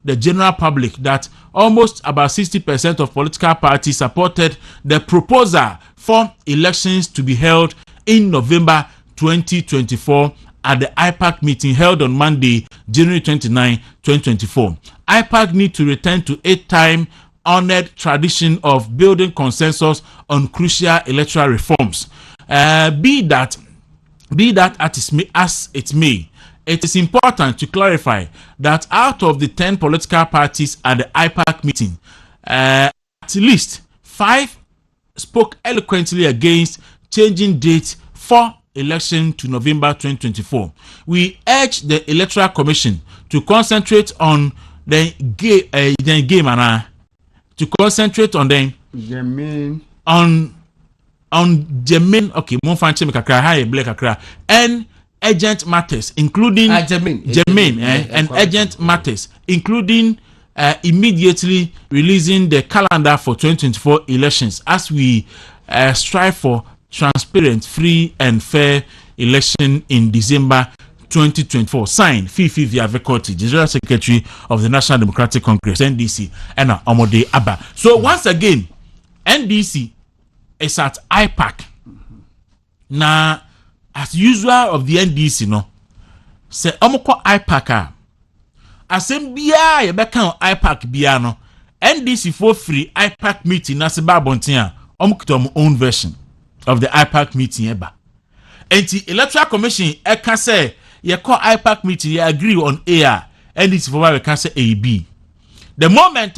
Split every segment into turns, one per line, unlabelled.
the general public that almost about 60% of political parties supported the proposal for elections to be held in November 2024 at the IPAC meeting held on Monday, January 29, 2024. IPAC need to return to 8-time honored tradition of building consensus on crucial electoral reforms. Be that as it may, it is important to clarify that out of the 10 political parties at the IPAC meeting, at least 5 spoke eloquently against changing dates for election to November 2024. We urge the Electoral Commission to concentrate on the game and to concentrate on them on germane and urgent matters including germane and urgent matters including immediately releasing the calendar for 2024 elections as we strive for transparent, free and fair election in December 2024. Signed, Fifi Viavekorti, the General Secretary of the National Democratic Congress, NDC, and Omode Abba. So once again, NDC is at IPAC. Now, as usual of the NDC, no, say omoko IPAC asembia ye beka IPAC bia no NDC for free IPAC meeting na se ba bontia omukito own version of the IPAC meeting eba. Enti Electoral Commission can say ye call IPAC meeting ye agree on air NDC for we can say AB. The moment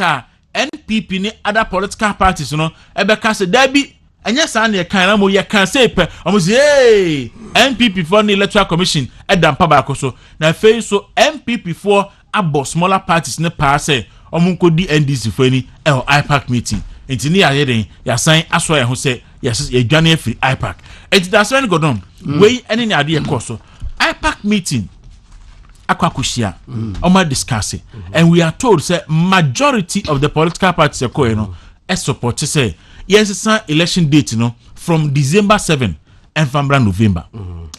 NPP ni other political parties no ebe can say there be enya san ye kan na mo ye kan say pe omo say hey NPP for the Electoral Commission edam pa ba so na fe so NPP for abo smaller parties ne pa say omo ko di NDC for ni IPAC meeting. Enti ni aye den ya san aso ye ho say yes ye dwane free IPAC. Enti that's when go don we any na ade e course IPAC meeting Kwaku shia oma discuss it and we are told say majority of the political parties e no support say yes election date no from December 7 and from November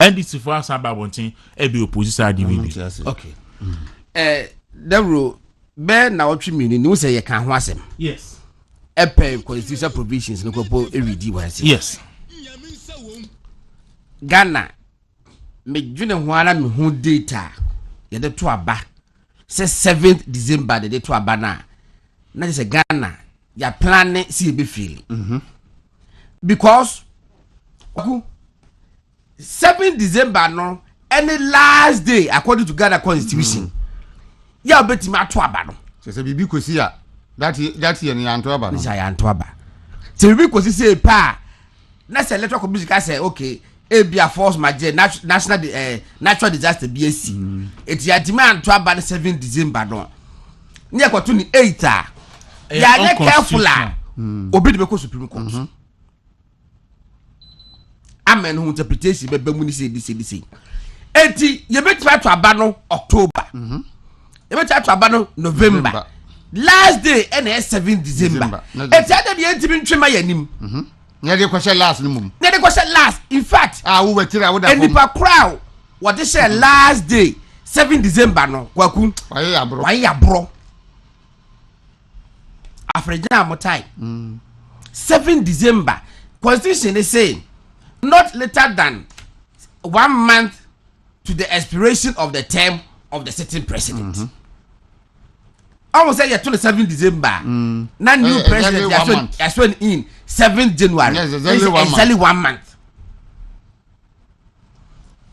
and this for us about one thing e be opposition DVB.
Okay. Dawuro be na otwe mini ni say ye kan ho asem.
Yes.
Constitutional provisions no ko ready one.
Yes.
Ghana me dwene ho ara me ho data ye de to aba say 7th December de to aba na say Ghana ya plan see e be feel because 7th December no any last day according to Ghana Constitution ya obetimi ato aba no
say bibi kosi a that year ni anto aba no
ya anto aba say bibi kosi say pa na say Electoral Commission ka say okay ebia force major natural disaster BSc it ya demand to about 7 December no ne kwato ni 8 ya ne careful obi de be ko Supreme Court amen who interpretation be mu ni say this enti ye be try to aba no October ye be try to aba no November last day and 7 December enti ade de enti ntwema yanim
Nyade kwese last ni mum.
Nyade kwese last. In fact,
we were tira woda.
And the crowd what they say last day 7 December no Kwaku. Why ya bro? African motai. 7 December Constitution is saying not later than 1 month to the expiration of the term of the sitting president. Almost say 27 December. Now new president has sworn in 7 January.
Yes,
exactly 1 month.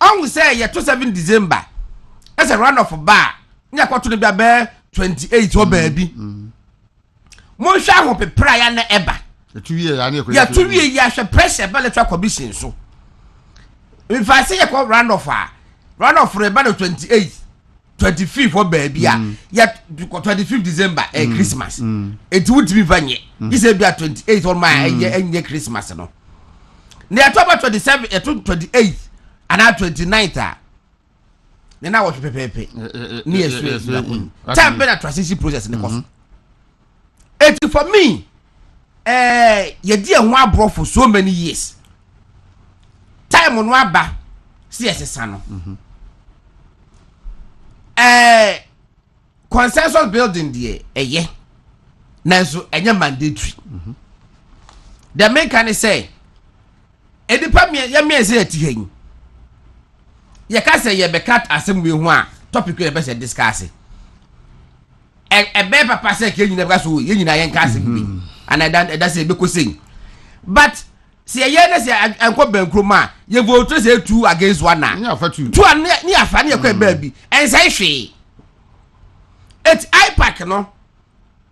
Almost say 27 December. That's a run of a bar. Nya kwatu ne bia 28 or baby. Mo sha ho pe prayer na eba.
The 2 years ya
ya 2 years ya hwe pressure by Electoral Commission so. If I say you call run of for about 28 25th for baby yet 25th December Christmas it would be vanye this be 28th on my Christmas no na October 27 28th and now 29th then I was pepe near time better transition process in the course it for me you dear one bro for so many years time on one ba see as a son consensus building there eye nanso enye mandatory the main can say edipa me say atihen ye ka say ye be cut assembly ho a topic we be say discuss e be papa say ke nyina be so ye nyina ye nka assembly and that say be ko say but say ye na say anko bankroma ye vote say 2 against 1 na
Ni afa 2
ni afa na ye kwa ba bi en say hwe it ipac no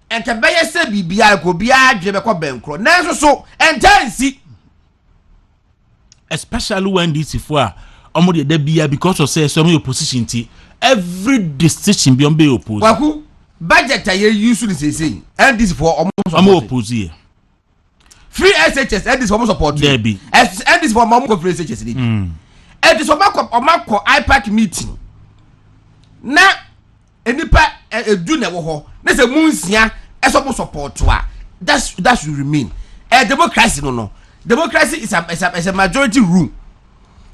ente beye se bibia ko bia dwe be ko bankro nanso so entansi
especially when this for omo de da bia because of say some opposition ti every decision be on be oppose
Kwaku budget aye use ni say and this for
omo oppose here
free SHS and this for support
there be
and this for mom free SHS ni and this for omako ipac meeting na enipa edu na wo ho na say munsia esopo support wa that should remain democracy no democracy is a majority rule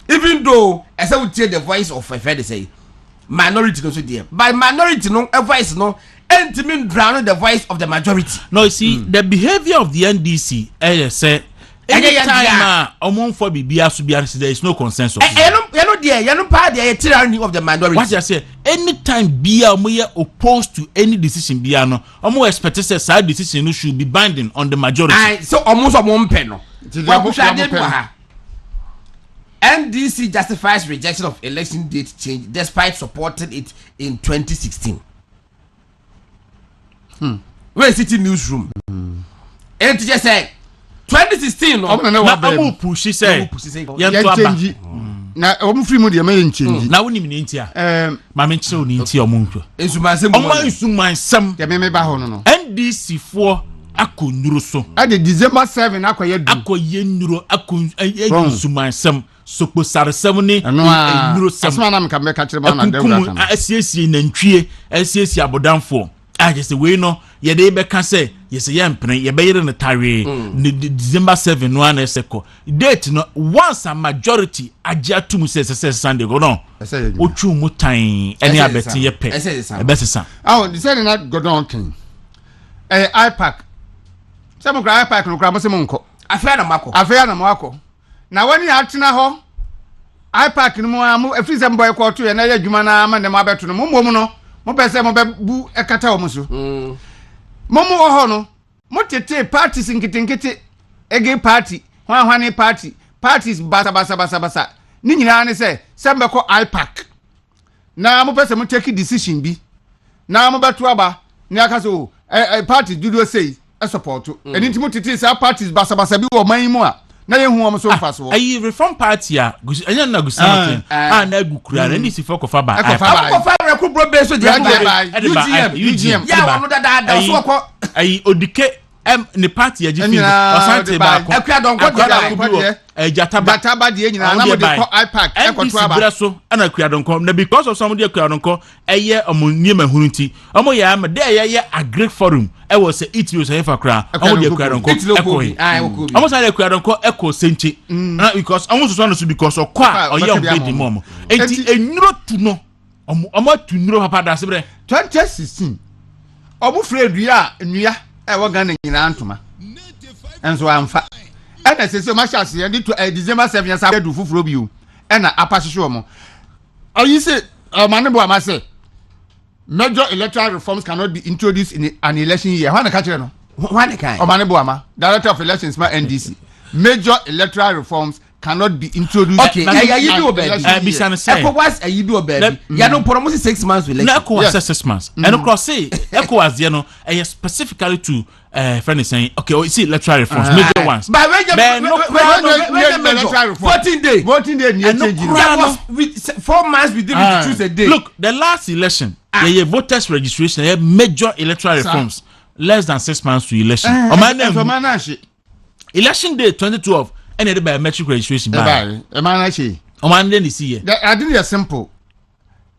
even though as I would hear the voice of a friend say minority no so there by minority no a voice no entimin drown the voice of the majority.
No, you see the behavior of the NDC say anytime among for bibia so there is no consensus.
You know part the tyranny of the minority.
What you say anytime bia we opposed to any decision bia no omo expect say side decision no should be binding on the majority.
So almost pen no. NDC justifies rejection of election date change despite supporting it in 2016. Where city newsroom. And to just say 2016 no.
Na amu push say
change. Na omu free mu de ma change.
Na woni mi ntia. Ma me nche oni ntia omu ntwa.
Ensumansem.
Omo ensumansem.
De me ba ho no.
NDC for akonnuro so.
Ade December 7 akoye du.
Akoye nnuro ensumansem. Sokpo saresem ni
nnuro sem. Asma na me ka me ka kire ma na Dawuro kan.
Asiesie nantwie, asiesie abodanfo. Just we no ye dey be kan say yes ye mpene ye be yire ne tare December 7 no an eseko date no once a majority agya tum say Sunday go no otwu mu tan ene abeti ye pe ebesesa
the say na godon kin ipac say mo kra ipac no kra mo se mo nko
afia na mako
na wani atena ho ipac no mo am afri se mboy ko to ye na ye adwuma na ma ne mo abeto no mo no mo pese mo be bu ekata o mo so mo wo ho no mo tete parties nkitinkiti ege party hwanhwane parties basa ni nyina ne se sembe ko ipac na mo pese mo take decision bi na mo beto aba ni aka so party dudu say support eni ntimo tete say parties basa bi wo man mu a na ye hu o mo so mfa so
ayi reform party a enya na gusi nothing na agukura na ndisi for kofa ba
kofa rekubro be so je UGM ya wono da so ko
ayi odike ne party agifin osante ba ko
akuadonko
jataba de nyina na mo de ko ipac ekoto aba
bra so ana akuadonko na because of some de akuadonko eye omunnie mahunti omo ya ma de ye agric forum e was say itio say fa kra omo de akuadonko ekoyi omo say de akuadonko eko senchi because omo so no so because okwa oye obedi mom enti enuro tu no omo tu nuro papa da sebre
2016 omo free dua nua e wo Ghana nyina ntoma enso amfa ena sese ma chance and to December 7 years do fufuro bi o ena apasehwe mo oyi say manebo ama say major electoral reforms cannot be introduced in an election year why na ka kire no
why na kai
manebo ama director of elections ma NDC major electoral reforms cannot be introduced.
Okay, you do baby. ECOWAS you do baby. You no promise 6 months election.
Na ECOWAS 6 months. And of course say ECOWAS you know specifically to friend is saying okay, you see electoral reforms major ones.
But when
electoral reform
14 days.
14 days ni change.
4 months we didn't choose a day.
Look, the last election, voters registration, major electoral reforms less than 6 months to election. Election day 2012 and the biometric registration by man then see
I didn't hear simple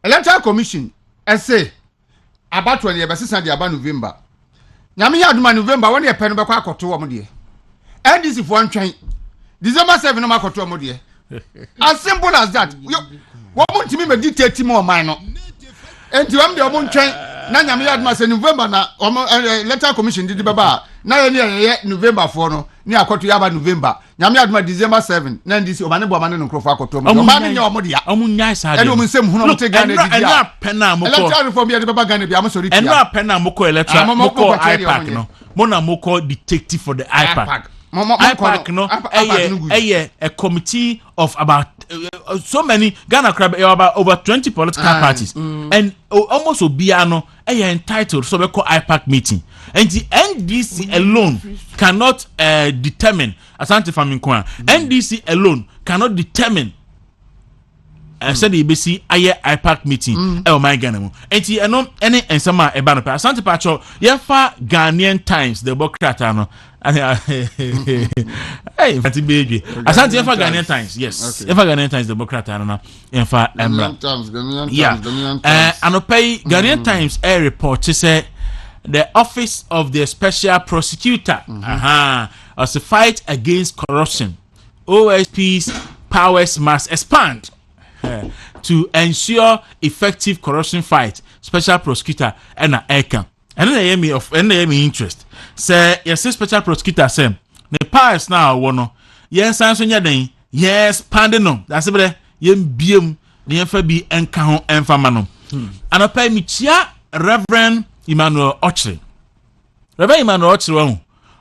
electoral commission say about 20 years since the about November nyame ya aduma November when ye pen be kwa akoto wo de NDC for antwen December 7 no makoto wo de as simple as that wo mo ntimi meditate mo man no enti wam de wo mo ntwen na nyame adma se November na electoral commission did baba na ye November 4 no ni akoto ya ba November nyame adma December 7 na ndisi omane bo amane no krofo akoto mo ma ne nya omo dia
omunya sa
de eno mo nsem huno mo te Ghana di dia
eno pena mo ko
electoral reform ya de baba Ghana bia mo sori tia
eno pena mo ko electoral mo ko IPAC no mo na mo ko detective for the IPAC IPAC no a committee of about so many Ghana crab about over 20 political parties and almost obia no entitled so we call IPAC meeting and the NDC alone cannot determine asante faminkwa NDC alone cannot determine said the BC IPAC meeting my Ghana mo enti eno any ensama e ba no pa asante pacho ye fa Ghanaian Times the Democrat no hey fati baby asante ye fa Ghanaian Times yes ye fa Ghanaian Times the Democrat no ye fa Ghanaian Times anopay Ghanaian Times a report say the office of the special prosecutor as a fight against corruption OSP's powers must expand to ensure effective corruption fight special prosecutor and eka and then me interest say yes special prosecutor say the powers now wono yes so nya den yes pardon no that's be yem biem ne yem fa bi enka ho enfa ma no anopa mi chia Reverend Emmanuel Ochre wo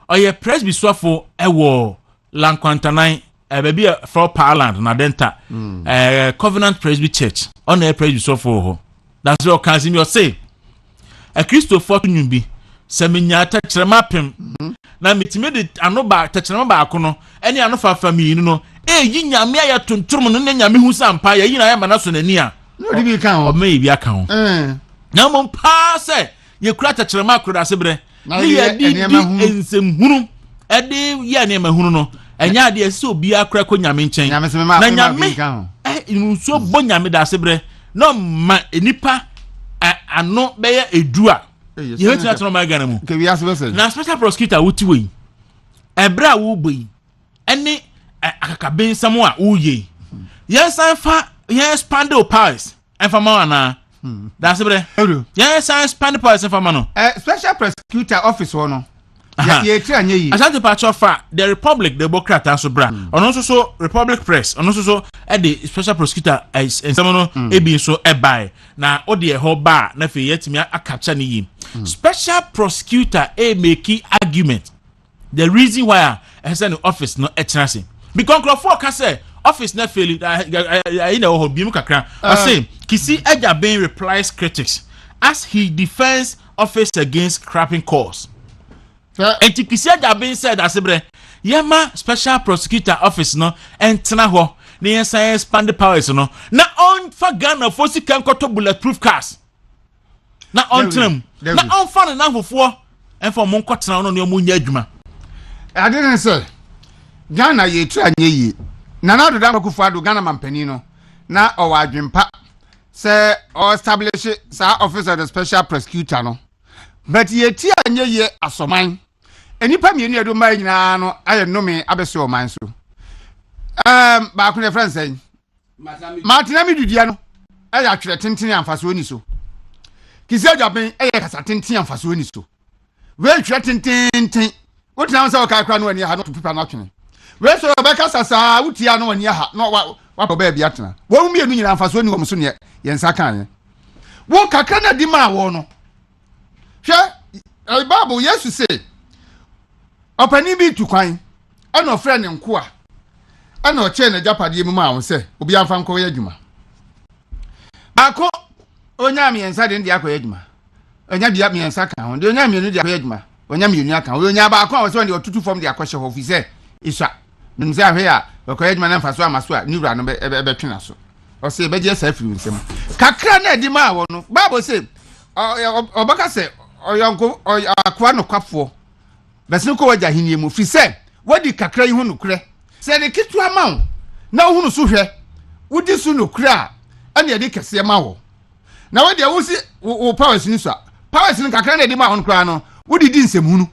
oye presby swafo ewo Lankwantanai baby for Parland na denta Covenant Presby Church on a presby so for that's what Casimir say a Christopher Nyumbi seminya tachrema pem na mitime anoba tachrema ba akono ene anofa family no yi nyame ya tuntum no ne nyame hu sampa ya yina ya manaso nani a
no di bi kan o
me bi aka ho na mo pa se ye kura tachrema kura sebre ni ya di ensem hunu ede ya ne mahunu no enya de ese obi akra ko nyame nchen na nyame so bo nyame da sebre no ma enipa ano be ya edua ye wetu na tro ma Ghana mu na special prosecutor wuti we ebra wo boyi ene akakaben samo a uye yes fa yes expand the powers enfa ma na da sebre yes expand the powers enfa ma no
special prosecutor office no ye tira nye yi
asante pacho fa the Republic the Democrat aso bra ono so Republic Press ono so the special prosecutor ensamono ebi so ebai na odi e ho ba na fe yetimi akacha ne yi special prosecutor make argument the reason why I send the office no etnase because for ka say office na fail you know bi mu kakra I say kisi eja ben replies critics as he defends office against crapping calls. And Tikisia Jabin said, Asebre, Yama special prosecutor office no, and Tanaho, near science expand the powers no. Na on for Ghana for si can cut bulletproof cars. Na on trim, na on fun enough for and for Monkotana on your Munyajuma.
I didn't say Ghana ye try ye. Nana do Damaku Ghana Mampenino. Na our dream pa say or establish sa office of the special prosecutor no. But ye tia ye asoman. Enipa mienu edo mai nyina no aye no me abese o man so. Ba ko ne friend say. Martina mi dudia no. Aye atwere tenten amfaso ni so. Kisi ajaben aye kasa tenten amfaso ni so. We twere tenten. Wotina say o ka kra no ani ha no to pipa na twene. We so be kasa sa wutia no ani ha no wa ba bia tena. Wo mienu nyina amfaso ni wo so ne ye nsa kan. Wo kakra na di ma wo no. Hwe Bible Yesu say opani bi tu kwan ana ofre ne nko a ana o che na japade mu ma won say obi amfa nko ye adwuma ako onya miensa de ndi akoye adwuma onya bia miensa kan ho de onya mienu de akoye adwuma onya mienu aka onya ba ako a so de otutu fom de akɔhye ho fi say iswa nim say ahwe a akoye adwuma na mfa so amaso a niwura no be twena so o say be je sa firi nsem kakra na di ma wo no Bible say obaka say oyonko akwa no kwafo bese ko waja hinie mu fi se wadi kakra yi hu no kure se de kitu amawo na hu no so hwe wudi su no kure a ane de kese ma wo na wadi awusi wo powers ni so powers ni kakra na de ma ho kura no wudi di nsemu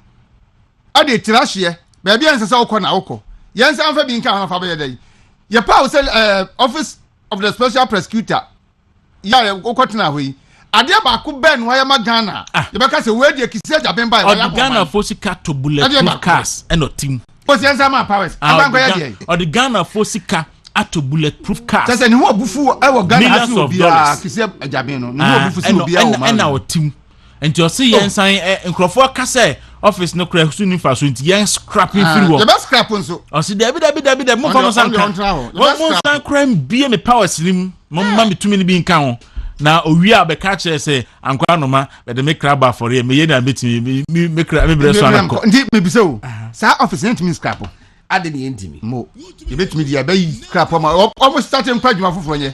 ade tirahye ba bia nsesa wokɔ na wokɔ yensa amfa bi nka amfa ba yedai ye powers office of the special prosecutor ya wokɔtena hɔ yi ade ba ko ben wa ya ma Ghana ye be ka se we de kisi Japan ba
ya Ghana for sika to bulletproof cars and no team
o se nsa ma powers aba ko ya de
or the Ghana for sika ato bulletproof cars
se ni ho bufu e wo Ghana ha se obi a kisi Japan no ni ho bufu se obi a wo ma
na o team and you see yen sign nkrofo ka say office no kra su ni fa so nti yen scrapping free wo
the best scrap nso
o si David mo fa no san kan mo san crime bie me power slim mo ma me tumi ni bi nkan ho na owi a be ka kire say ankwa no ma be de me kra ba for ye me ye na betimi me kra me bre so anko
nti me bi so sa office ntimi scrap
ade ne ntimi
mo ye betimi dia be scrap ma almost starting kwa djuma foforo nye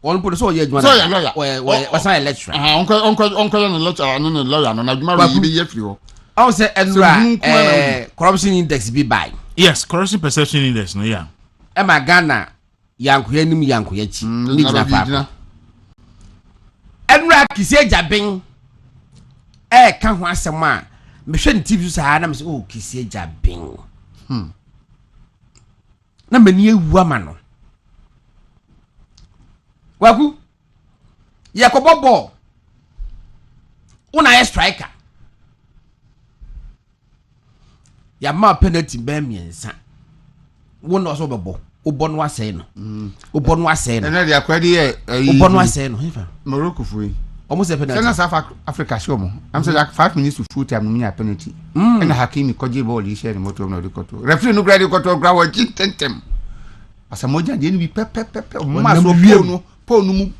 on put so ye djuma
so ya lawyer
we sign electoral
onko no electoral no lawyer no na djuma we be ye free ho
I say enra corruption index be by
yes corruption perception index no yeah
e ma Ghana yankoya nim yankoya chi ni jina pa enra kisi ejabin ka ho asem a me hwe ni TV so ha na me say oh kisi ejabin na mani ewu ama no Kwaku yakobobo una ye striker ya ma penalty be miensa won no so bebo obo no asey no obo no asey no
na dia kwadi e
obo no asey no hefa
Morocco fuyi
almost a penalty
South Africa show mo am say like 5 minutes to full time no nya penalty and Hakimi koji ball he share motor no rekoto referee no grade rekoto gra wa tentem asa moja de ni bi pepe ma so po no mu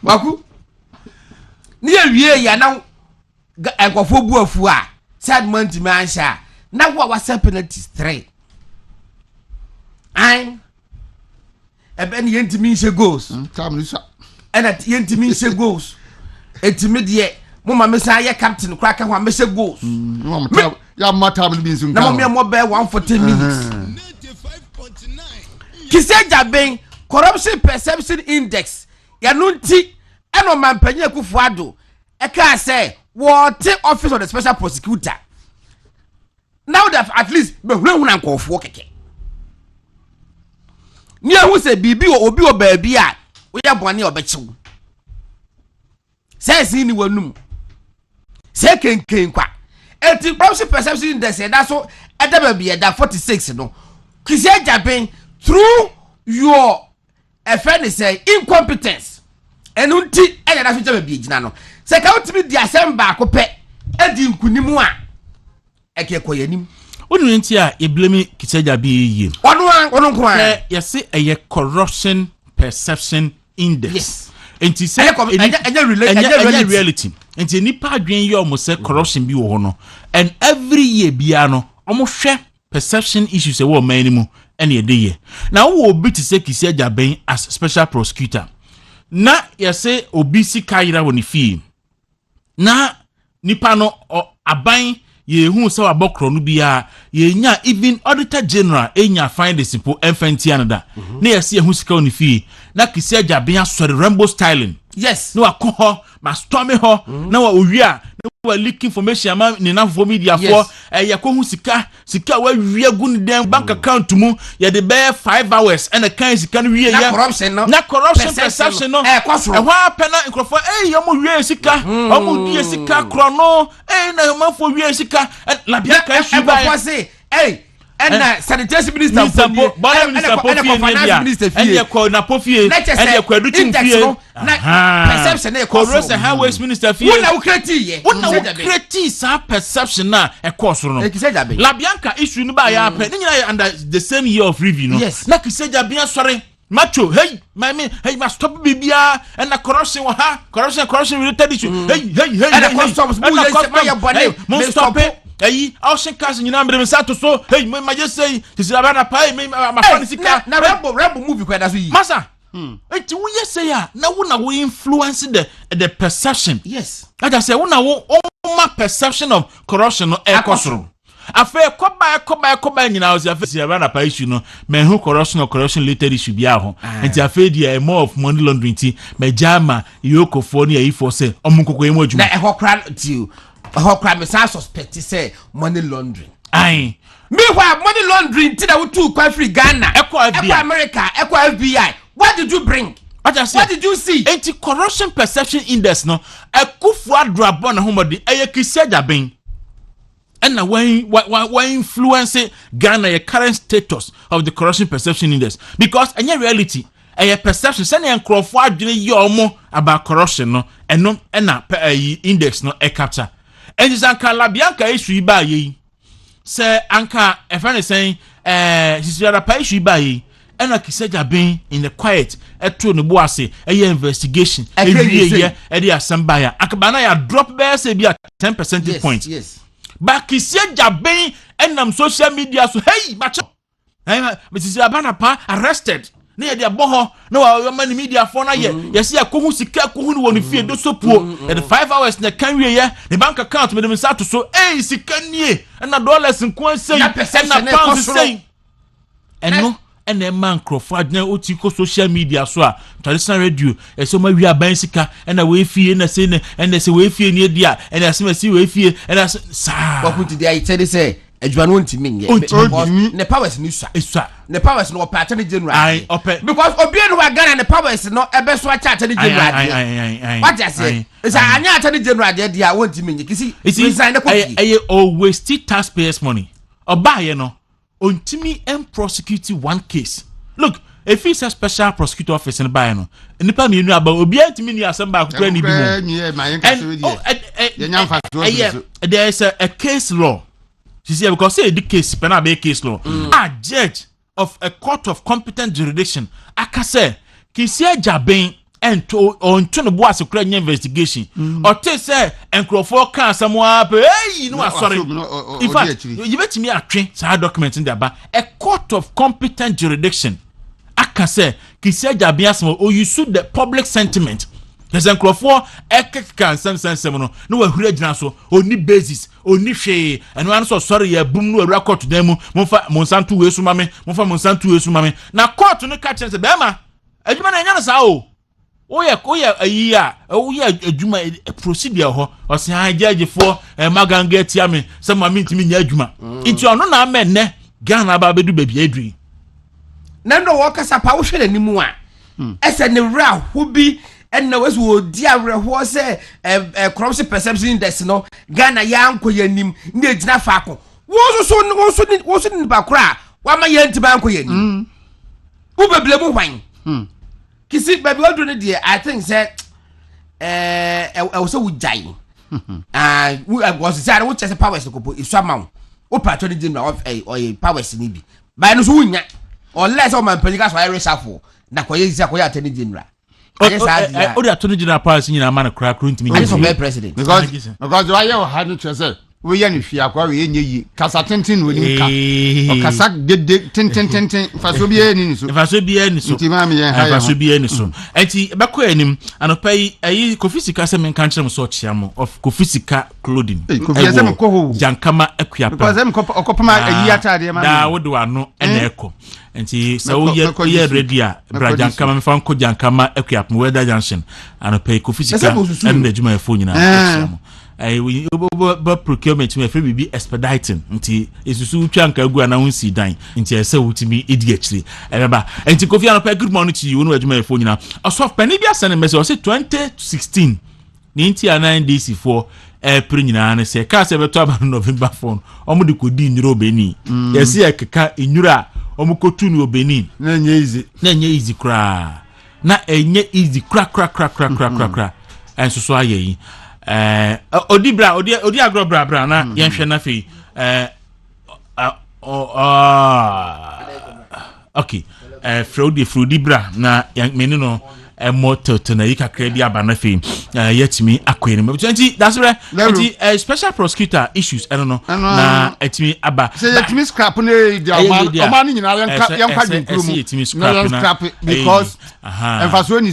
Kwaku ni ewie ya na enkofo bu afu a sad month man sha na wo wa penalty 3 ai ebe ni yentimi nse goals
tam sa
ena yentimi nse goals etimi de mo ma me sa ye captain kra ka ho me se goals
ya mata bi nsun
na mo be 140 minutes 95.9 Kiseja ben corruption perception index ya nunti eno mampanye Akufuado e ka say what office of the special prosecutor now that at least be huna nkofo keke ni ehu se bibi obi obaabi a wo ya bone obechiw say si ni wanum say kenken kwa eti corruption perception index e da so e da ba bi e da 46 no Kiseja ben through your offense say incompetence enunti enya da so jaba bi gina no se ka utimi di asem ba ko pe edi nkunimu a eke koyanim
onu nti a e blame Kiseja bi yi
onu nko a
yesi eye corruption perception index
yes
enti say enya reality enti nipa adwen yi omo say corruption bi wo ho no and every year bia no omo hwe perception issues e wo man ni mu ene ye de ye na wo obi ti say Kiseja ben as special prosecutor na yese obi sika yira woni fi na nipa no aban ye hu se wabokro no bia ye nya even auditor general enya find the simple enfenti anada na yese ye hu sika woni fi na Kiseja ben asori rainbow styling
yes
no akọ ma storm ho na wa owia na wa leak information ama ni na for media for yakọ hu sika wa wi gun den bank account mu ye de be 5 hours and the kind sika no wi ya na corruption perception no e wa pena nkrofo yomo wi sika omo die sika kro no na ma fo wi sika la bia ka shi ba
and sanitation minister
and finance minister and your call na pofie and your kwadutin fie
perception na
corruption highways minister fie
wona wo
kreti sa perception na e course no la bianca issue ni ba ya pe ni nyina under the same year of review no na Kiseja bia sore macho hey must stop bibia and the corruption wa ha corruption related issue hey
and the customs must stop it
Hey, Ocean Castle, you know, I'm so hey, my just say, this is a banana pie, my fancy car.
Now, Rambo movie, quite as we,
Massa. It's we say, now, when we influence the perception.
Yes,
like I say, when my perception of corruption or air costume. I feel come by, you know, as if it's a banana pie, you know, men who corruption or corruption later should be out. And I feel the more of money laundering tea, my jama, Yoko Fonia, if for say, Omunko emoji.
Now, I hope to you. How crime is suspect say money laundering.
Aye.
Meanwhile, money laundering till I would too quite free Ghana, Echo America, Echo FBI. What did you bring? What did you see?
Anti-corruption perception index no Akufo Addo abon na homodi eye kisia jaben. And now when influence Ghana your current status of the corruption perception index because any reality a perception send en crofo adwene yomo about corruption no eno na index no e capture and is anka labianka issue ba yi say anka e friend saying sisiara pa issue ba yi ena kiseja ben in the quiet eto ne bo ase investigation ewie e dey asamba ya akabana ya drop be say be 10 percentage point.
Yes.
But kiseja ben enam social media so hey macho Mrs. Abana pa arrested na de aboho na wa man media for na ye see akohu sika akohu no woni fie do sopuo the 5 hours na kan wie ye the bank account me dem start so sika nie na dollars nko sei na pounds sei eno ene man crofo adna otiko social media so a traditional radio so ma wi aban sika na we fie na sei na se we fie nie dia na se ma si we fie na sa
Kwaku ti dey say say adwuma no ntimi nye ne powers ni sua ne powers no opata ne general because obi no wa Ghana ne powers no ebe so acha ata ne general what you say is anya ata ne general dia wontimi nye kisi resign ne
Kwaku always still taxpayers money obaye no ontimi prosecute one case look if it's a special prosecutor office in buy no nipa me nu aba obi antimi ni asamba akukura ni bi mo there is a case law. You see, because say the case, penal case law. A judge of a court of competent jurisdiction, akase, kisia jaben ento on no boas kura investigation. Or te say enkrofo kan samoa hey no sorry. In fact, you bet me a train sa document in there ba a court of competent jurisdiction. Akase, kisia jaben asmo or you suit the public sentiment. There's a crofo can some no we gina so oni basis oni hwe and one so sorry ya boom no record them monfa monsantu we su mame monfa monsantu we su mame na court no catch say be ma adwuma na nya no sa o ayi a o ye adwuma procedure ho o se ha judge for maganga tia me say mame ntimi nya adwuma nti ono na amenne Ghana ba bedu baby adui
na ndo wo kasa pa wo hwe nanimu a ese ne wra ho bi and now, as we dear was a corruption perception index, no Ghana yanko yanim, near Jafako. Was in Bakra, one my yen to banko yen. Uber blame wine. Kiss it, baby, what do dear? I think that I was so dying. And I was sad, which as a powers to put is somehow. O patron dinner of a powers in Ibi. By no swing or less of my pelicans I reshuffle. Nakoya attending dinner.
Odi attorney general policy nyina man kra kru ntimi
I for president
because why you had no choice we yan fi akwa we yenyi kasa tenten we nika o kasa de tenten faso bia ni so ntima me yan ha
faso bia ni so enti beko anim anopai ayi kofisika se men kan kyerem so chiamo of kofisika clothing
kofisika ko ho
jankama akuapa
because em okopama ayi atade ma
da wodo ano ena eko enti so ye ready a bra jankama me fan ko jankama akuapa weather junction anopai kofisika em na juma efo nyina chiamo we procurement we free be expediting nti esusu twanka gu ana hunsi dan nti ese wutimi edi actually remember nti Kofi Anapa good morning to you no adwuma efo nyina asof pani bia sene message say 2016 ninti 9 DC4 April nyina na se ka se beto aba November phone omo de kodi nyuro Benin yesi ekeka nyura omo kotu ni Benin
na nye
easy kra na enye easy kra enso so ayeyi odi agro bra na yenhwe na fe okay Frodi bra na meni no moto na yika kredi aba na fe yetimi akwene me nti that's right nti special prosecutor issues I don't know na etimi aba
say yetimi scrap na di oman nyina yanka dwunkuru mu
yetimi scrap
because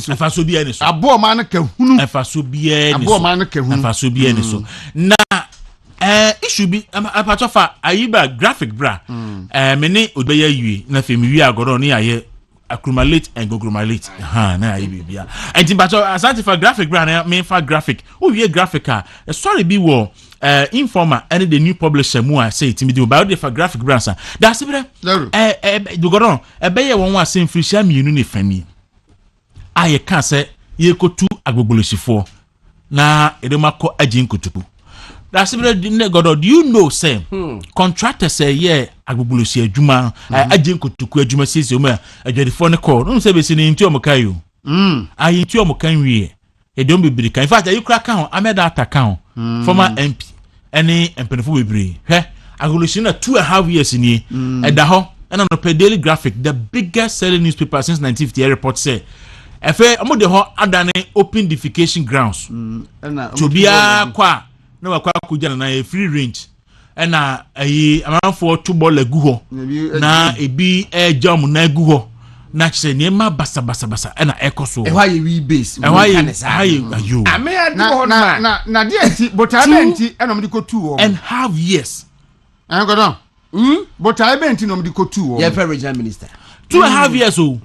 enfaso bia ni so abo oman ka hunu
enfaso bia ni so
abo oman ka hunu
enfaso bia ni so na issue bi apatofa ayiba graphic bra meni obeya yue na fe mi wi agoro ni aye accumulate and go accumulate na ayi bibia and bato asante for graphic brand me for graphic o wie graphic sorry be wo informer and the new publisher mu say it me do about the for graphic brands that's be do go don e be ye won wa say frisia mienu ne fani aye kan say ye kotu agbogboloshifo na edemako agin kotuku. That's it. God, do you know say contractor say yeah agbogboloshi adwuma agin kotuku adwuma sisi o ma adwadifo ne call no say be sin nti omokayo ayi nti omokan wie e don bibiri kan in fact you crack kan ameda attack former MP any empenfo bibiri he agbogboloshi na 2.5 years ni e da ho and on the Daily Graphic the biggest selling newspaper since 1950 report say efe omo de ho adane open defecation grounds to bia kwa na wakwa kujana na free range na ayi amanfo to ball egu ho na ebi jam na egu ho na chese niema basa na ekoso
e why we base
e why ayo
na DNT botabenti enom di kotu ho
and have years
an godon botabenti nom di kotu ho
yeah for regional minister
2.5 years o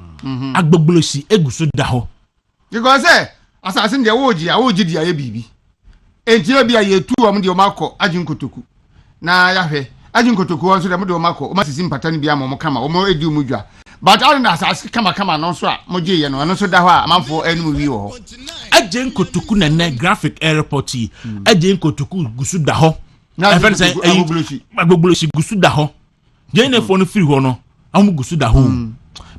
agbogboloshi eguso da ho
because assassin de woji dia ye bibi enti obi aye tu om de o makọ ajinkotoku na yahwe ajinkotoku won so de mo de o makọ o masisi mpata ni bia mo kama o mo edi umudwa but all na assassin kama no so a mo je ye no so da ho a amanfo enu wi ho
ajinkotoku na graphic airport ajinkotoku gusu da ho na even say agbogboloshi gusu da ho je ne fo no free ho no amu gusu da ho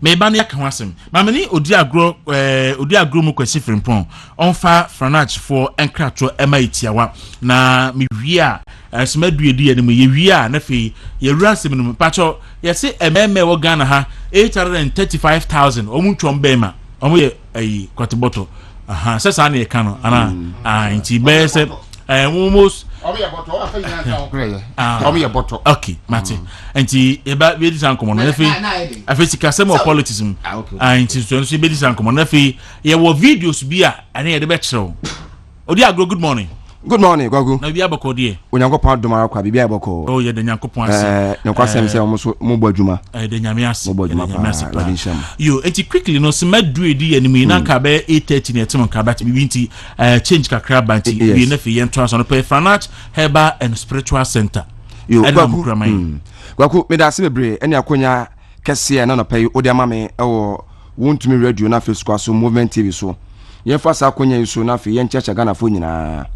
me ba na kan wasem ma me ni odi agro mu kwesi frimpon onfa franach for enkrato emaitiawa na me wia smaduedi ya ni me wia na fe ye rasem no pacho ye se ememe wo Ghana ha 835,000 omu twom bema omu ye ayi kwateboto aha sesa na ye kano ana nti be se almost okay mate enti eba be disan komo na fe afi sika sem of politics nti so be disan komo na fe ye wo videos bia ane ye de be kire odi agro good morning
Kwaku
na bia bako die
onyankopon domara kwa bibia bako
oh ye de nyankopon ase
ne kwasem se mo bo adwuma
de nyame ase
mo bo adwuma
yo eti quickly no se madu edi enimi na ka be 8:30 na etem ka ba bibinti change kakra banti bi na fi yento aso no pe Franach Herbal and Spiritual Center
yo Kwaku me da se bebre ene akonya kese na no pay odi ama me ewo wontumi radio na Facebook so movement TV so yen fa sa akonya yiso na fi yen checha Ghana fo nyina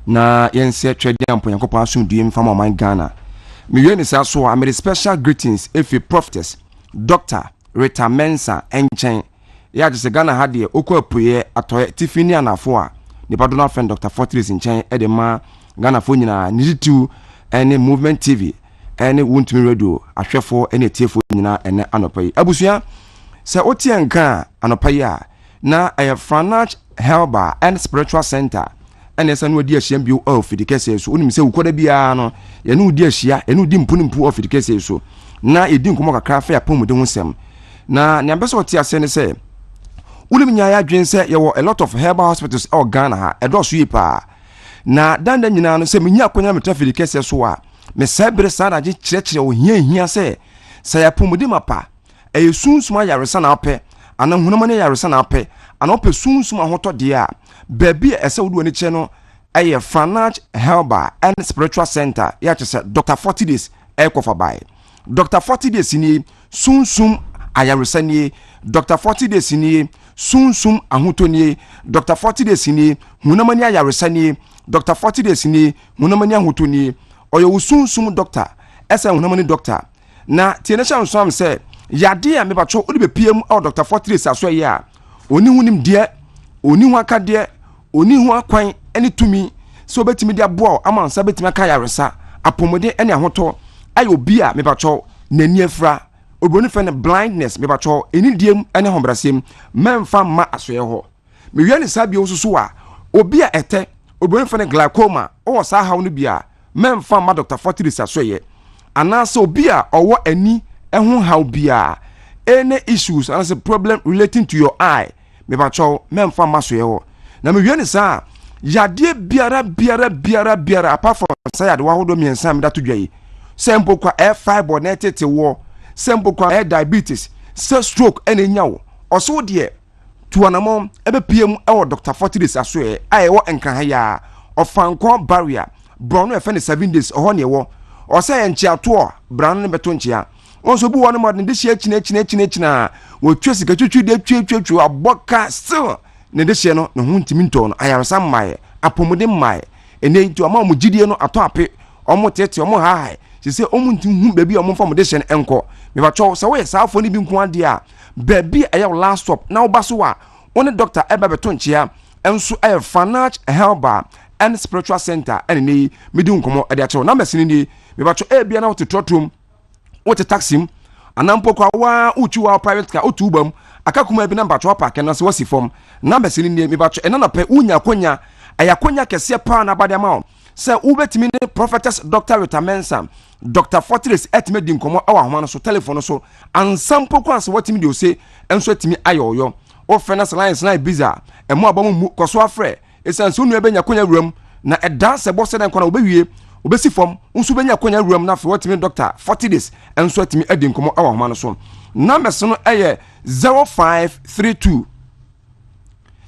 na yen se twede ampo yankopon asum duem fama man Ghana me yen se so a special greetings if a prophetess Dr. Rita Mensa enchen ya je se Ghana ha de okwapuye atoye Tiffany anafo a ne padona friend Dr. Fortress enchen e de ma Ghana fo nyina nitu ene movement TV ene wontumi radio ahwefo ene tiefo nyina ene anopai abusua se otie nka anopai a na Franach Herbal and Spiritual Center ene se no di ahia bio of the case so unim se ukoda bia no ye no di ahia ene di mpunimpu of the case so na edi nkomo kakra fa ya pomude ho sem na ne ambeso otie ase ne se unim nya ya dwen se ye wo a lot of herbal hospitals or Ghana ha edo so yipa na danda nyina no se menya akonya me traffic case so a me sebre sa na je kirekire wo hia se ya pomude mapa e sunsuma yaresa na ape ana hunamane yaresa na ape ana ope sunsuma hoto de a baby ese wodu ani che no eye Franach Herbal and Spiritual Center ya che Dr. 40 days ekofa bai Dr. 40 days ni sunsum ayaresa ni Dr. 40 days ni sunsum ahoto ni Dr. 40 days ni hunamane ayaresa ni Dr. 40 days ni hunamane ahoto ni oyo sunsum doctor ese hunamane doctor na tiene sha nsam se yade a me bacho odi be pm o Dr. 40 days aso ya oni hunim de oni hu akade oni hu akwan ene tumi so betimi de aboa amansa betimi aka yaresa apomode ene ahoto ayo bi a me bacho nani afra obroni fe ne blindness me bacho eni diem ene hombrasem memfa ma asoye ho me wi ne sabia osusu a obi a ete obroni fe ne glaucoma o sa hawo no bia memfa ma Dr. 40 days asoye anasa obi a owo ani ehun hawo bia any issues and as a problem relating to your eye me bacho memfa ma soye ho na me wi ne sa yade biara apart from sayade wa hodo miensa me dato dwai sempo kwa F5 na tete wo sempo kwa diabetes stroke ene nyawo oso de tuanamo ebe pm e Dr. 40 days aso e ayewo enkan ha ya ofanko barrier brono e fe ne 7 days oho ne wo o say enchi ato brano ne beto nchia onso bu wonu modern de hye china wo twesika twetwe de twetwe aboka still ne de hye no ne ho ntimi nto no ayaresa mmae apomode mmae ene nti o ma mo gidie no ato ape o mo tete o mo ha se omu ntimi hu baby o mo fam de hye enko me ba cho se wo saafo ni bi nko ade a baby ayo last stop na wo baso wa one doctor eba beto nchia enso ayo fanach helper and spiritual center and ni medi nkomo ade acho na mesini ni me ba cho bia na wo tetrotom wo te taxi anampo kwa wa uchu wa private car otu ubam akakuma bi na ba cho park na se wasi form na mesini ni me ba cho ena na pe unya konya ayakonya kese pa na bade ma se ubetimi ni prophetess Dr. Rita Mensah Dr. Fortress etime di nkomo awa homa no so telephone so ansampo kwa se watimi di ose enso etimi ayoyo o finance lines na biza emo abamu koso afre esanso nu ebenya konya wuram na eda se bosse den kona obewie obesi fom nso benya konya wuram na fe watimi Dr. Fortress enso etimi edi nkomo awa homa no so number so no eye 0532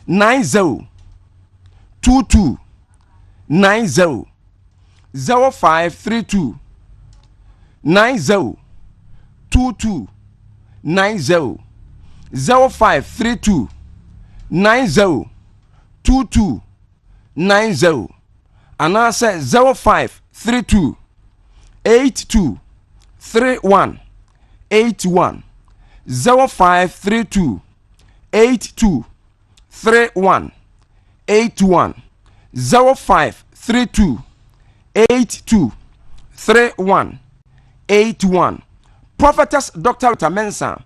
90 22 90 0532 90 22 90 0532 90 22 90 ana say 0532 82 31 81 0532 82 31 81 0532 82 31 81 prophetess Dr. Rita Mensah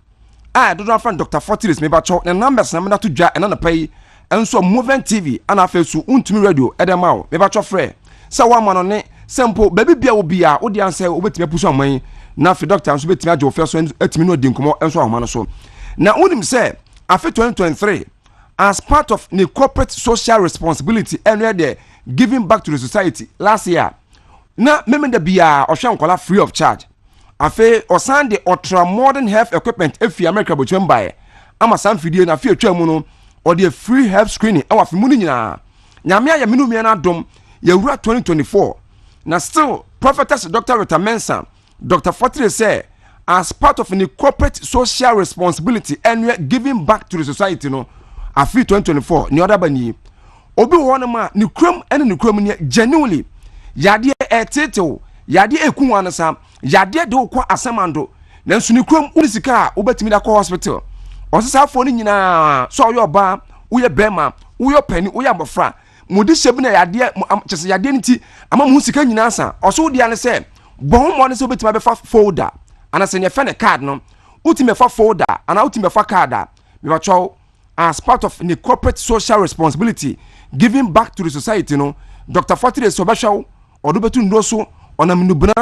I don't know from Dr. Fortress me ba cho na numbers na me na to dwa ena na pay enso movement TV ana fesu untumi radio edema me ba cho frɛ sɛ wa ma no ne sempo baby bia wo bia wo de ansɛ wo betime pusu aman na fe doctor nso betime agye wo fɛ so etimi no di nkomo enso ahoma no so na unim sɛ afi 2023 as part of the corporate social responsibility and the giving back to the society last year na memenda bia ohwe nkola free of charge afi osan de ultra modern health equipment efi America bochum bae ama san fidie na fi atwa mu no or the free health screening awa fi mu ni nyina nyame ya menu mi na dom yewura 2024 na still prophetess Dr. Rita Mensah Dr. Fortress say as part of the corporate social responsibility and giving back to the society no afi 2024 ni oda bani obi wona ma ni krom ene ni krom ni genuinely yade etetew yade ekunwa no sam yade de okwa asemando nanso ni krom unisika obetimi da ko hospital osesafo ni nyina so oyo ba uye bema uyo pani uye abofra mudi shebu na yade chese yade nti ama mu sika nyina sa oso dia ne se bon mo ne se obetima be fa folder ana se ne fa ne card no utime fa folder ana utime fa card me ba chow as part of the corporate social responsibility giving back to the society no Dr. Fortress Obashaw odobetu ndoso onamnubna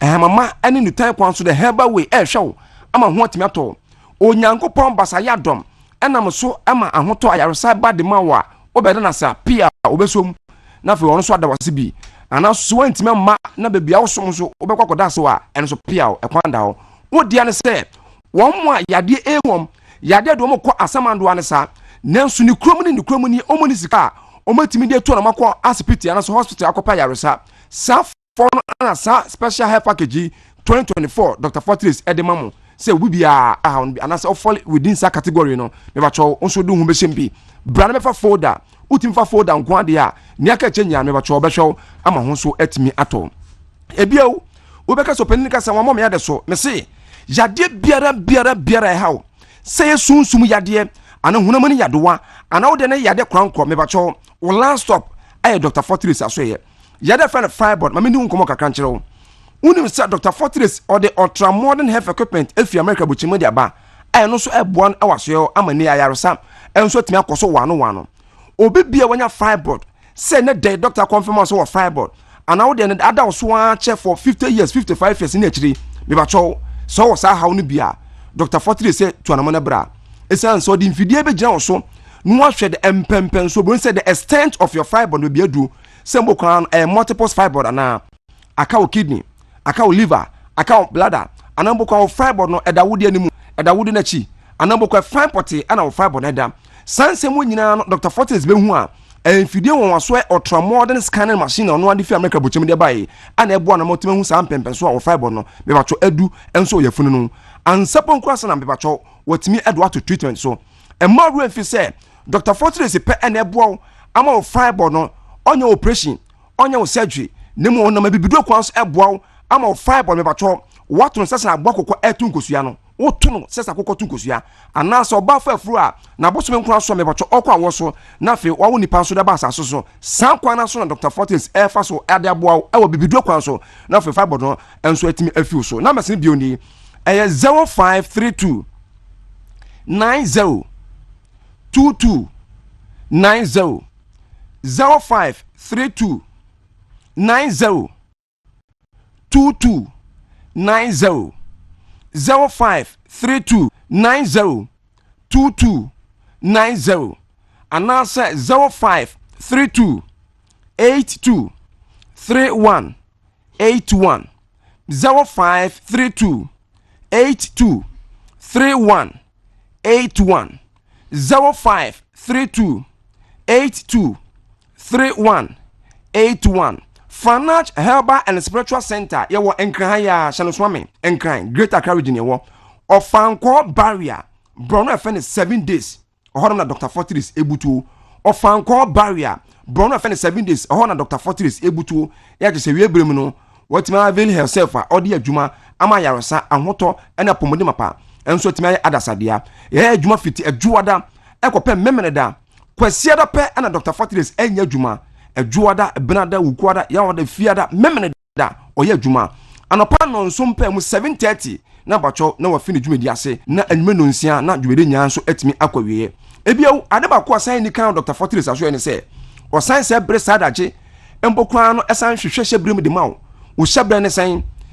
mama ene nu time kwan so the herbal way hwew ama ho atimi ato onyankopon basa yadom enam so ama ahoto ayaresa bade mawa obede na sa pia obesom na fe won so adawase bi ana so antimi ma na bebia wosom so obekwakoda so a ene so pia ekwanda ho wodia ne se won mo yade ewom yade do mo ko asamando ane sa nanso ni krom ni omoni sika omatimi de to na makọ hospital ana so hospital akopa yaresa sa for na sa special health package 2024 Dr. Fortress edemamo say we bia ana say fall within sa category no me ba cho onso do hu be shembi bra na me fa folder utim fa folder nko ade a ni aka chenya me ba cho be hwew ama ho so etimi ato ebia wo be ka so panika sa wamo me ade so me say yade biara hawo say sunsum yade ana hunamani yadowa ana wo de na yade krankro me ba cho wo last stop ay Dr. Fortress asoye yade fa na fibroid ma me ni nkomo kakra nkyerɛ unim say Dr. Fortress or the ultra modern health equipment efi America bochimo dia ba ay no so eboan awasoye amani ayaresa enso timi akoso wano obi bia wanya fibroid say na the doctor confirm so fibroid ana wo de na ada so a check for 50 years 55 years ni akiri me ba cho so sa hawo no bia Dr. Fortress say to anamona bra esan so di mfidie be gina so no ahwe de empempen so bo say the extent of your fibroid no bia du say mo kan multiple fibroid ana aka o kidney aka o liver aka o bladder ana mo kan o fibroid no edawudi animu edawudi na chi ana mo kan fine potty ana o fibroid na da sanse mo nyina no Dr. Fortress be hu a mfidie won so ultra modern scanning machine no ade fi America bochim de bae ana ebo na motema hu sa mpempenso a fiber no me bacho adu enso yafunu no ansapon kwasa na me bacho watimi adu ato treatment so emaru enfi say Dr. Fortress pe ana ebo ama fiber no onya operation onya surgery nemu na mabibido kwanso ebo ama fiber me bacho watu sasa na gbakoko etu nkosua no wotu no sesa kokko tu nkosua anasa oba fa afuru a na bosome nkura so me bacho okwa wo so na fe wawo nipa so da ba asaso so san kwana so na Dr. Fortress fa so ade aboa e wo bibido kwan so na fe fiber no enso atimi afiu so na mesene bio ni 0532 90 22 90 0532 90 22 90 0532 90 22 90 anasa 0532 82 31 81 0532 82 31 81 0532 82 31 81 Fanach Herbal and Spiritual Center yewo enkran ya shanoswame enkran Greater Accra region yewo ofanko barrier brono afene 7 days ohodom na Dr. Fortress ebutu ofanko barrier brono afene 7 days ohodom na Dr. Fortress ebutu ya je se wiebrem no watima avail herself a odi adwuma ama yarosa ahoto ena pomode mapa enso tima adasadea ya adwuma fiti adwuada ekope memeneda kwasiada pe ena Dr. Fortress enya adwuma adwuada benada wukwada ya wada fiada memeneda oye adwuma anopa no nso mpa mu 7:30 na bacho na wa fini dwumedi ase na anwuma no nsia na dwumedi nya nso atimi akwawie ebia ade ba ko asan ni kan Dr. Fortress aso ene se osan se bre sadaje embokwa no esan hwehwehwe brem de mawo wo hyebre ne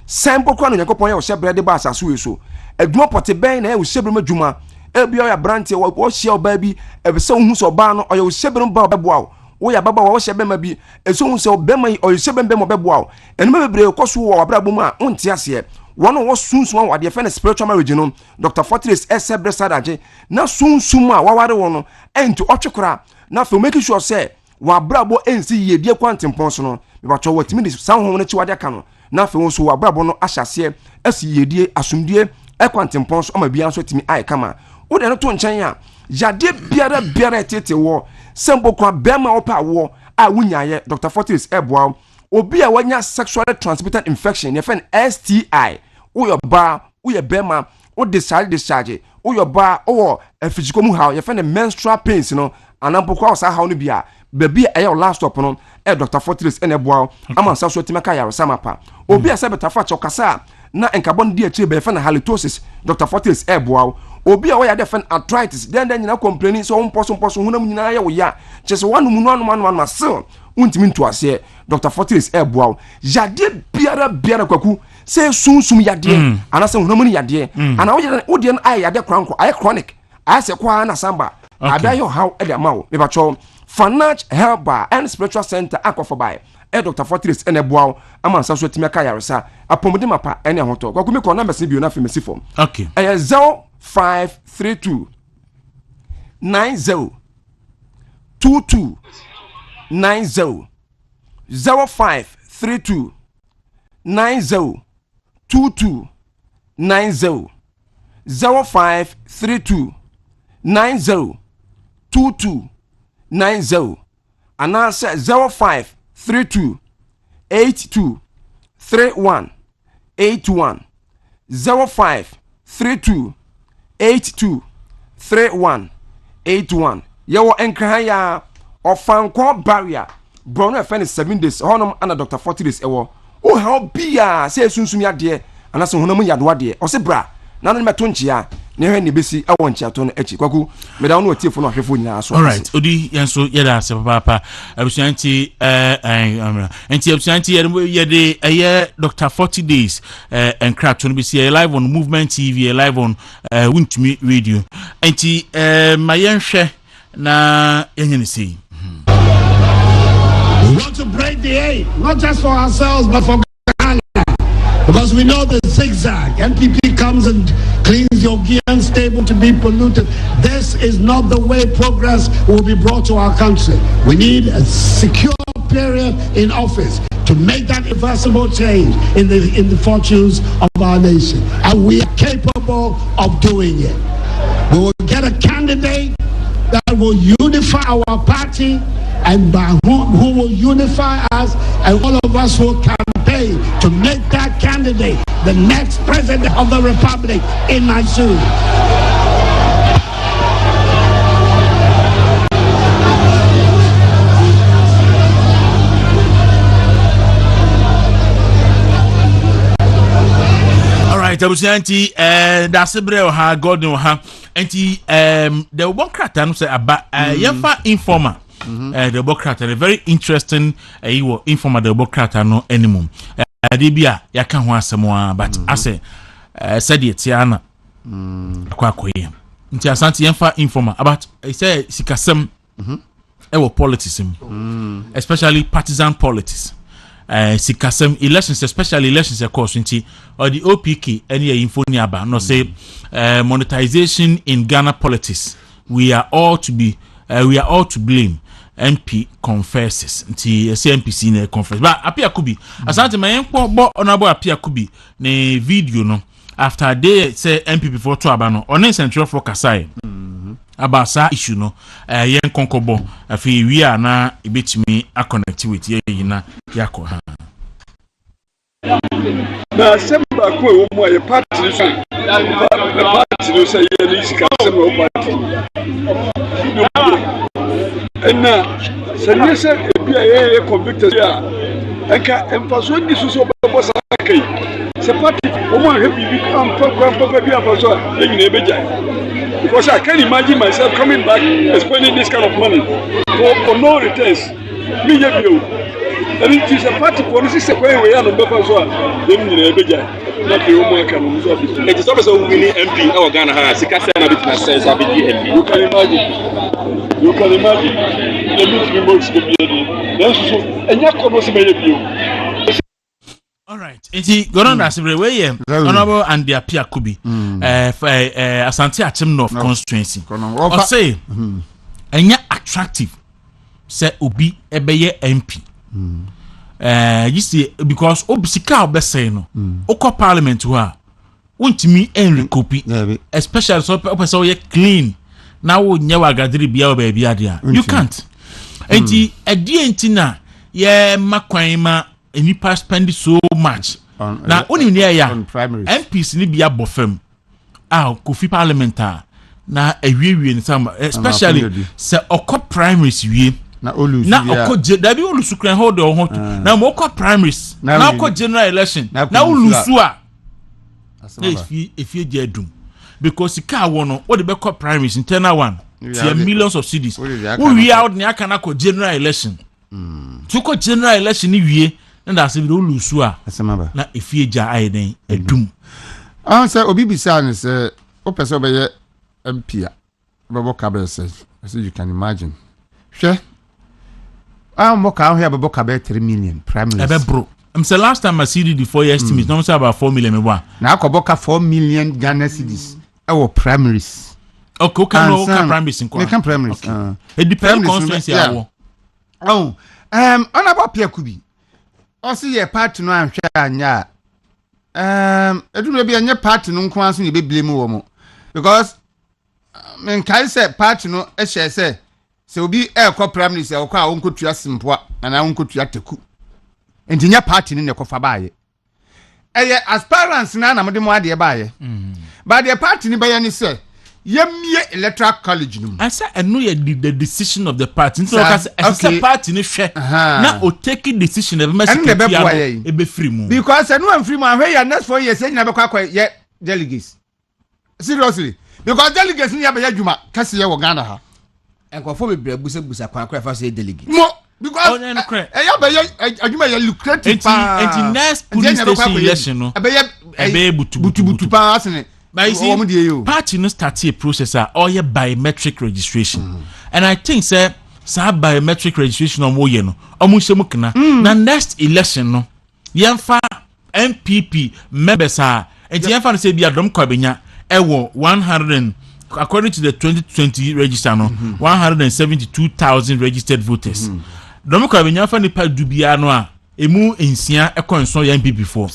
san bokwa no yakopon ya wo hyebre de ba asaso we so adwuma pote ben na ya wo hyebre madwuma ebia ya brantie wo hye oba bi ebese hu so oba no oya wo hyebre ba beboa wo ya baba wo hyebe ma bi eso hu se obema yi oya hyebe be mo beboa enuma bebre koso wo abrabo mu a onti ase wono wo sunsun wa de fe na spiritual marriage no Dr. Fortress esebre sadaje na sunsun a waware wo no enti otwekora na fe make sure say wa brabo ensi yedie kwantempon so no me ba cho watimi de san ho no chiwade aka no na fe wo so wa brabo no ahyase asi yedie asumdie kwantempon so ama bia so timi ai kama wo de no to nchen a yade biara tete wo sembo kwa bema opa wo a wunyaye Dr. Fortress eboa obi a wanya sexually transmitted infection yefen STI wo ba wo bema wo discharge wo ba wo physical mu ha yefen menstrual pains no anampokwa osa ha no bia baby ayo last stop no Dr. Fortress eneboa amansa so timaka ya samapa obi a sebetafa chokasa na enkabon di achi be yefen halitosis Dr. Fortress eboa obi a waya defen arthritis den nyina complaining so mposo hunam nyina ya wo ya chese wanu munu anu masil untimi nto ase Dr. Fortress eboa yade biara kwaku se sunsum yade anase hunam ni yade ana wo de ay yade kranko ay chronic ay se kwa na samba adayo how e de mawo me bacho Fanach Herbal and Spiritual Center akofo by Dr. Fortress eneboa amansa so timeka yaresa apomode mapa ene hoto kwaku me ko na mesi bi na fe mesi form
okay
0532 90 22 90 0532 90 22 90 0532 90 22 90 anasa 0532 82 31 81 0532 82 31 81 yewo enkran ya ofanko barrier brono afene 7 days honom ana Dr. Fortress ewo o help bia se sunsum yade anase honam yado de o se bra na no meto nchia ne hwe ne besi awo nchia to no echi kwaku me da no otiefo no ahwefo nyina so
all right odi yenso yeda se papa abusanti enti abusanti yede eye Dr. 40 days enkra to no besi live on Movement TV live on wontumi radio enti mayenhwe na yenyene sei
we want to break the aim not just for ourselves but for Ghana. Because we know the zigzag. NPP comes and cleans your gear unstable to be polluted. This is not the way progress will be brought to our country. We need a secure period in office to make that irreversible change in the fortunes of our nation. And we are capable of doing it. We will get a candidate that will unify our party and by who will unify us, and all of us will campaign to make that candidate the next president of the republic in Nigeria.
All right, Abusianti, that's a brave ha, God no ha. Anti, the one character say about Yafa informer. The Democrat, a very interesting informer, the Democrat, no anymore. Adibia, Yakan was someone, but I say, said it, Tiana, Kwaku. Into Asante Yafa informer about, I say, Sikasem, politics, especially partisan politics. Sikasem elections, especially elections, of course, or the OPK, any info nearby, no say monetization in Ghana politics. We are all to blame. MP confesses nti CMPC na confess but apia kubi asante mayen bo onabo apia kubi na video no after they say MP before to aba no on central for kasai about sa issue no yen konkobo afi wi ana ebetimi a connect with ye yina yako ha
na semba ko wo mo ye party so party no say ye ni sika semba party enna sanyesa ebia ye convicted ya enka emfaso ni suso bo sakai se party o mo happy bi am program bi afaso e nyina ebeja because I can't imagine myself coming back and spending this kind of money for no returns me ye bio and it is a party policy se kwa we ya no be faso a dem nyina ebeja na pe o mo aka no so bi it is always a winning MP e o Ghana ha sika se na bit na sense abi di MP you can imagine the meeting box go be there so enya kono se meye bio.
All right, enti gonon da sebre we ye honorable and the apia kubi Asante Achim North Constituency or say enya attractive say obi ebeye MP you see because obisika obese no okọ parliament ho a wontimi enri copy especially so person ye clean now nyewa gadiri bia o baby adia you can't enti enti na ye makwan ma enipa spend so much na oni ni ya MPs ni bia bofem kofi parliamentar na ewie ni some especially se okọ primaries wie na okọ da bi olusu kran hold on na mo okọ primaries na okọ general election na olusu a if you dey dum because car one what the back primaries internal one millions of cedis we out ni aka na ko general election to ko general election ni wie na da se bi olusu a na efie ja ai den edum
say obi bisa ni say o person be MP a bebo kabel says as you can imagine hwe mo ka ho bebo kabel 3 million primaries
ebe bro say last time I see the 4 year estimate no say about 4 million me wa
na akoboka 4 million Ghana cedis our primaries.
Okay, primaries in
Kwara. Primaries.
It depends on constituency.
Oh, honorable Pierre Kubi. Also, your party no am share anya. Edu be anya party no nko anso ye be blame wo because men kai say party no e share say obi e kwa primaries e kwa wonko tua simpoa na wonko tua teku. Enti nya party ne ko fa baaye. Eye aspirants na mo de mo ade baaye. But the party ni baya ni say yemie electoral college no. I
say no the decision of the party. So as a party ni hwe na o take decision e be message e be free mu.
Because no am free mu ahwe ya next 4 years na be kwa ye delegates. Seriously. Because delegates ni ya be adwuma kase ye wo Ghana ha.
Enkofo be busa kwa fa say delegate.
Mo because ya be adwuma ya lucrative pa.
And next police station election no. E be butu
pa asene.
But you see, party no start a process or your biometric registration. And I think say biometric registration on mo ye no. Omo shemu kana na next election no. Yemfa MPP members are and the fan say be Adam Kwabenya 100 according to the 2020 register no 172,000 registered voters. Adam Kwabenya fan nipa dubia no a emu ensia ekonso ya MPP for.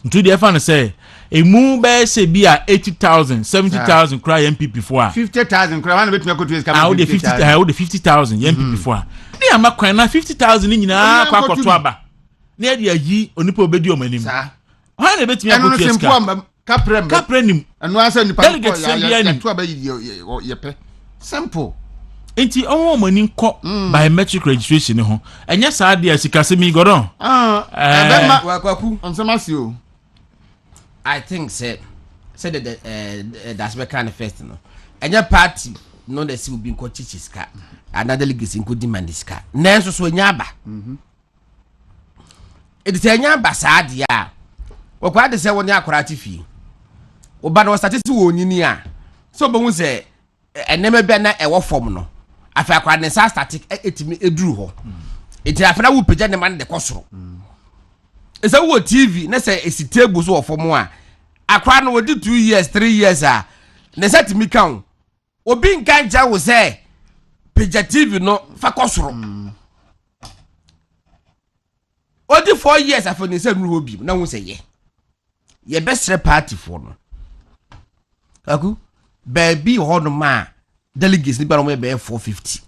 Ntu the fan say emu be say be 80,000 70,000 cry MPP for
50,000 cry one betumi akotu
esika how the 50,000 MPP for. Ni amakwan na 50,000 ni nyina kwa akoto aba. Na ya yi onipa obedi omanim. Ha na betumi akotu esika. Kaprem
anu asa nipa
ya
to aba yepe simple.
Enti owo mani nko biometric registration ho enya saa de asikase mi godon
Kwaku
onsemasi o.
I think said that's what kind of first no enya party no dey see obi nko chichiska another legacy nko demand iska nenso so enya aba it say enya aba saa de a okwa de say woni akora tifie oba no statisi wonini a so bo hu say enema bia na ewo form no afa akwa ne sa static etimi eduru ho eti afena wo pagya ne man de kosoro esa wo TV na say esi table so ofom a akwa no wodi 2 years 3 years a ne set mi kan obi nkan ja wo say pagya TV no fa kosoro odi 4 years afa ne say nu obi na wo say ye best party for no aku baby ho no ma delegates ni ba no be 450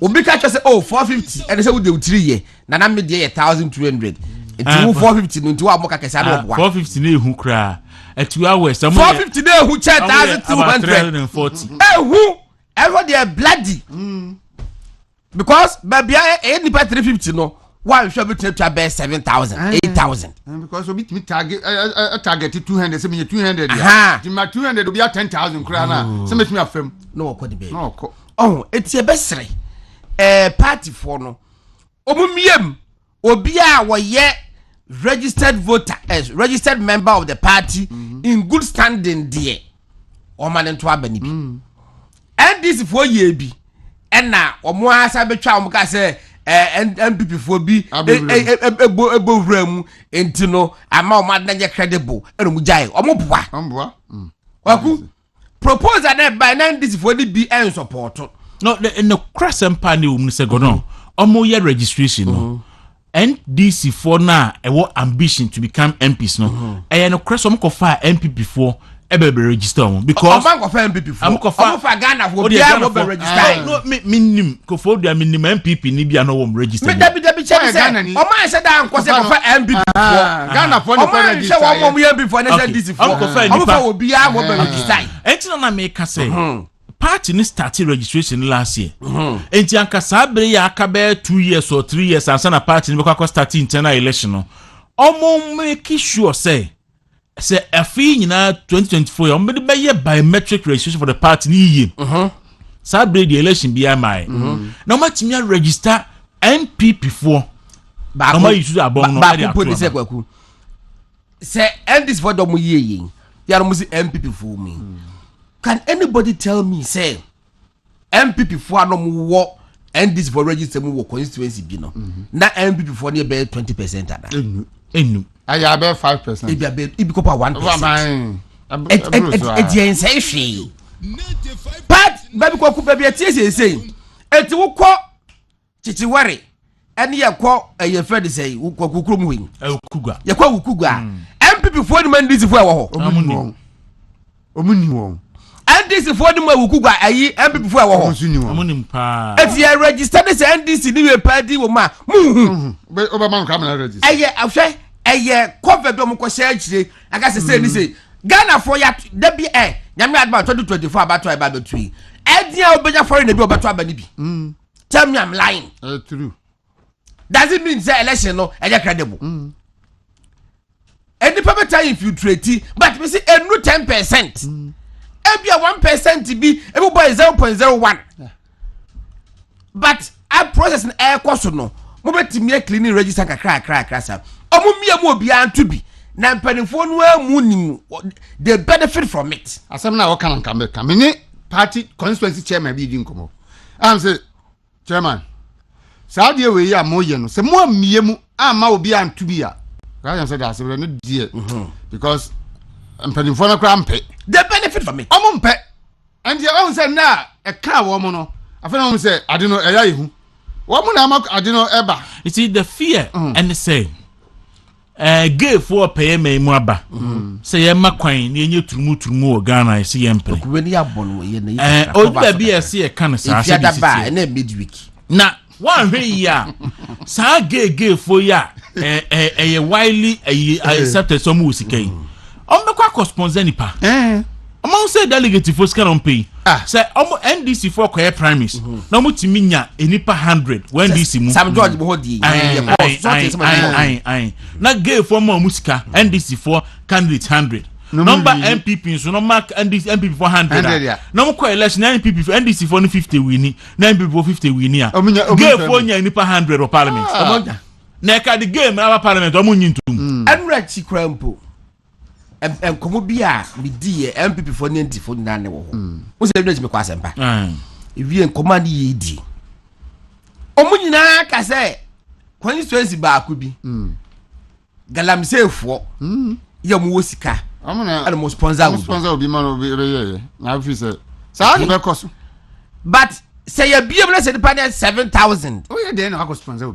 obi ka say oh 450 and say we dey 3 year na me dey 1200 enti wo 450 no enti wo amoka kesa na obwa
450 na ehu kra at 2 hours
450 na ehu 1240 ehu every dey bloody because baby any pa 350 no why should be to be 7,000 8,000
because obi me target target 200 say me 200 ya my 200 obi 10,000 kra na say me afem
no ko de be no ko oh eti e besere party for no omumiem obi a wo ye registered voter as registered member of the party in good standing there o man nto abani bi and this for ye bi na omo asa betwa omo ka say MPP for be ebo vram entino ama o man na credible eno mu jai omo boa Kwaku proposal na by na this for the be en support
no the cross empire um se go no omo ye registration no NDC for na ewo ambition to become MPs no no cross omo ko fa MPP for ebe register on because
am go fa MPP for am fa Ghana for bia go be register
no minimum ko for dia minimum MPP ni bia no wo register
me dabi che say o man say da nko say ko fa MPP for
Ghana for no register
o man say wo MPP for na NDC for am fa wo bia go be register
enti na me ka say party ni started registration last year enti anka sabre ya aka be 2 years or 3 years ansa na party ni be start internal election no omo make sure say afi nyina 2024 on be ye biometric registration for the party ni ye sabre the election be am na matimi register MPP for ba no use abon no area
to say Kwaku say and this for them ye ya no say MPP for me. Can anybody tell me say MPP for no wo and this for register mu wo constituency bi no na MPP for ne be 20% ada
enu
aya be 5%
e be kopa 1% e say hwe but baby Kwaku baby atie say enti wo kɔ chichiware ene ye kɔ ye friend say wo Kwaku krom wen
okugwa
ye kɔ okugwa MPP for ne man this for wo ho
omuni won
NDC for the Mawukugwa ayi MPP for wo
amunim pa
if you register this NDC ni we party wo ma
be obama nka na register
eye afwe eye cover do mo ko share chire aga se ni say Ghana for ya da bi nyame adba 2024 abato aba betui edia obenya foreign na bi obato aba ni bi tell me I'm lying
true
does it mean say election no eye credible any people tell infiltrate but we say enu 10% ebia 1% be everybody 0.01 but I process an air cost no mo betimi cleaning register kakra sa omumia mu obi antu bi na mpanifo no amunim they benefit from it
asem na wo kan nka me ni party constituency chairman bi di nkomo am say chairman saudi we ya mo ye no se mo amie mu ama obi antu bi a Guys said that no dear because I'm paying for no crampe.
They benefit from it.
I'm pet. And your own said now a car woman. I feel say I don't know a who. Woman I don't know ever.
You see the fear and the say gay for pay me mwaba. Say Emma Quine, you to move Ghana, see Emperor.
When you are born,
oh, baby, I see a can of
and then midweek.
Now, 1 year, sa gay for ya, a widely accepted some music. On the Kwaku sponsor any pa. Among say delegate for scan on pay. Say almost NDC for quiet primaries. No more timinya enipa 100 when DC move.
Sam George Mohodi.
Na gay for more musica NDC for candidate 100. Number MPP so no mark NDC MPP for 100. No more quiet election MPP for NDC for 50 winning. 9 people for 50 winning. Gay for nya enipa 100 of parliament. Neka the game our parliament omunyintum.
Enrechi Krampo. And come be a dear MPP for 90 for none. What's the me kwasempa? If you command ye. Omunina ka say constituency ba akubi. Galamsey for yamu sika.
I'm
most sponsor
will be man of now say. So
but say you be able to say the panel 7,000.
Oh yeah, then I go sponsor.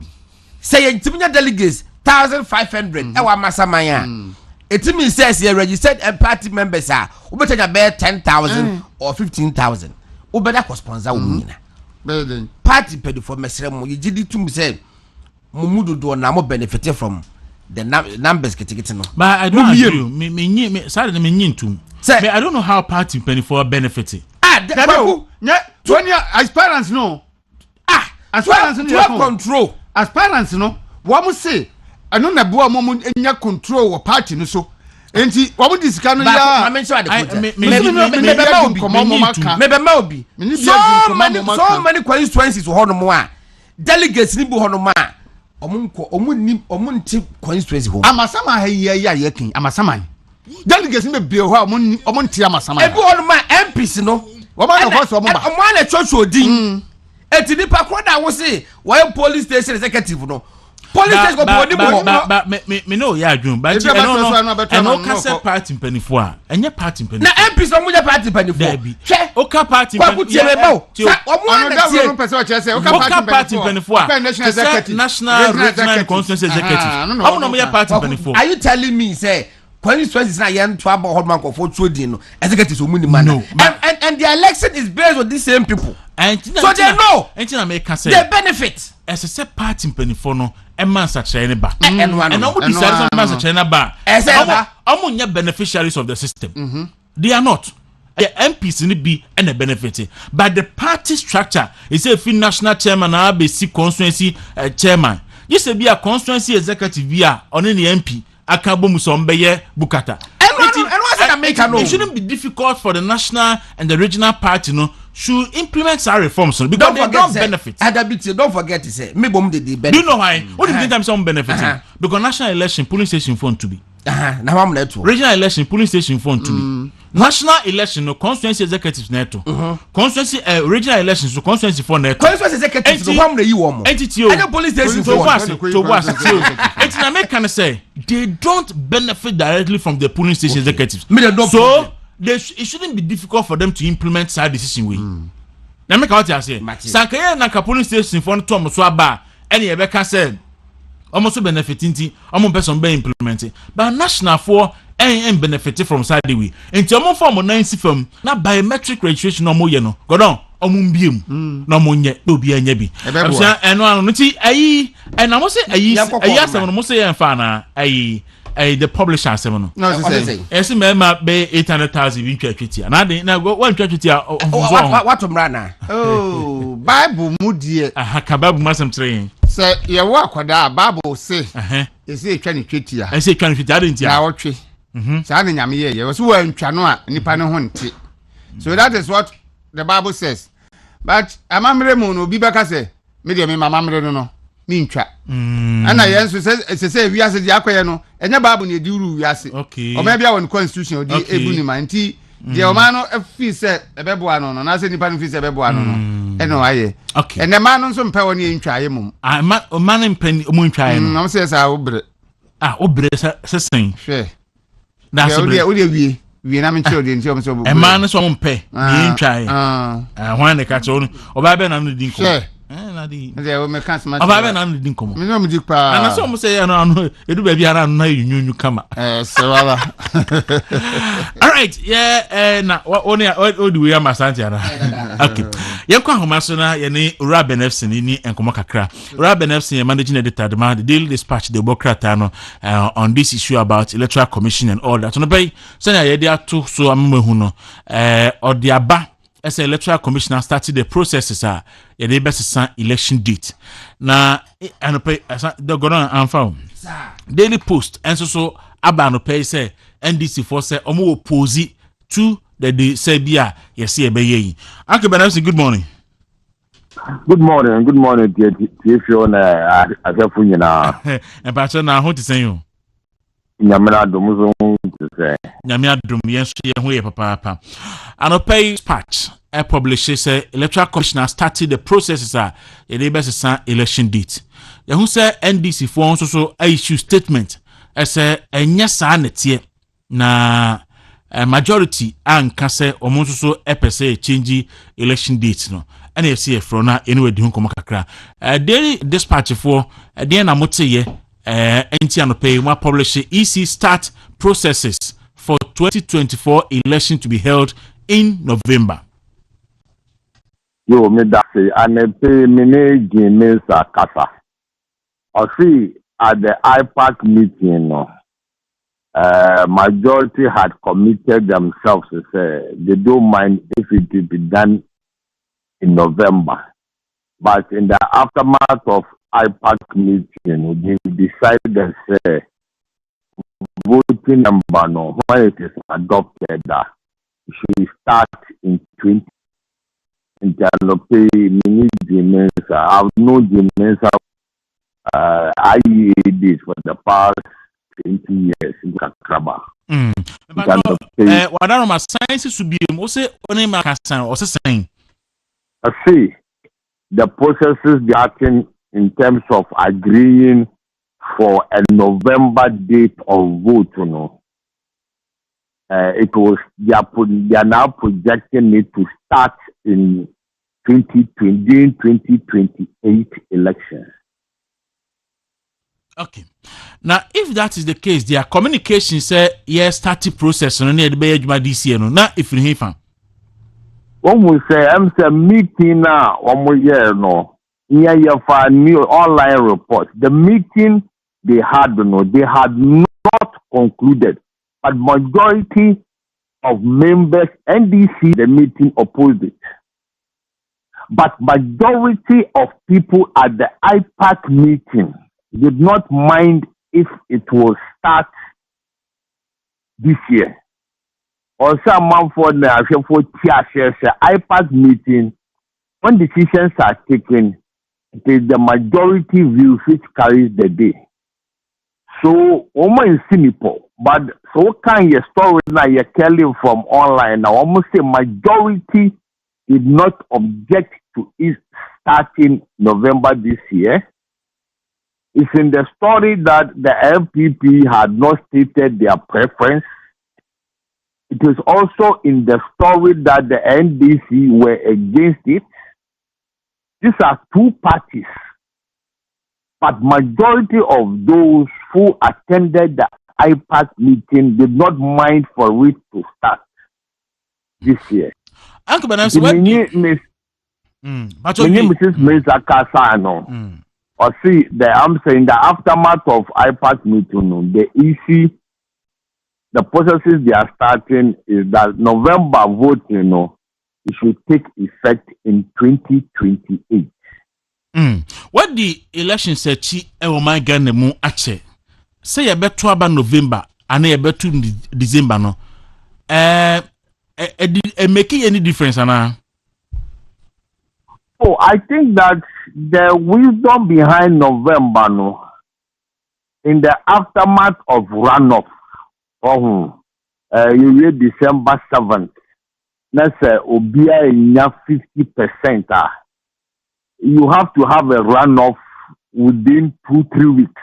Say you timinya delegates 1,500. Ewa masamaya. It means says you registered and party members are we better about 10,000 or 15,000. We better sponsor women. Party paid for Mesremo. You did it to me say Mumudu do na more benefit from the numbers getting.
But I don't agree. Me sorry me nyintum. Say I don't know how party penny for benefiting.
Kwaku. When your aspirants no. Aspirants no
control.
Aspirants no. What must say? I know na boa momo enya control wa party no so. Enti wo mo disika no ya.
Me mention the so many constituencies ho no mo a delegates ni bu ho no ma omunti constituency ho.
Amasama ha ya kin amasama. Delegates ni be ho a omunti amasama.
E bu ho no ma MPs no.
Wo ma no ho so mo ba.
Mo na church odin. Eti ni pa kro da wo se wo police station executive no. Police go body
but me know ya adwum but I don't know can party penifo a enye party penifo
na MP so mo je party penifo hwe
oka party
penifo omo na tie
no person o che say
oka party penifo a national regional constituency executive omo no mo ya party penifo
are you telling me say constituencies na yen to abo hodman ko for trading no executive so muni man and the election is based on these same people so they know they benefit
as a set party penifo no man such any ba
and
nobody says man such any ba omunya beneficiaries of the system they are not the MPs in be and a benefit but the party structure is a national chairman and ABC constituency chairman you say be a constituency executive via on any MP akabo musombeye bukata it shouldn't be difficult for the national and the regional party should implement our reforms because they don't benefit.
Don't forget to say me bom de benefit.
Do you know why? What do you think some benefiting? Because national election polling station phone to be.
Now I'm net.
Regional election polling station phone to be. National election constituency executives neto. Constituency regional elections so constituency for neto.
Constituency executives so how you want.
Entity
police station
to was. It's na make can say they don't benefit directly from the polling station executives. So it shouldn't be difficult for them to implement that decision way. Now make what I say. Sankaye na polling station for Tom so aba any ebe can say almost benefiting almost person be implementing but national for and benefit from side way into almost form 90 from na biometric registration no mo ye no godon omumbiem no mo nye obi anya bi eno no ti ayi and I must say ayi asem no mo say fa na ayi the publisher asem no esi me ma be 800,000 bi twatwiti na de na wan twatwiti
what mrana
oh bible mu die
ka bible masem tren
say ye wo akoda bible say esi etwa ne twati a
esi etwa ne twati ade ntia
na wotwe sa na nyame ye wo so wantwa no a nipa ne ho nte so that is what the bible says but amamre mu no bi beka say me de me mamamre no mi ntwa ana yenso say wiase di akoye no enya bible ne di ru wiase o ma bia won constitution odi ebu ni man nti de o ma no fi say ebeboa no na say nipa no fi say ebeboa no eno aye ene ma no so mpa woni ntwa aye mum
ma no mpa mu ntwa aye no
say say obre
Ah, obre sesen.
Hwe.
That's
we na me children nti o so
e man so mpe ni ntwae. Hwan ne ka che onu. Oba be na no di nkom. Na di.
Nti o me kan smart.
Oba be na no di nkom.
Me no me di pa.
Na so mo say no edu ba bi ara na yunyunyu kama.
So wala.
All right, yeah, na only the way am asante ana. Okay. Yenko ahoma so na ye ne Ura Benefsin ni enkomo kakra. Ura Benefsin managing editor the Daily Dispatch the Bokrata no on this issue about Electoral Commission and all that. No pay so na ye dia to so ammehu no odiaba as Electoral Commission started the processes ye dey best election date. Na and pay the gonna anfa. Daily Post and so aba no pay say NDC for say omo oppose to the say bia yes e be yi. Uncle Benefsin, good morning.
Good morning, dear Fiona. Asafu nyina.
E pa cho na ho ti sen yo.
Nyamena dum so ti say.
Nyamena dum yen so ye ho ye papa. Anopay dispatch e publish say Electoral Commission started the processes e dey best election date. Ye hu say NDC for so issue statement e say enya sa netie na majority anka say omo so epese change election date no and you see from na anyway di hunkomo kakra daily dispatch for dey na moteye enti anopay ma publish EC start processes for 2024 election to be held in November.
Yo me da say anepe manage mensa kasa. I see at the IPAC meeting no majority had committed themselves to say they don't mind if it will be done in November. But in the aftermath of IPAC meeting, they decided to say voting number no, when it is adopted, should start in 20. In Jalopay, mini Jimensa, I have known Jimensa IEADs for the past 20 years in Kakraba.
What are my sciences to be also only my cousin or saying?
I see the processes they are in terms of agreeing for a November date of vote, you know. It was they are now projecting it to start in 2028 elections.
Okay. Now, if that is the case, their communication say yes, starting process on the be this year. No, now if you hear
when we say I'm meeting now, one more year no, here for new online report. The meeting they had not concluded, but majority of members NDC the meeting opposed it. But majority of people at the IPAC meeting did not mind if it will start this year. Also, among for the IPAC meeting, when decisions are taken, it is the majority view which carries the day. So, almost in Singapore, but so can your story now you're telling from online now almost say majority did not object to it starting November this year. It's in the story that the LPP had not stated their preference. It is also in the story that the NDC were against it. These are two parties. But majority of those who attended the IPAC meeting did not mind for it to start this year.
Uncle Benefsin,
Mrs. Mesa Casano. Or see, I'm saying the aftermath of IPAC meeting, the EC, the processes they are starting is that November vote, it should take effect in 2028.
What the election said, my Ghana mu ache. Say a better about November and a better December no. Making any difference, Anna?
Oh, I think that the wisdom behind November, no, in the aftermath of runoff, you read December 7th, let's say, Obia in 50%. You have to have a runoff within 2-3 weeks.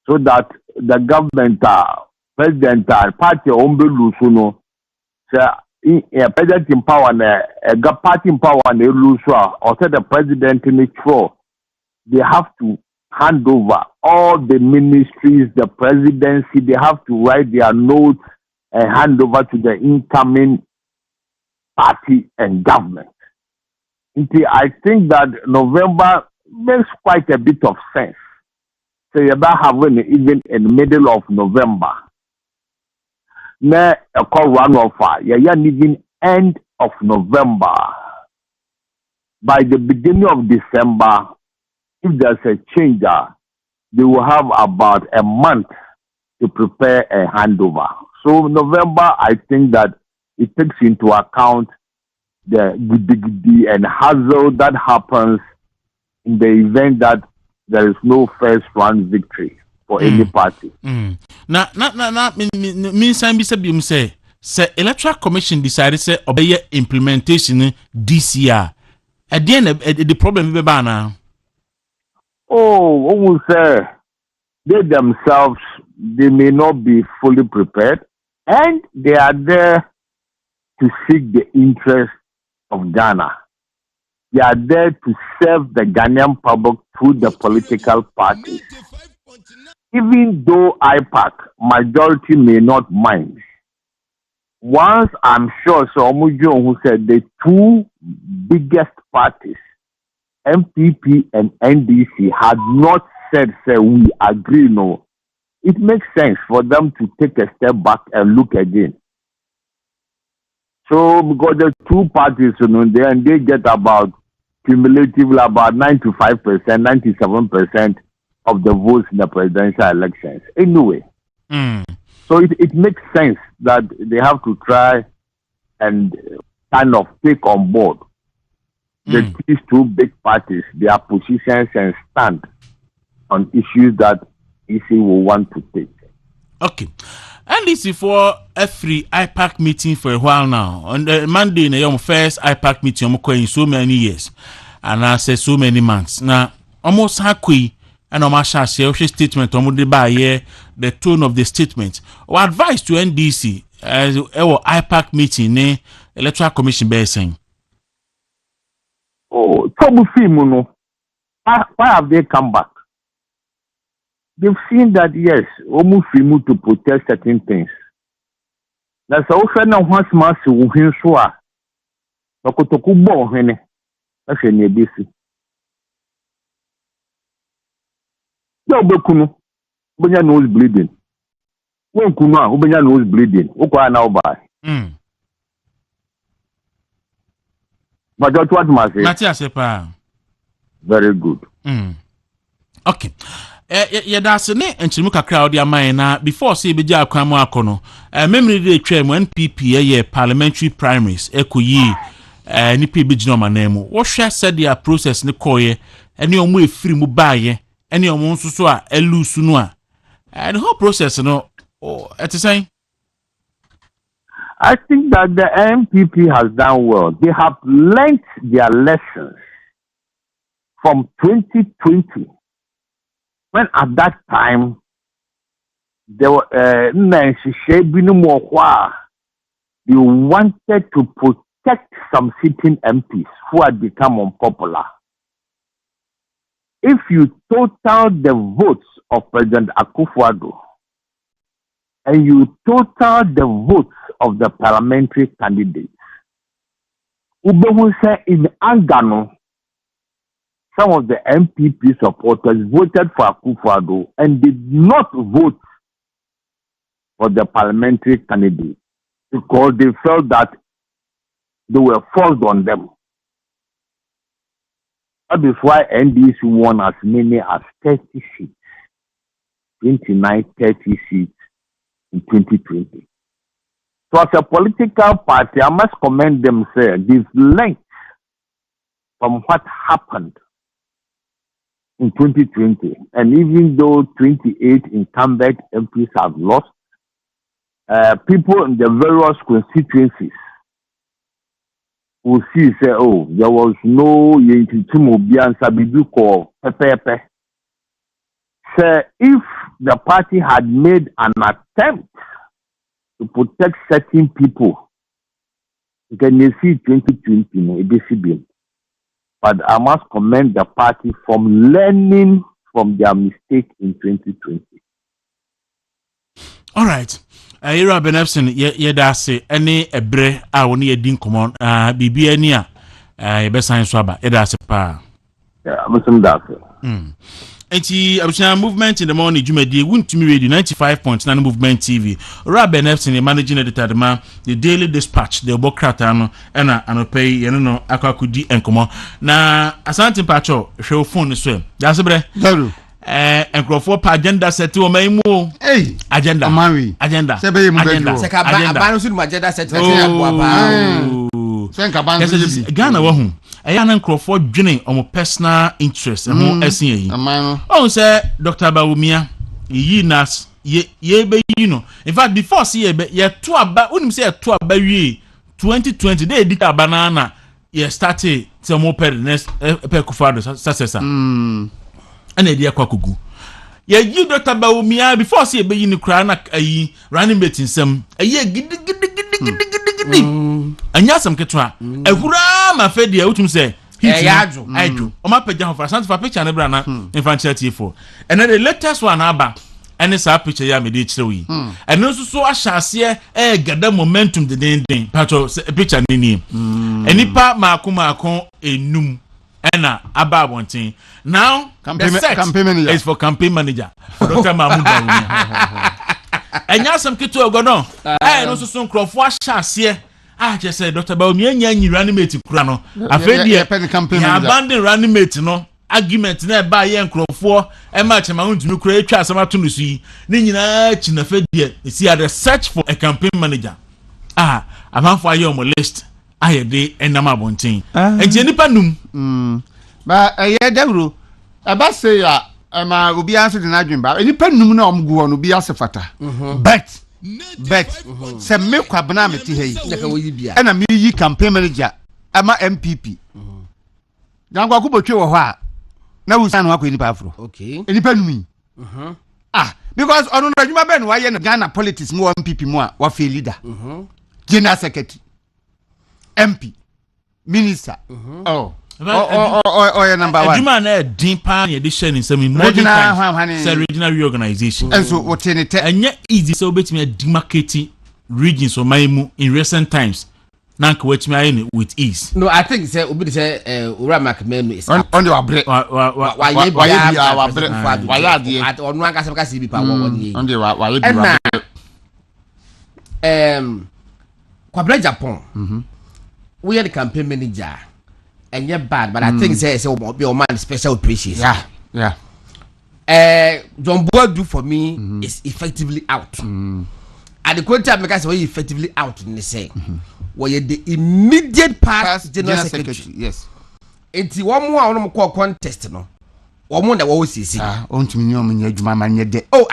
so that the government, president, party, lose president in power, party in power, and lose or say the president in the show, they have to hand over all the ministries, the presidency, they have to write their notes and hand over to the incoming party and government. I think that November makes quite a bit of sense. So you about having even in the middle of November. Now a call run of fire. Yeah, even end of November. By the beginning of December, if there's a change, they will have about a month to prepare a handover. So November, I think that it takes into account the and hassle that happens in the event that there is no first round victory for any party.
Means say Electoral Commission decided say obey implementation this year. At the end the problem be now.
Oh, almost say they themselves they may not be fully prepared and they are there to seek the interest of Ghana. They are there to serve the Ghanaian public through the political parties. Even though IPAC majority may not mind, once I'm sure Somujo who said the two biggest parties, MPP and NDC, had not said say we agree, no, it makes sense for them to take a step back and look again. So because the two parties, they get about cumulatively about 95%, 97% of the votes in the presidential elections. Anyway, so it makes sense that they have to try and kind of take on board these two big parties, their positions and stand on issues that EC will want to take.
Okay. And this is for a free IPAC meeting for a while now. On the Monday, the first IPAC meeting in so many years, and I say so many months. Now, almost halfway, and I'm sure statement on the tone of the statement. Or advice to NDC as our IPAC meeting, Electoral Commission basing.
Oh, why have they come back? They've seen that, yes, Omufimu to protest certain things. That's also now once mass who hinsua. Okotokubo hene. That's a nebisi. No bekunu. Ubenya nose bleeding. One kuna, ubenya nose bleeding. Ukwa now by. But that's what must say.
Matthias,
very good.
Okay. That's ne enchimuka crowd ya na before say beja akwamu akono memory dey twem NPP parliamentary primaries ekoyi nipa bigino manemu wo hwe said their process ne koye ene omo efiri mu baaye ene omo nsuso a elusu no a the whole process no it is saying
I think that the NPP has done well. They have learned their lessons from 2020. When at that time, there were they wanted to protect some sitting MPs who had become unpopular. If you total the votes of President Akufo-Addo and you total the votes of the parliamentary candidates, in Angano, some of the MPP supporters voted for Akufo-Addo and did not vote for the parliamentary candidate because they felt that they were forced on them. That is why NDC won as many as 30 seats, 29, 30 seats in 2020. So as a political party, I must commend them, say, they've learned from what happened in 2020. And even though 28 incumbent MPs have lost, people in the various constituencies will see, say, oh, there was no Yentitumo Biansa Biduko Pepe. Sir, if the party had made an attempt to protect certain people, you can see 2020 no, it. But I must commend the party from learning from their mistake in 2020.
All right. Ira Benefson, ye da say any ebre a woni yedin common bibi ani a ye be san so aba ye da say pa.
Yeah, I'm that.
Enti abusha movement in the morning jumadi wontumi radio 95.9 movement TV. Ira Benefson, the managing editor the Daily Dispatch, the Bokrata no na anopay ye no akakudi enkomo. Na asante pacho hwe phone so. Da se bre.
Daru.
Encrofo pa agenda set o maimu agenda agenda
sebe mu
agenda
abano su agenda set
senka ban
Ghana wa hu eya na encrofo dwene omo personal interest ho esen yi on say Dr. Bawumia yi nas ye be yi no in fact before see ye to aba unim say to aba wie 2020 dey edit abana na ye started some per next per kufado successor ana dia Kwaku ye yi Dr. Bawumia before say be yi ni kra na ayi running mate nsem ayi gidi anya sam ketwa ehura ma fe dia utum say ayjo o ma pagya ho for sant for picture na bra na infantia T4 and the latest one aba any sa picture ya me dey kire wi and no so ahyase gada momentum den patcho picture ni enipa maako enum ena aba abonten now campaign is for campaign manager for Dr. Mahmoud Bawumia enya sam keto ogono no so nkrofo ahyase je say Dr. Bawumia nya nyira mate kura no afedi ya abandon running mate no argument na ba ye nkrofo e ma chema huntumi kura etwa asamato no su ni nyina chi na fedi see the search for a campaign manager amanfo aye on list ayede enama bonten enti nipa num
ba Dawuro aba say ya ma obi anso de na dwen ba nipa num na omgu no bi asefata but se me kwabna meti hei na me yi campaign manager ama MPP dan Kwaku botwe wo ho a na wusan no akọ nipa afro
okay
nipa num because onu na djuma be no wa ye no Ghana politics mu MPP mu a wa fe leader general secretary MP minister yeah, number one.
Juma na din pan ye de share in some modern times. Regional reorganization.
And so what in it?
And yet easy so between demarcating regions or maimu in recent times. Nank wet me with ease.
No, I think say obi say Uramak menu is
on the wabre.
Why on one kasa kasa bi pa won ye.
On the why
Kwabra Japan. We are the campaign manager. And you're bad, but I think say your man special appreciation.
Yeah.
John Boadu for me is effectively out. At the current time, because we effectively out in the say, where the immediate past general secretary.
Yes.
It's one more on contest, no. One more that we see.
On to me, man,
oh,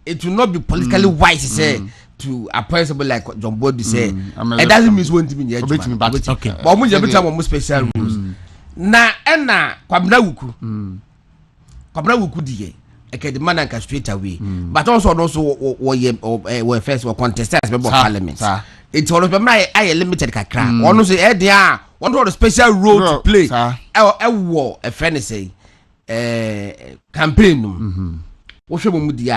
it will not be politically wise to say. To appoint somebody like John Boadu say, it doesn't mean one to be okay. But we have some special rules. Na Kwabna Wuku die. Okay, the man can straight away. But also we first were contestants member of parliament. It's all of them. I limited kakra. One say there. One of the special role to play. A friend say campaign. What should we do?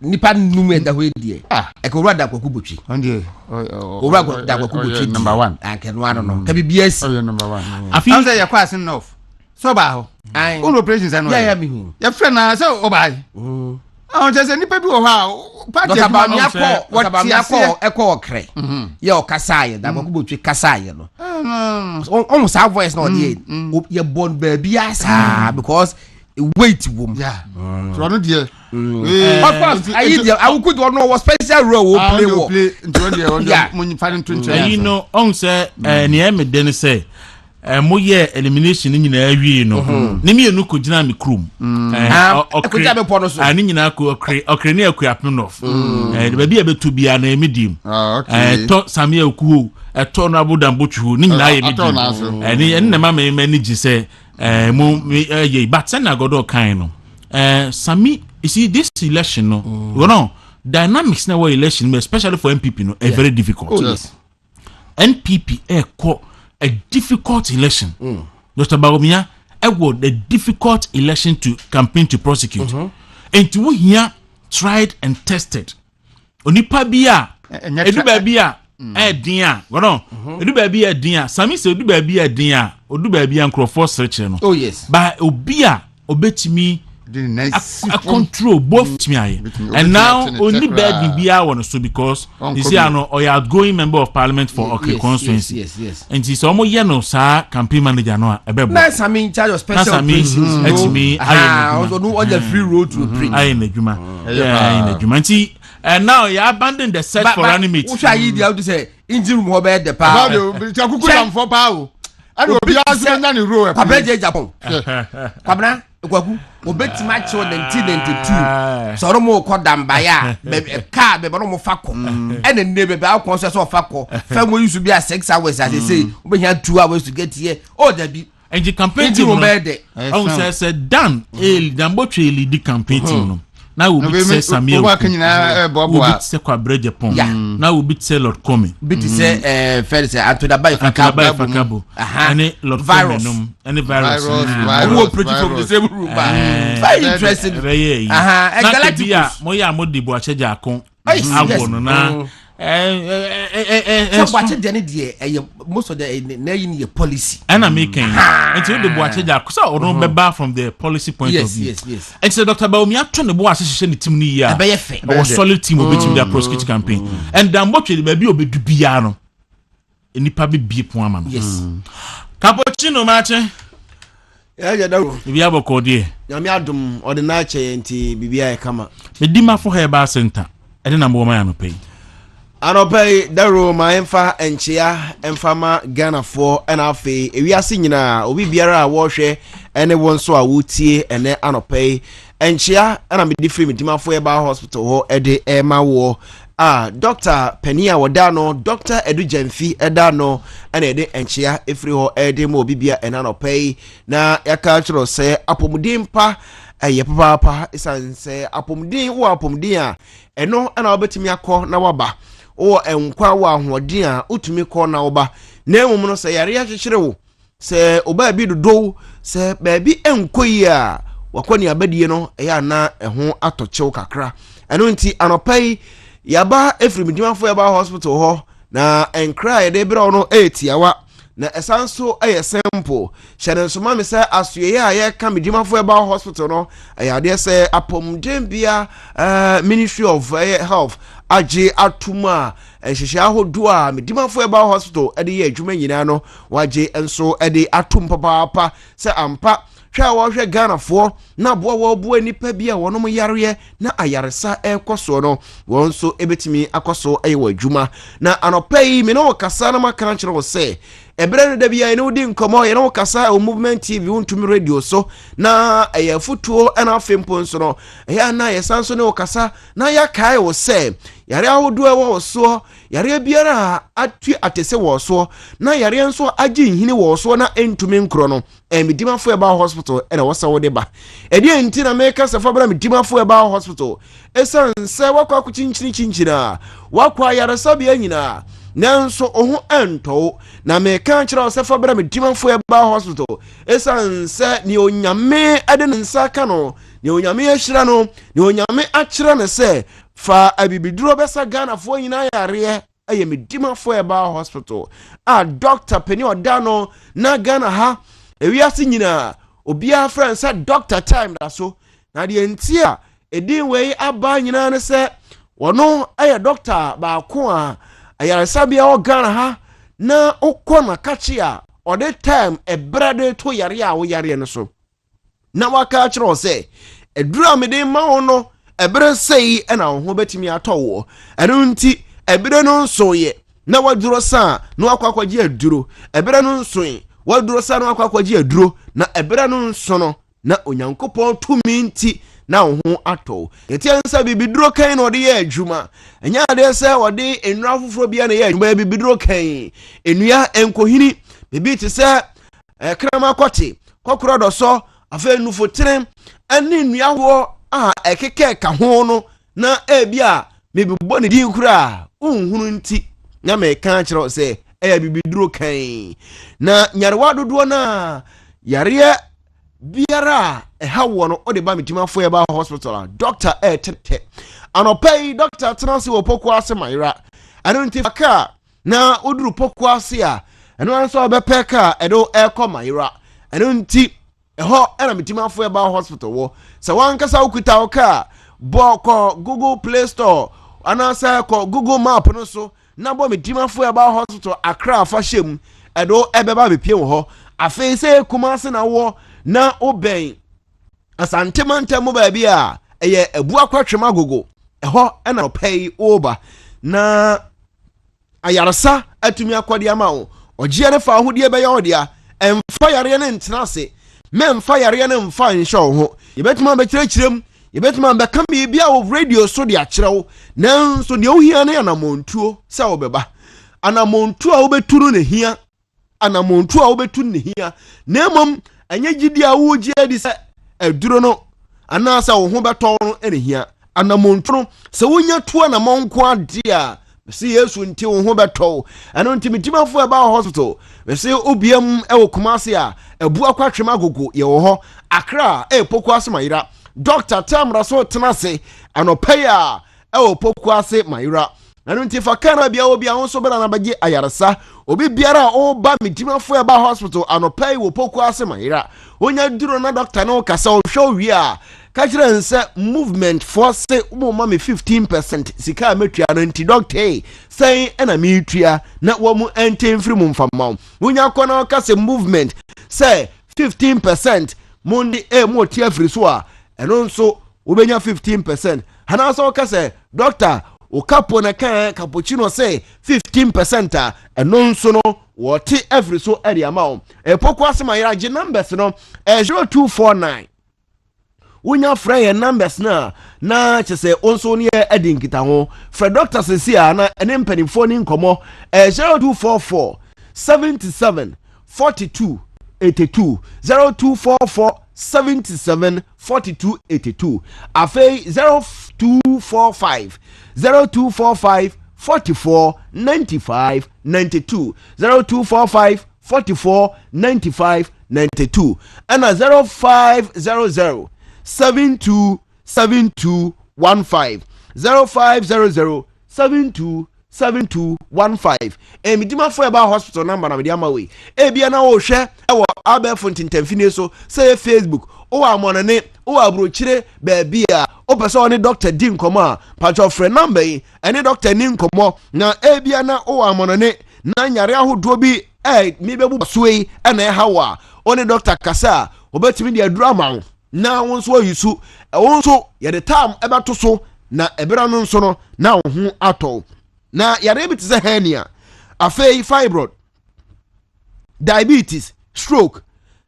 Nipa nume da we die ko rada Kwaku botwi
on die
rada Kwaku botwi
number 1
anke no ano ka BBS
number 1 afi say ya kwa sin off so ba ho on operations and
yeah me hu
ya friend na so obai just nipa bi wo ha party
ba mi akọ what ti akọ ekọ okre ye o kasaye da Kwaku botwi kasaye no almost our voice no dey ye born baby asa because wait wom
so no dey
of course I could know what special role will play
you know on say near me then say mo ye elimination nyina awie no ne me enu ko gina me krum ani nyina ko okre ne akua pnof de ba bia betu bia na medium to samia okuo to no abodam botwu ne nyina ye medium ani enne ma me ni gi say but send I got all kind of Sami, you see this election no you know dynamics now election especially for MPP no very difficult.
Oh, yes.
NPP a difficult election. Dr. Baromia was a difficult election to campaign to prosecute. And to here tried and tested. Onipa bia edu babia dia wono edu babia dia Sami say edu babia dia odu babia nkrofo search no.
Oh yes.
Ba obia obetimi a control both me and now only bad bia one so because you see ano or outgoing member of parliament for Constituency.
Yes.
And see so mo ye no sa campaign manager no ebebo.
Na Sami in charge of special operations.
Me
also no on the free road to bring.
I in Ejuma. Yeah, in Ejuma. And now you abandon the search for animate.
Who shall you to say engine room over the power?
For power. I will be asking any row.
Papa Japan. Pabna, Kwaku, obeti match on 1992. So no called them by a car, the bottom of Fako. And then neighbor by our conscious of Fako. Family used to be 6 hours, as they say. We had 2 hours to get here. Oh, there be.
And the campaign team said, done. Dambo Trail, the campaign team. Now we beat say Samuel. We beat say Kwabre Japan. Now we beat say Lord Comey.
Beat say Felix and to the buy Fakabo.
Any Lord virus. Any virus.
We will pretty from the same room. Very interesting.
Galactica. Moya modi boache jakon. Agwono na.
So watch the most of the policy.
And I'm making until the boache jakon. So don't be back from the policy point of view.
Yes.
And so Dr. Baumia turn the boy association the team ni ya. Our solid team will be to their prosecution campaign. And then what the baby will be biano. Nipa be point.
Yes.
Cappuccino match.
Ya dawo.
Bi aboko de.
Nyame adom ordinary enti bibia e kama.
Me dima for herba center. E de na mo ma ya no pay.
Anopay dawo ma emfa enchia emfama Ghana for na afi ewiase nyina obi biara a wo hwe ene wonso a wotie ene anopay enchia na me different me dima for herba hospital ho e de e ma wo Dr. Penia Wadano, Dr. Edu Jemfi Edano, and Ede Enchia, Efri ho Ede Mo Bibia and Anopay. Na Yakachro say Apomudin pa, a papa, is and say Apomudin or Apomdia, and no, and I'll bet me a call Nawaba, or and Kwawa, Wadia, Utumi call Nawaba. Ne woman say Aria Shiro, say Oba Bidu do, say baby and Koya, Wakoni Abediano, Ayana, a home ato choka cra, and unti Anopay. Yaba efri midima fo yaba hospital ho na enkra de bra no etiawa na esanso aye simple hyeden so ma me say asuye aye ka midima fo yaba hospital no ayade say apomden bia Ministry of Health age atuma enhyehyɛ ahodo a midima fo yaba hospital ede ye adwuma nyina no waje enso ede atum papa say ampa hwa wo hwe Ghana fo na boa wo boa nipa bia wonom yareye na ayaresa ekoso no wonso ebetimi akoso ayewa adwuma na anopai me no kasa na makran kire wo se ebre no da bia ene odi nkomo ye no kasa o movement TV wontumi radio so na ayafutuo na afempo nso no ya na yesanso ne wo kasa na ya kai wo se yare ahodo e wo so yare biara atu atese wo so na yare nso agi nhini wo so na entumi nkro no midima fo eba hospital ena wo sawo de ba edi enti na make se fa bra midima fo eba hospital esan se wakwa akuchinchina wakwa yare sabia nyina nanso ohu ento na meka kira se fa bra midima fo eba hospital esan se ni onyame ade nsa ka no ni onyame ahira no ni onyame akira ne se fa abibiduro besa Ghana fo nyina yare aye midima fo eba hospital Dr. Penny Odano na Ghana ha ewiase nyina obia friend Dr. Time da so na de entia edin wei aba nyina ne se wono aye doctor ba ko a ayaresa bia o Ghana ha na okona kachi a ode time ebrade to yare a wo yare ne so na waka kire se edura mede ma wono ebre sei na ho betimi atowo eno nti ebre no nsoye na waduro sa na akwakwaje aduro ebre no nsoye waduro sa na akwakwaje aduro na ebre no nsono na onyankopon tumi nti na ho ato yetiansa bibiduro kan na ode ye adwuma enya ade se ode enura foforo bia na ye adwuma bibiduro kan enua enkohini bibi te se krama kote kokoro do so afa nufotere ane nuaho a ekeke ka ho no na ebia mebibɔ ne din kura unhunu nti na me ka kyerɛ sɛ eya bibiduro kan na nyarewa dodo na yare biara ɛha wɔ no ɔde ba metimafo ɛba hospital doctor tete anopai doctor tenase wɔ poko ase mayra ɛno nti faka na oduru poko ase a ɛno anso ɔbɛpɛ ka ɛdo ɛkɔ mayra ɛno nti ɛhɔ ɛna metimafo ɛba hospital wɔ sɛ wankasa ukuta oka bɔkɔ Google Play Store anasa kɔ Google Map no so na bɔ metimafo ɛba hospital Accra fa hyem ɛdo ɛbɛba bepie wɔ hɔ afei sɛ Kumasi na wɔ na obɛn asantema mo baabi a ɛyɛ abua kwatwem agogo ɛhɔ ɛna ɔpɛi oba na ayaresa atumi akɔde ama wo ɔgye ne fa ahodie bɛyɛ ɔdea ɛmfa yare ne ntena ase memfa yare ne mfa nhyɛ wo ho yɛbɛtuma bɛkyerɛkyerɛm yɛbɛtuma bɛka biribi a wo radio so de akyerɛ wo nanso deɛ wohia ne anamontuo sɛ wobɛba anamontuo a wobɛtu no ne hia anamontuo a wobɛtu ne hia na mmom anya gidi a wogye adi sɛ aduro no anaasɛ wo ho bɛtɔn no ɛne hia anamontu no sɛ wonya to na monko ade a bɛsɛ Yesu nti wo ho bɛtɔw ɛno nti metimafo ɛba hospital bɛsɛ obiam ɛwɔ Kumasi a abu akwatwem agogo yɛwɔ hɔ Accra poko ase mayira Dr. Tamra so tenase anopai a ɛwɔ poko ase mayira ɛno nti fa kana bia obi a wonso bɛna na bɛgye ayaresa obi biara a ɔba metimafo ɛba hospital anopai wɔ poko ase mayira onya duro na doctor no kasa ohwɛ wi a ka kyerɛ nse movement for say mo ma me 15% sika metua no nti doctor sɛn ɛna metua na wo mu entemfiri mu mfama onya kɔ na kasa movement say 15% mundi mo tia firi so a ɛno nso obenya 15% hana so kasa doctor o kapo na kan cappuccino say 15% a ɛno nso no wɔte every so area ma o poko asema yira gye numbers no 0249 wonya frɛ numbers na kyese onso ne edi nkita ho frɛ doctor Sesia na ene mpanimfo ni nkomo 0244 77 42 82 0244 77 42 82 afei 0245 44 95 92 0245 44 95 92 and 0500 72 15 0500 72 7215 midimafo eba hospital number na media mawe bia na wo hwe ewo abefo ntintamfine so say Facebook o amonane o abrochire ba bia o pese oni doctor din komo a patcho frɛ number yi ene doctor nin komo na bia na o amonane na nyare ahodo bi mi bebu soe ena hawa oni doctor kasa obetimi de adura ma na wonso ayisu wonso ye the time ebeto so na ebera no nso no na wo hu atɔ na yare bi tse hernia afei fibroid diabetes stroke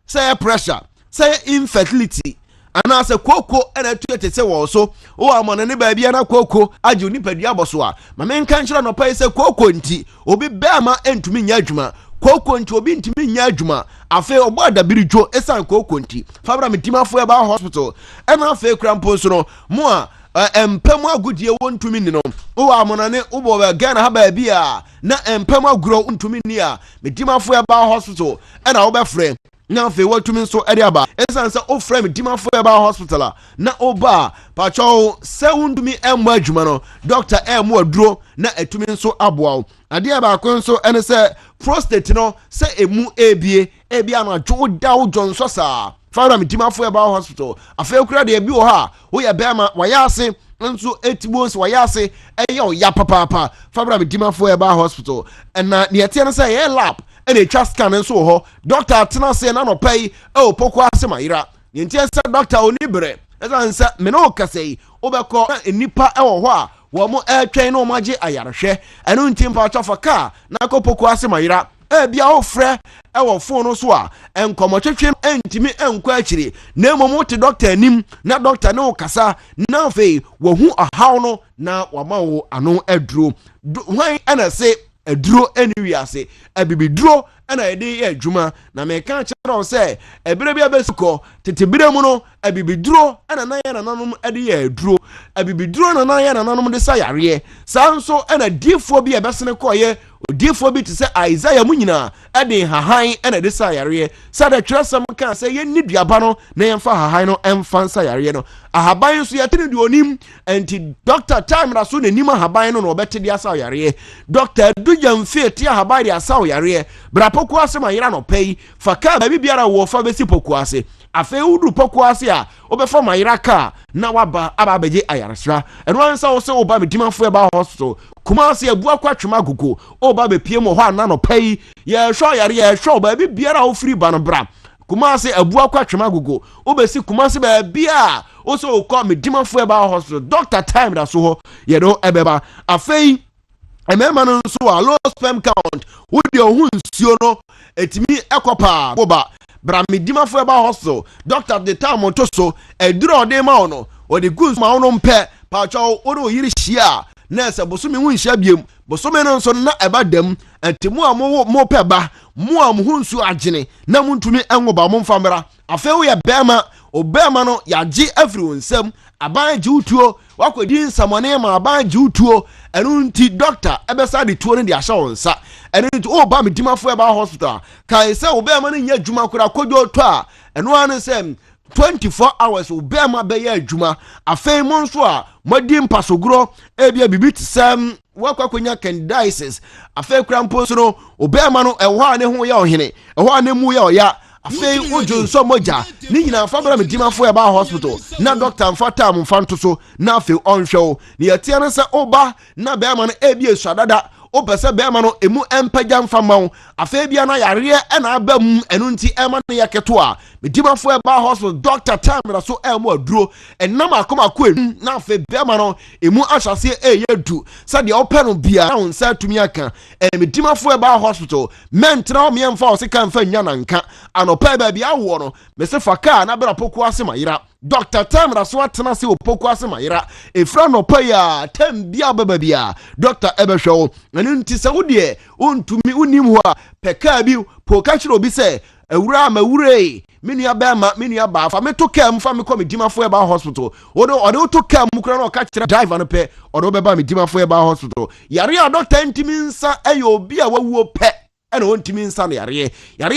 say pressure say infertility ana say koko ena tuete se wo so o amona ne ba bia na koko age onipadua aboso a ma men kan kyerɛ no pai say koko nti obi ba ma entumi nya adwuma koko nti obi ntumi nya adwuma afei obo adabiridwo esan koko nti fabra metimafo eba hospital ena afei krampo so no mo a empemu agudie wontumi ni no wo amonane wo ba Ghana ha ba bia na empemu aguro wontumi ni a metimafo eba hospital ena wo be frɛ na fe watumi nso ade aba esanse o frɛ metimafo eba hospital na oba pacho se wontumi emu adwuma no doctor emu aduro na etumi nso aboa ade aba ko nso ene se prostate no se emu ebie na dwo dawo jonso saa fara metimafo eba hospital afei kura de bi wo ha wo ye bema wayase nso etibos wayase eyo ya papa fara metimafo eba hospital na ne yete no se ye lab ene etwa scan nso ho doctor atena se na no pai poko ase mayira yenti se doctor onibere esansa me no kasei obekọ na enipa ewo ho a wo mo etwen na o magye ayarehwe eno ntimpa atwa ka na akopoko ase mayira bia o frɛ ɛwɔ phone so a enkomotwetwe entimi enkwa akiri na momo te doctor anim na doctor ne o kasa na fe wo hu ahaw no na wama wo ano aduro hwan ana se aduro eni wiase abibiduro ana ede ye adwuma na me ka kyerɛ wo sɛ ebere bia besiko tete bire mu no abibiduro ana nan ya nananom ede ye aduro abibiduro na nan ya nananom de sa yare sanso ana difo bi ebesene koye odifo bi te sɛ Isaiah mu nyina ede hahan ana de sa yare sa da twerɛsɛm ka sɛ ye niduaba no na yɛmfa hahan no ɛmfa sa yare no ahaban so yɛtene de onim enti doctor time ra so nanim ahaban no na obɛte de asa yare doctor du yamfe te ahaban de asa yare bra poku ase ma yira no pɛi fa ka ba biara wo fa besi poku ase afe udu poku ase a obefa ma yira ka na waba aba beje ayaresra eno ansa wo se oba medimafo eba hospital kuma ase abu akwa twema gugu oba be pie mo ho ana no pɛi ye hwo yare ye hwo ba biara wo free ba no bra kuma ase abu akwa twema gugu obesi kuma ase ba bia o so ko medimafo eba hospital doctor time da so ho ye do ebeba afe emema no nso a low sperm count wo de ohun nsuo no etimi ekopa boba bra medimafo eba hospital doctor the time to so eduro de ma ono o de goods ma ono mpe pa chawo o do yiri hia nurse bosome hu nhia biem bosome no nso na eba dam entimu a mo pe ba mo am hu nsuo agene na muntumi enwoba mo mfamra afe wo ye bema obema no yaji afri wonsam aban jiutuo wakodi nsamone ma aban jiutuo enu nti doctor ebesa de tuo ne de ahya wonsa enu nti oba medimafo eba hospital kai se obema no nya adwuma kura kodwo to a enu anu se 24 hours obema be ya adwuma afei mo nso a modi mpasogro ebia bibiti sam wakwakonya candidiasis afei kura mpo so no obema no eho a ne ho ya ohene eho a ne mu ya oya afei ojo nso moja ni nyina fabra medimafo eba hospital na doctor mfata mfanto so na afei onhwew ni yatia no se oba na be ma no ebi esuadada opese be ma no emu empagya mfamaw afei bia na yare e na abam enu nti ema no yaketo a medimafo eba hospital doctor time na so emu aduro enam akoma ko na afei be ma no emu ahase eyedu sa de open no bia na onsa tumi aka medimafo eba hospital mentra o miemfa o se kan fa nya nanka anopa ba bia wo no me se faka na bra poku ase mayira Dr. Tamra so atena se opoku ase mayira efra no pa ya tem bia baba bia Dr. Ebehwo enu nti se wo de ontumi unim ho a peka bi poka kire obi se awura ma wure menua ba ma menua ba fa me to kam fa me komedimafo eba hospital odo to kam kura na oka kire driver no pe odo be ba medimafo eba hospital yare a doctor ntimi nsa ayo obi a wawuo pe ena ontimi nsa na yare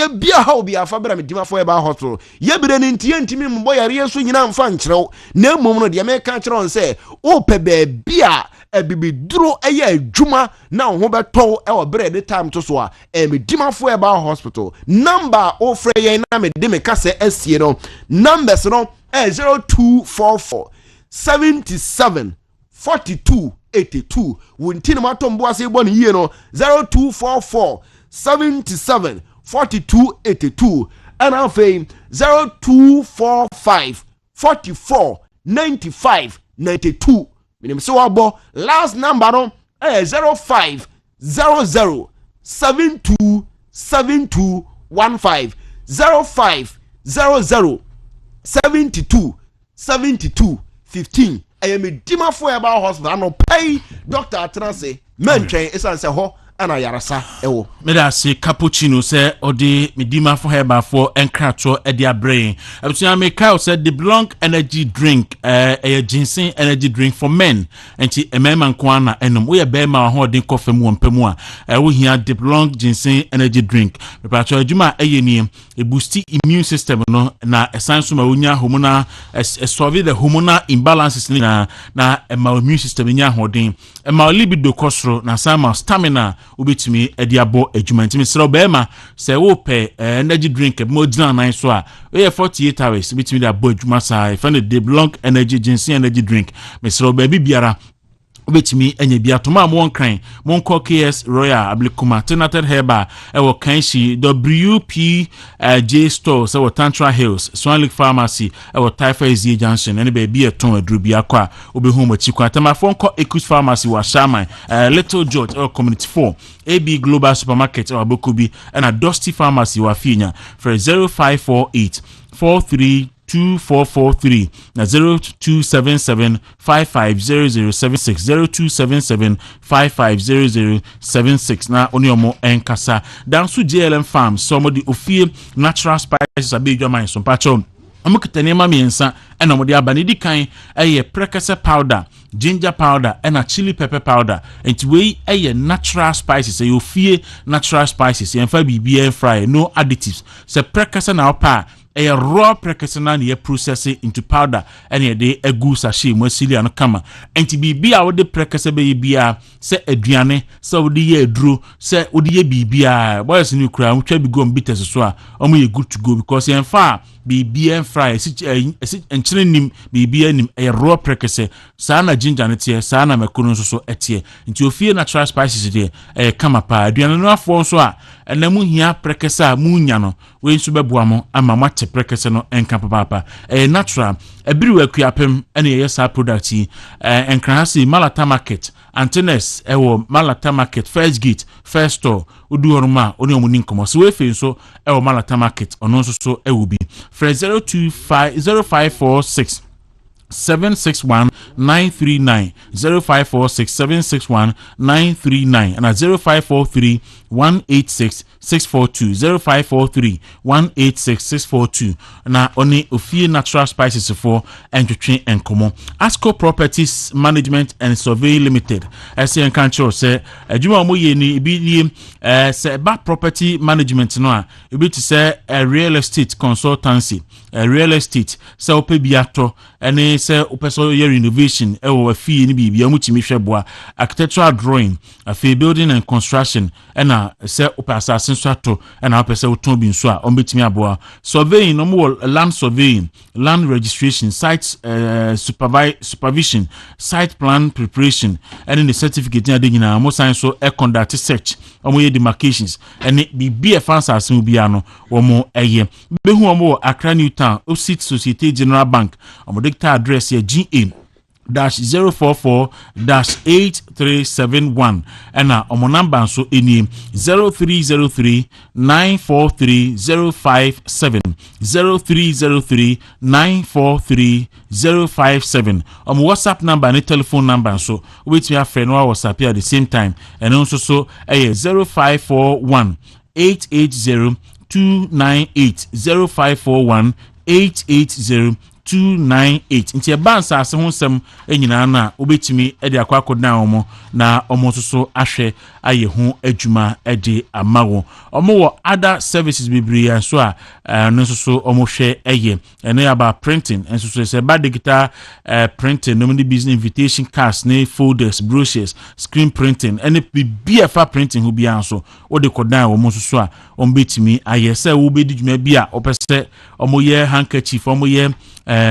bia ha obi afa bra medimafo eba hospital ye bire ni ntie ntimi mbo yare so nyina mfa nkyerɛw na mmom no de me ka kyerɛ on se o pe be bia ebibiduro eye adwuma na ho beto e wo bere de time to so a medimafo eba hospital number o frɛ yen na me de me ka se asie no numbers no 0244 77 42 82 wontin matombo ase bo ne yie no 0244 77 42 82 and afei 0245 44 95 92 minim se wabo last number no 0500 72 72 15 0500 72 72 15 medimafo eba hospital no pay doctor atrase mentwen esan se ho ana yarasa ewo
meda se cappuccino se odi medimafo heba for enkrato edi abrain abusia me kai se the belong energy drink ginseng energy drink for men enti emema nko na enom wo ye be ma ho odin kofa mu ompamu a wo hia the belong ginseng energy drink preparator adwuma eyeni e boost immune system no na esanso ma wonya hormonal solve the hormonal imbalances na ma immune system nya hodin ma libido kosro na sama stamina ubitimi ediabo adwuma misro bema se wo pe energy drink mo dina nan so a we 48 hours ubitimi da bo adwuma sa e fa ne de belong energy ginseng energy drink misro ba biara ubetimi enye bia to ma mo nkran mo nko KS Royal Ablikuma Tenated Herba e wo kanshi WPJ store so Tantra Hills Swanlake Pharmacy e wo Taifa Ezie Junction ene be bia ton aduru bia kwa obehu mo chikwa tamafo nko Ekus Pharmacy wa Shaman Little George or Community 4 AB Global Supermarket or Abokubi and a Dusty Pharmacy wa Finya for 0548 43 2443 na 0277550076 0277550076 na oni omo enkasa danso JLM Farms so di ofie natural spices abedwa man so pacho omo kitanema miensa ena omo di abane di kan eye prekese powder ginger powder and a chili pepper powder and we a natural spices you fear natural spices and fa bibia fry no additives se prekasa na opa a raw prekasa na ye process it into powder and ye de egu sachet mo sili an kama and to bibia wo de prekasa be bia se aduane se wo de ye aduro se wo de ye bibia boys ni kura mo twa bi go mbites so a omo ye good to go because ye fa bibia fry enchire nim bibia nim a raw prekasa sana ginger ne tie sana makunu so etie nti ofie natural spices de kama pa aduane no afo so a enamu hia prekasa mu nya no we nso beboa mo ama mate prekasa no enka papa natural ebiri akuapem ene ye sa product yi enkrahasi Malata Market Antenes ewo Malata Market First Gate First Store uduoruma oni omuni nkomo so we fe nso ewo Malata Market ono nso so ewo bi 0546 761-939 0546-761-939 and at 0543-186-642 0543-186-642 na oni ofie natural spices for entwetwe enkomo Asco Properties Management and Survey Limited ese enkancho se adwuma mo ye ni bi se ba property management no a ebi ti se real estate consultancy real estate se opebiato ene se opeso ye renovation ewo afie ni bibia mu timi hweboa architectural drawing afie building and construction ena se opasa asenso ena opese uton bi nso a ombetimi aboa surveying no mo land surveying land registration site supervision site plan preparation and the certificate na de nyina mo sign so conduct search omo ye demarcations ene bibia fansa asen bia no wo mo eye behu omo Accra Newtown opposite Societe General Bank omo dicta address here GA-044-8371 and omo number so eni 0303-943-057 0303-943-057 omo WhatsApp number and telephone number so which we have friend or WhatsApp at the same time and also so 0541-880-298 0541-880-298 nti ebansa ase ho sem enyina na obetimi e de akwa akodan omo na omo so ahwe aye ho adwuma e de amawo omo wo other services bibria so a no so omo hwe eye ene aba printing enso so se ba digital printing no business invitation cards ne folders brochures screen printing ene bfa printing hu bia so wo de kodan omo so a omo betimi aye se wo be di dwuma bia opese omo ye handkerchief omo ye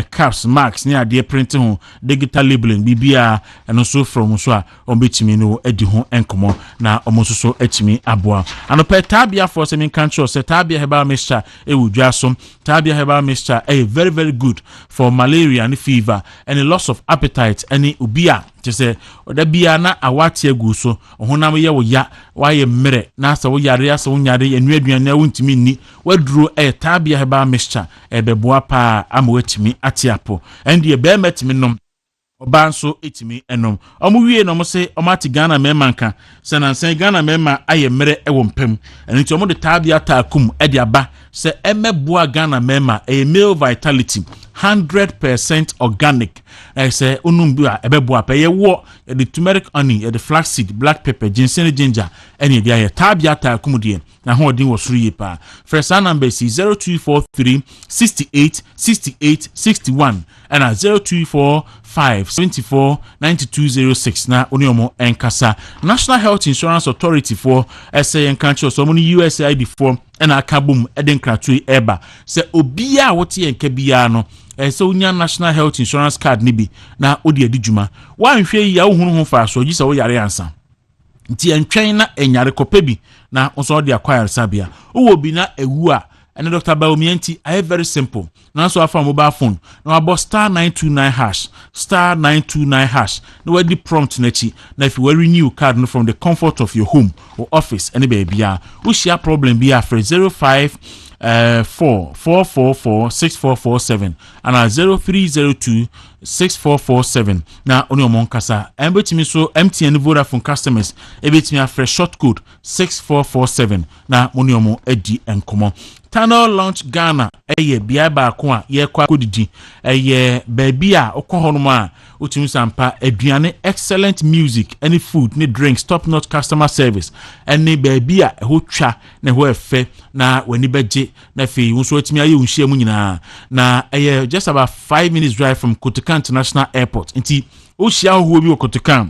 caps marks near the printing digital labeling bibia and also from so on betimi no edi ho enkomo na omo so etimi aboa anope tabia for some country say tabia herbal mixture e wudwasom tabia herbal mixture very very good for malaria and fever and a loss of appetite any ubia say oda bia na awate agu so honam ye wo ya waye mmere na sa wo yare asa wo nyare enuaduan na wontimi ni waduro tabia herbal mixture beboa pa amwetimi atiapo and ye be metimi nom obanso etimi enom omo wie no mo se omati Ghana memanka se nansan Ghana mema aye mmere ewo mpem enti omo de tabia taakum de aba se emeboa Ghana mema male vitality 100% organic say onumbu a ebeboa pa ye wo the turmeric honey the flaxseed black pepper ginseng ginger any dia ye tabia taakum de na ho odin wo suru yepa first number is 0243 68 68 61 and 0245-74-9206 na oniomo enkasa National Health Insurance Authority for SA country so many USAID for and akabum eden kratui eba se obia wote enka bia no so unya National Health Insurance card ni bi na odi adijuma wanhwe ya ohunu ho fa so gisa wo yare ansa nti entwen na enyare kopebi na onso odi acquire sabia wo bi na ewu a and Dr. Baumienti I very simple now so after mobile phone now about *929# *929# no where the prompt nechi now if you will renew card from the comfort of your home or office any baby we share problem be after 05 6447 and 0302 na oni omon kasa embetimi so MTN Vodafone customers ebetimi afresh short code 6447 na oni omon edi enkomo Tunnel Launch Ghana eye bia ba ko a ye kwa kodidi eye baby a okohonoma utumi sampa aduane excellent music any food ni drinks top notch customer service any baby a ho twa na ho efe na wani beje na fe wonso atimi aye unhia mu nyina na eye just about 5 minutes drive from Kotoka International Airport nti o hia ho bi Kotoka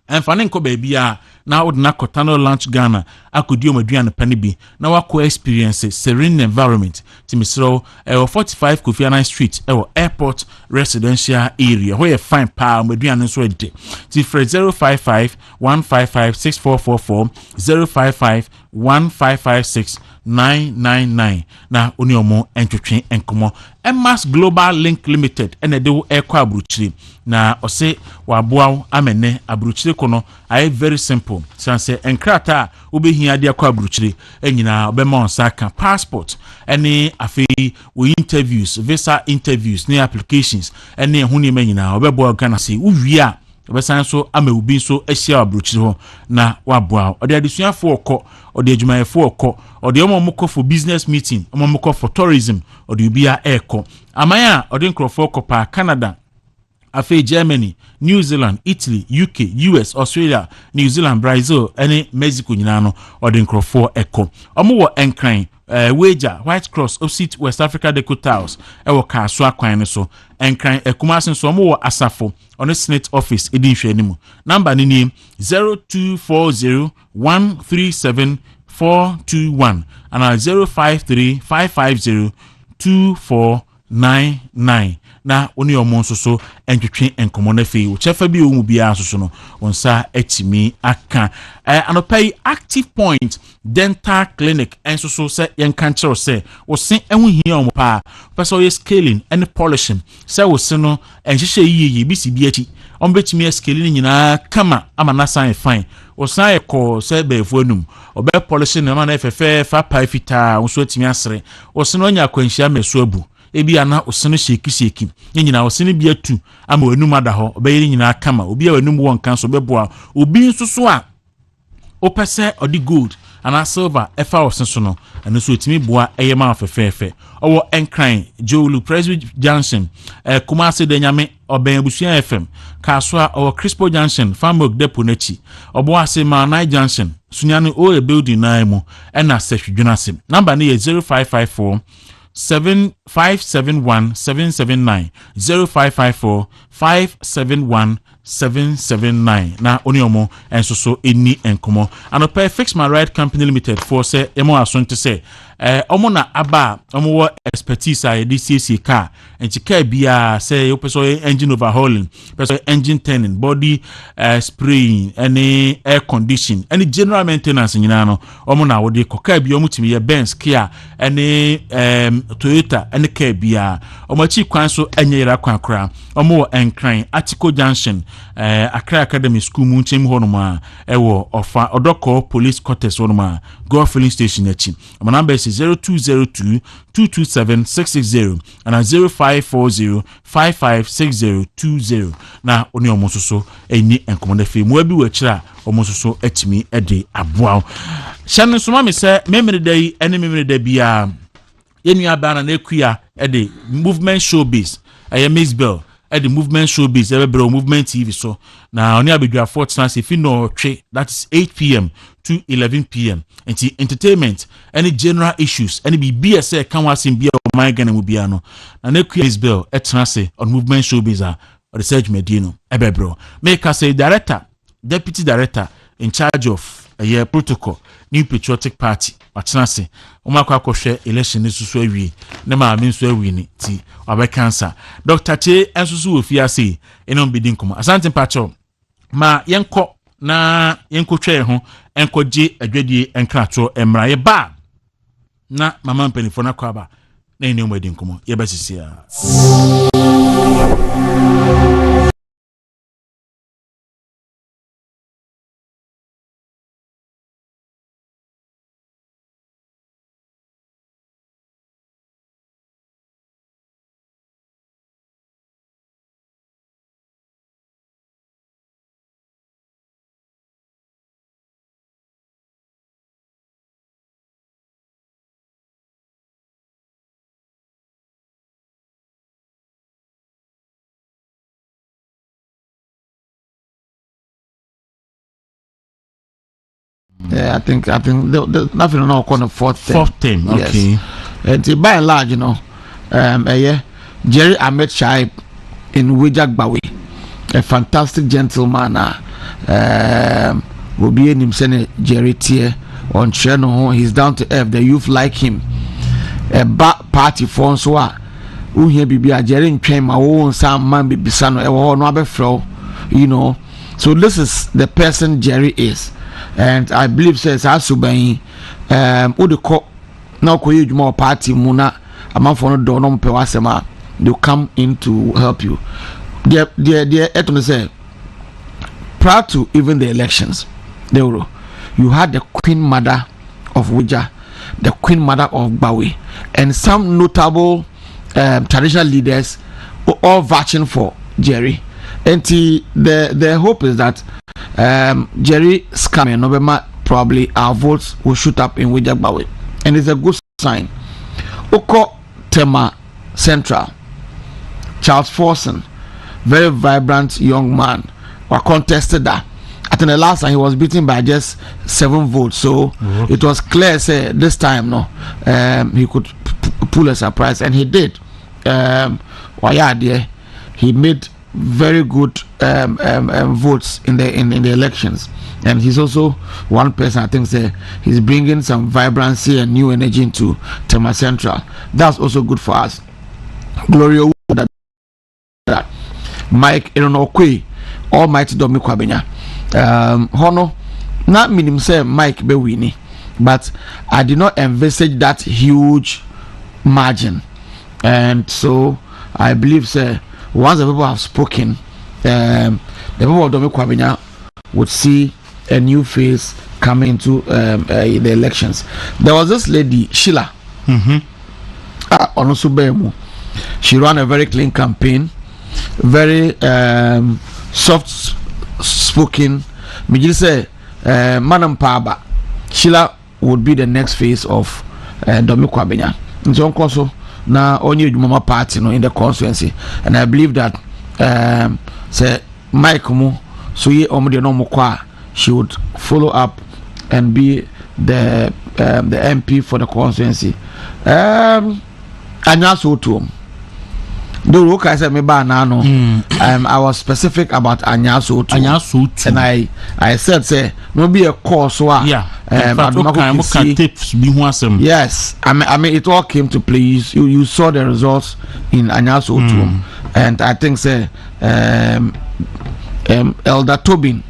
Enfane nko baby a na odna Tunnel Launch Ghana akodi omaduane pane bi na wako experience serene environment timisro 45 Kofi Annan Street airport residential area where fine pa omaduane so ede ti 055 155 6444 055 1556 999 na oni omo entwetwe enkomo Emas Global Link Limited ene de ekwa abruchiri na ose waboa amene abruchiri kono ay very simple sanse enkrata obehia de akwa abruchiri enyina obema onsaka passport ene afei we interviews visa interviews ne applications ene huni menyina obeboa Ghana se uwia obesan so amewubi so ahia abruchiri ho na waboa ode adesuafo okọ ode adwumayefo okọ ode omomoko for business meeting omomoko for tourism ode ubia eko amaya ode nkrofo okọ pa Canada afei Germany, New Zealand, Italy, UK, US, Australia, New Zealand, Brazil, and Mexico nyinano ode nkrofo eko omo wo enkran wager White Cross opposite West Africa Deco Towers ewo kaso akwan so enkran ekumasen so omo wo asafo on the Senate office edin hwanimu number ni 0240 137 421 and 053 550 2499 na oni omo so entwetwe enkomo na fe wo chefa bi o mu bia so no onsa etimi aka anopai Active Point Dental Clinic enso so se yenkan kire se wo se enhu hia omo pa person ye scaling and polishing se wo se no enhyehyɛ yiye bi si bi achi on betimi scaling nyina kama ama na sign fine wo san ekọ se befo anum obe polishing na na efefe fa pa fita wo so etimi asere wo se no nya kwanhia meso abu ebi ana osene sheki nyina osene bi atu ama wanum ada ho obeyiri nyina kama obi a wanum won kan so beboa obi nsuso a opese odi gold ana silver efa osenso no eno so etimi boa eyema afefefe owo enkran Jolu Presby Junction Kumasi de nyame oben abusuan FM kaswa owo Crispo Junction Farmwork Depot nachi obo ase Manai Junction sunyane o building na mu ena sehwedwunase number ne 0554 7571 779 0554 571 779 na oni omo enso so eni enkomo anopa Fix My Ride Company Limited for say emo asonte say omo na aba omo wo expertise a DCC car enti car bia say you person engine overhauling person engine turning body spraying any air condition any general maintenance nyina no omo na wo de car bia omo timi ye Benz Kia any Toyota any car bia omo chi kwan so anyira kwan kra omo wo enkran Atiko Junction Accra Academy School munchem honoma ewo ofa odoko police quarters honoma go filling station achi my number is 0202 227 660 and 0540 556020 na oni omososo eni enkomode fe mu abi wachira omososo atimi ede aboa shan so ma me se memory day ene memory day bia yenu abana na ekua ede movement showbiz Miss Bell at the movement showbiz every movement TV so now only abidua fortnight if you know that is 8 p.m. to 11 p.m. and the entertainment any general issues any BSA can was in be my Ghana will be ano and Miss Bell at Transe on movement showbiz research medino ebebro make us a director deputy director in charge of a year protocol New Patriotic Party Watenase umakwa akohwe election ni susu awie na ma me nso awie ni ti wabe cancer Dr. Che ensusu ofia ase enom bidin kuma asante pacho ma yenko na yenko twe ho enko je adwadie enkrato emra ye ba na mama mpanifo na kwaba na enom bidin kuma ye basisia
Yeah, I think nothing no on the fourth
term. Okay.
Yes. And by and large, Jerry Ahmed Shaib in Wijagbawi, a fantastic gentleman. Will be in him saying Jerry Tier on channel. He's down to earth. The youth like him. A party for so who here be a Jerry in train my own some man be bisano no flow, So this is the person Jerry is, and I believe says Asubai who the call now ko you more party muna a man for no do no pewasema. They'll come in to help you. They say prior to even the elections, Dawuro, you had the Queen Mother of Wija, the Queen Mother of Bawi, and some notable traditional leaders all vouching for Jerry. And the hope is that Jerry scamming November probably our votes will shoot up in Wija Bawi, and it's a good sign. Oko Tema Central, Charles Forson, very vibrant young man, were contested that. I think the last time he was beaten by just 7 votes, so it was clear. Say this time, he could pull a surprise, and he did. He made very good votes in the elections, and he's also one person I think say he's bringing some vibrancy and new energy into Tema Central. That's also good for us. Gloria Mike Eronokwe, Almighty Domi Kwabenya. Hono, not meaning say Mike be winning, but I did not envisage that huge margin, and so I believe say once the people have spoken, the people of Domi Kwabenya would see a new face coming into the elections. There was this lady Sheila. She ran a very clean campaign, very soft spoken. Me say Madam Paba Sheila would be the next phase of Domi Kwabenya. So also now only Mama party in the constituency, and I believe that say Mike Mo so ye omde no mokwa she would follow up and be the MP for the constituency. Anya so to do I said me ba na no. I was specific about Anya so to. And I said say no be a course wa.
Yeah. Tips be one.
Yes. I mean it all came to play. You saw the results in Anya so to. And I think say Elder Tobin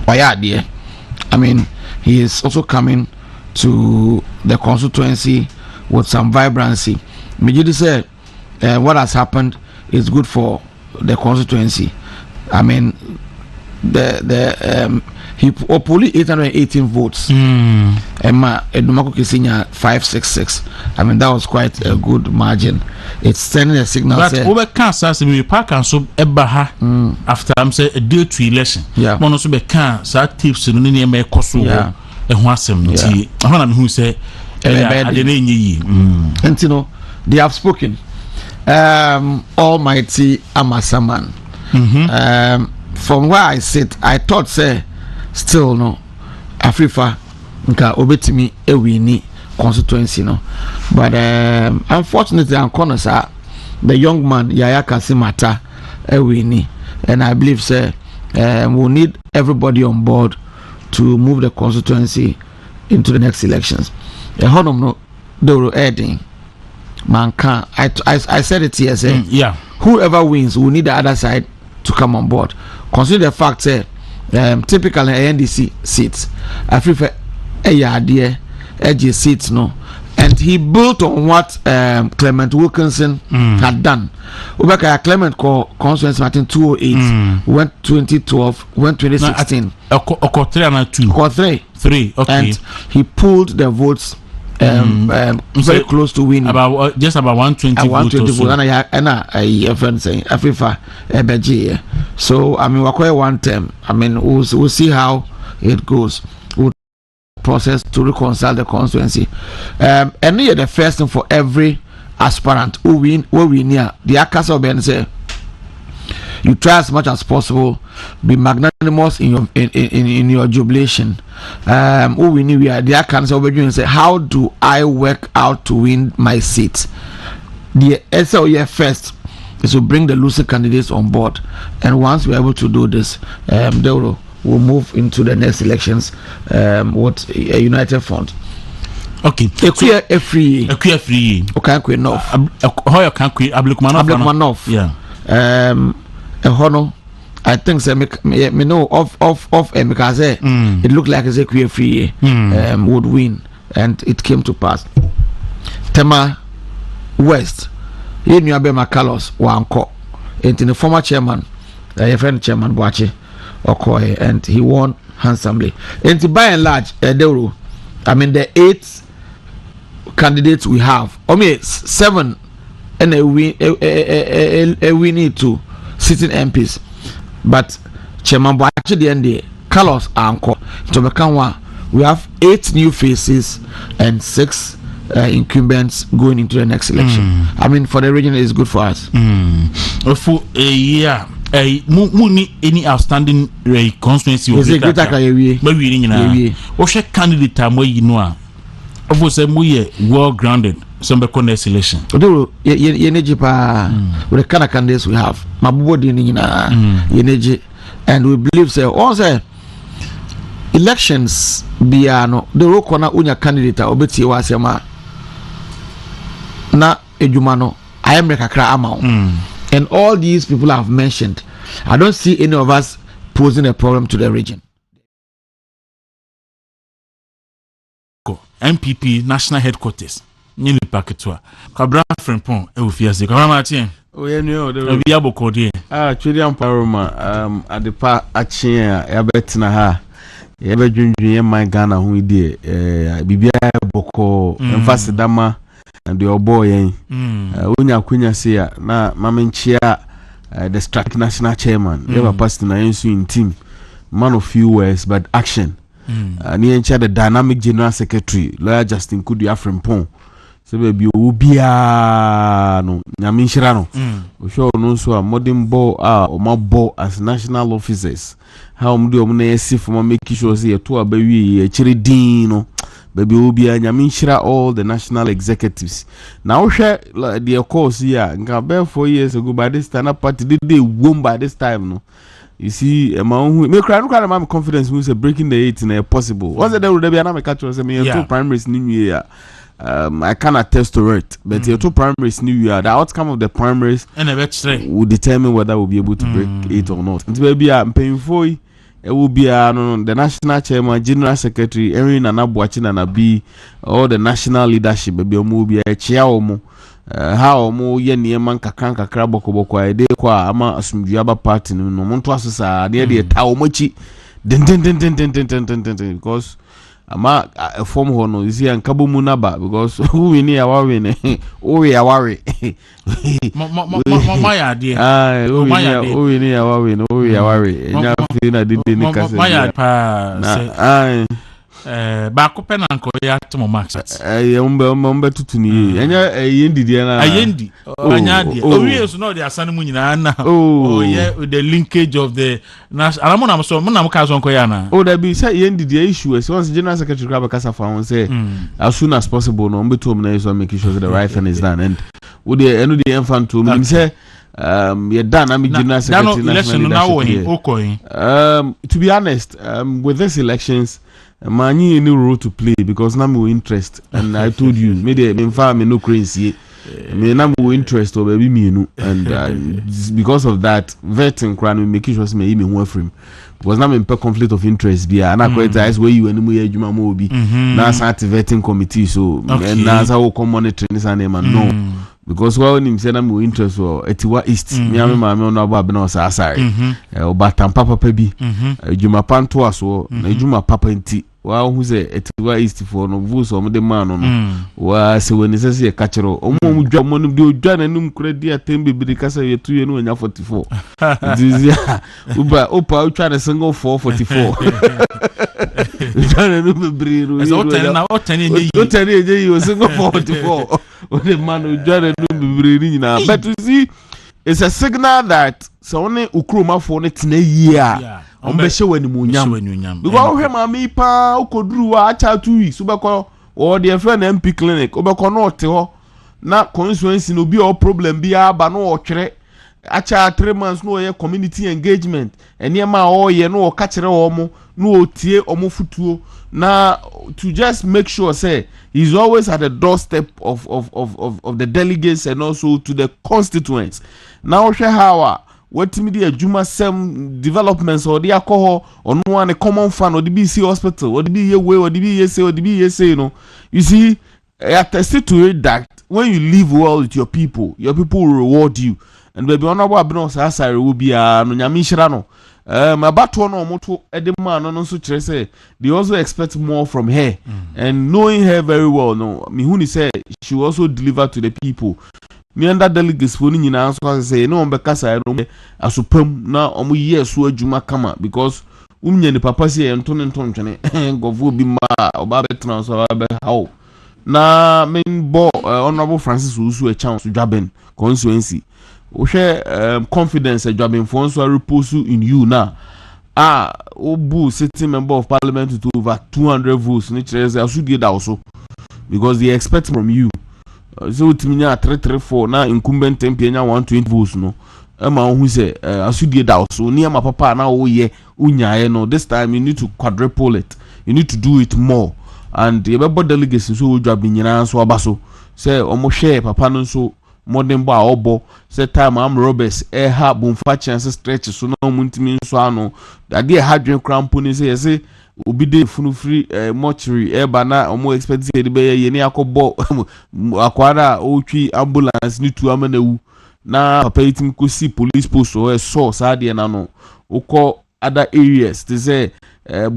I mean he is also coming to the constituency with some vibrancy. Mijidi said what has happened is good for the constituency. I mean he only 818 votes. Emma Edumako Kisinya 566. I mean that was quite a good margin. It's sending a signal.
But over cancer, we park and so ebaha after I'm say a day to election.
Yeah.
One also be cancer tips in the name of Kosovo.
Yeah.
I want who say and
you know they have spoken. Almighty Amasaman. From where I sit, I thought say still no Afrifa nka obetimi ewini constituency no, but unfortunately I'm corner the young man Yaya Kasimata ewini, and I believe say we'll need everybody on board to move the constituency into the next elections. Honum no Dawuro Edin man can I said it here say whoever wins will need the other side to come on board. Consider the fact that typically NDC seats Afrifa dear edgy seats no, and he built on what Clement Wilkinson had done. Ubeka Clement constituency Martin 208 went 2012 went 2016 3 okay, and he pulled the votes very close to winning,
about just about 120 votes.
And a friend saying Afrifa Ebeji. So I mean we're one term. I mean we'll see how it goes. We'll process to reconcile the constituency. And the first thing for every aspirant who win near the Akasa Ben say you try as much as possible, be magnanimous in your jubilation. Who we knew we are the cancer and say, how do I work out to win my seat? The SLE first is to bring the loser candidates on board, and once we're able to do this, Dawuro will move into the next elections with a united front.
Okay.
A free. Okay, enough.
How you can create
Ablikmanov.
Yeah.
A honor. I think say me know of because it looked like as a queer free would win, and it came to pass. Tema West, you knew about Carlos Wanko, and in the former chairman, your friend Chairman Boache Okoye, and he won handsomely. And by and large, Dawuro, I mean the 8 candidates we have, only 7 and we need 2 sitting MPs, but Chairman Boache the end Carlos Anko to we have 8 new faces and 6 incumbents going into the next election. I mean, for the region, it's good for us.
For a year, any outstanding constituency
is a good maybe
what's a candidate time where you know of say we well grounded some next election.
Although energy with the kind of candidates we have, my body energy, and we believe say also elections biano the rokona unya candidate obeti wasema na ejumano ayemre kakra amao. And all these people I've mentioned, I don't see any of us posing a problem to the region.
MPP national headquarters nyini paketwa kabra frempon e ofiase kabra matien obi abokode
twedi amparoma adepa achie ya betina ha ya bedwundwun ya man Ghana ho die bibia boko emphasize dama and the boy onya kunya se ya na mamenchia the strike national chairman ever passed na yensu in team, man of few words but action. Ni encha the dynamic general secretary lawyer Justin Kudu Afrimpon se be obia no nyaminhira no o show no so a modern ball o ma ball as national officers how mdo o na yesi for make sure say to abawi e chiri din no baby obia nyaminhira all the national executives now share the course here nka be 4 years ago by this time party they won by this time no. You see, me cry my confidence who say breaking the 8 in possible. What's the devil be na me catch say me 2 primaries new year. I can attest to it, but your 2 primaries new year, the outcome of the primaries will determine whether we'll be able to break 8 or not. It will be painful. It will be the national chairman, general secretary, Erin and Abuachin and Abi, all the national leadership, be a chair how mo ye niema kakranka krabo koboko ide kwa ama asumdua party no monto asesa de tawo machi den because ama form ho no isi ankabo mu naba because we ni aware we aware
my idea
we ni aware no we aware nya fi na dide ni kase
my pa baako pe na nko ya tomo max
umbe tutu ni enya yendidi na
ayendi anya de owie so no de asane mu nyina na the linkage of the national na ka so nko ya na
that be say yendidi issue so once general secretary grab kasa fa won say as soon as possible no umbe to na so make sure the right thing is done and we the enu the infant to me say you done I'm general secretary
election now
to be honest with these elections Mani any role to play because now we interest and I told you maybe in fact me no crazy me now we interest or baby me no and because of that vetting crown we make sure me even one frame because now me per conflict of interest be and I quite where you anymore adwuma mo bi na start vetting committee so and now how come monitoring this and no because when him say na me interest or etiwa east me am ma me no aba be na o asare obatam papa bi adwuma panto aso na adwuma papa nti wa hu say etiwa east for no voice o de man no wa se when say say kachero o mo dwa mo no de odwa na num kura di atem bibiri kasa ye tu ye no nya 44 this ya uba opa try the single 444 dwa na num bibiri no
so o tani
ye single 44 o de man o dwa na num bibiri ni na but you see it's a signal that so only ukruma for it in a year. Ombeshe when munyam. Because we mami pa ukodru acha 2 weeks. Ubeko or the friend MP clinic. Ubeko no te na constituency no be all problem be aba no ochre. Acha 3 months no ye community engagement. Enyema o ye no okachire omo no tie omo futuo. Now to just make sure say he's always at the doorstep of the delegates and also to the constituents. Now how what media Juma some developments or the alcohol or no one a common fund or the BC hospital or the BA way or the BSA or the BSA, you know. You see, I attested to it that when you live well with your people will reward you. And baby honorable Abnos Asari will be no Nyamishirano. About one or moto edema no so say they also expect more from her. And knowing her very well, no, Mihuni said she will also deliver to the people. Me and that delegates for ni na so say no mbekasa no asopam na omo yesu adwuma kama because umnya ni papa say enton twene govoo bi ma oba betra so ba how na men bo honorable Francis Usu a chance to Dwaben constituency o hwe confidence Dwaben for so repose in you na obu sitting member of parliament to over 200 votes ni chere say asudie da also because they expect from you. So timinya 334 na incumbent MP nya 120 votes no ma who say asudie da so ni ma papa na wo ye unyae no this time you need to quadruple it, you need to do it more and you be delegates so wo dwa binyina so abaso say omo share papa no so modern ba obo say time am Roberts ha bomfa chance stretch so na muntimi so ano ade ha dwen crampo ni say obi dey funu free mortuary eba na omo expect say be ye ni akobo akwara otwi ambulance ni tu amanawu na papa itim ko see police post or so sade na no ukọ other areas to say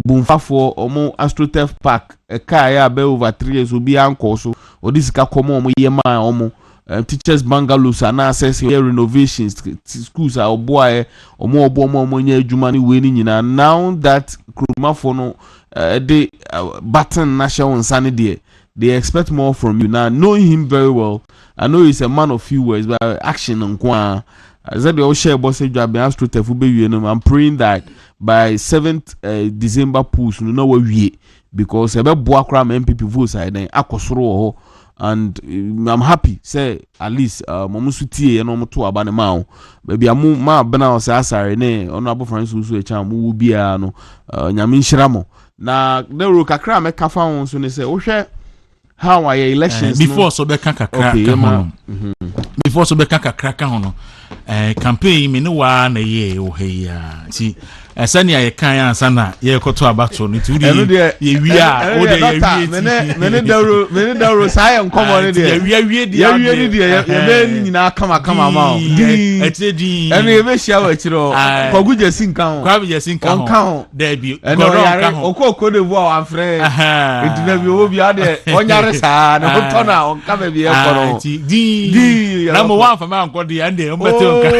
bomfa for omo AstroTurf Park car ya be over 3 years obi anko so odisika komo omo ye ma omo teachers bungalows and access renovations schools are boy or more nya adwuma ni we ni nyina now that kroma for no the button national insanity they expect more from you now. Knowing him very well, I know he's a man of few words but action and kwa as they all share boss job AstroTurf be I'm praying that by 7th December polls no know we because ebe boa kra MPP votes I then akosoro and I'm happy say at least momusu tie no moto abane ma baby amu ma bena o say asare ne honorable Francis so e chan mu bia no nyame nhiramo na Dawuro kakra me kafa won so ne say wo hwe how are elections
before so be kan kakra before so be kan kakra kan hono campaign me ne wa na ye o heya ti esani aye kan ansa na ye koto abato no ti udi ye wia o de ye wia
me ne Dawuro sai enkomo ne de
ye wia de
ye be nyina kama ma o
etedi
eno ye be hia wa chiro Kwaku Jesi nkan ho
there be
okoko de vo afre edina bi o bi ade onyare sa na hoto na onka be bi e koro
di na mo wa fa ma nko de ande o bete onka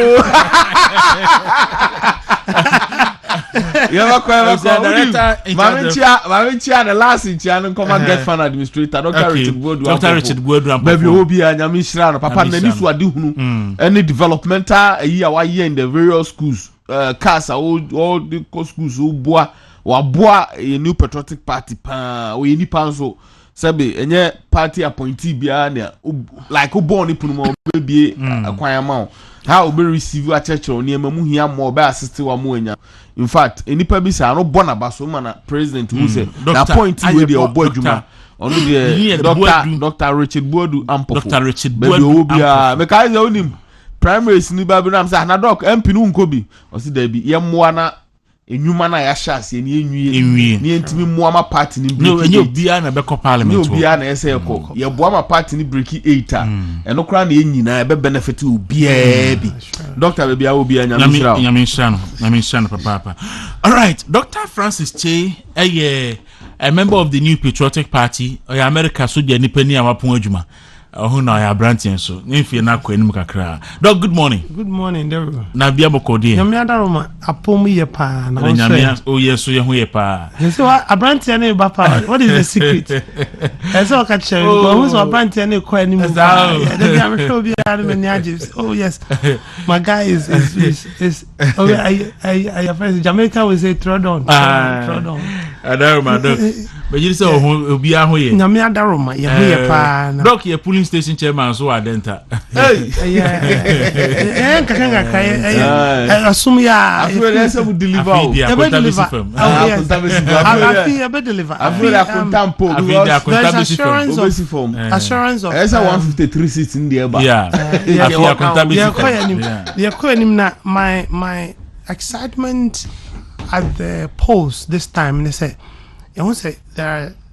Mamintia the last in come get fan administrator Dr.
Richard Boadu
baby obi anyame shira no papa na ni so ade hunu any developmental year wa year in the various schools cars all the schools wa boa a new patriotic party pa o yeni panso sabe enye party appointee bia na like o born ipunu mo bebie akwan ma how be receive a church on niam mu hia mo be assist wa mo anya in fact enipa bi sa no born abaso ma na president who say na point we dey obo adwuma onu dey Dr. Richard Boadu ampofo
Dr. Richard Boadu
bia me kai ze onim primaries ni ba bi na am say na doc MP nu nko bi o si da bi ye moa na enyuma na ya shase ni enwie ni entimi muama party ni break
no enye obia na be ko parliament
ni obia na ese ko ye boama party ni break 8 eno kra na enyina be benefit obia bi Dr. Bebia obia nyame nshira papa. All right, Dr. Francis Che a member of the New Patriotic Party or America so je ni pani awapon adwuma
Oh na ya brantin so. Nfi na kwa enim kakra. Dog, good morning.
Good morning, Dawuro.
Na bia bokodi.
Nyame adaroma apom ye pa na
Nyame o yeso ye ho ye pa.
So abrantia na ba pa. What is the secret? Eso ka chere because so abrantia na kwa enim. Oh yes. My guy is okay, I friends Jamaica will say Trodon. Trodon.
Adaroma dog. But you say obi a ho ye.
Nyame adaroma ye ho ye pa na.
Dog ye polling station chairman so adenta.
Yeah. Kaka assume ya
after let's deliver.
I assurance of
that's 153 seats in the bar.
My excitement at the polls this time, they say, I want to say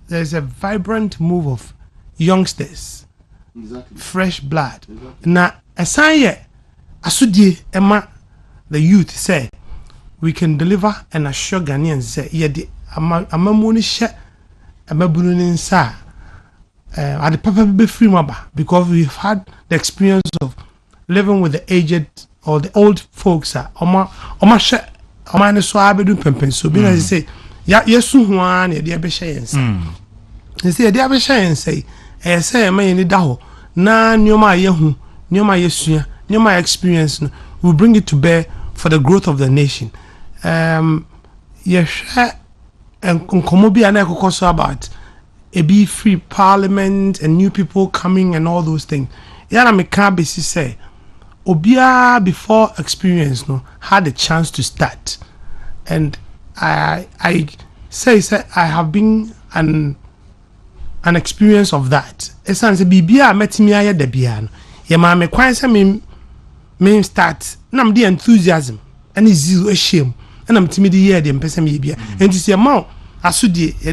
there's a vibrant move of youngsters, fresh blood. Now, a sign asudie Emma, the youth say we can deliver and assure Ghanaians say the amamuni she amabunin sa at the papa be free maba because we've had the experience of living with the aged or the old folks oma she oma ne so abedu pempen so bi na say yesu ho an e de be she yensa say de be she yensa say man ni da ho na nyoma yehu nyoma yesua my experience will bring it to bear for the growth of the nation. Yes, and Komobi and Ekokoso about a be free parliament and new people coming and all those things. Yana Mekabe say Obia before experience had a chance to start, and I say I have been an experience of that. Esanse bibia metimi aye da bia no. Ye ma me kwan se me start na me the enthusiasm and zeal a shame and I'm timid year the mpesa me bia enti se ma asodie ye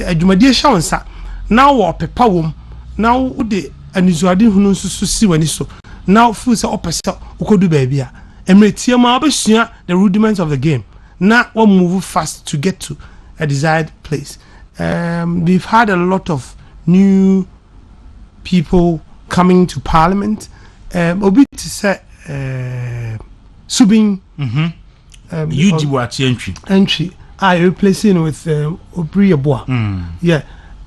adwumade hya wonsa now wo pepa wom now wo de anizuade hunu nsusu si wani so now fu se opesa ukodu ba bia emretie ma obesua the rudiments of the game now we move fast to get to a desired place. We've had a lot of new people coming to parliament. Obi to say Subin entry I replacing with Obriabois. Yeah,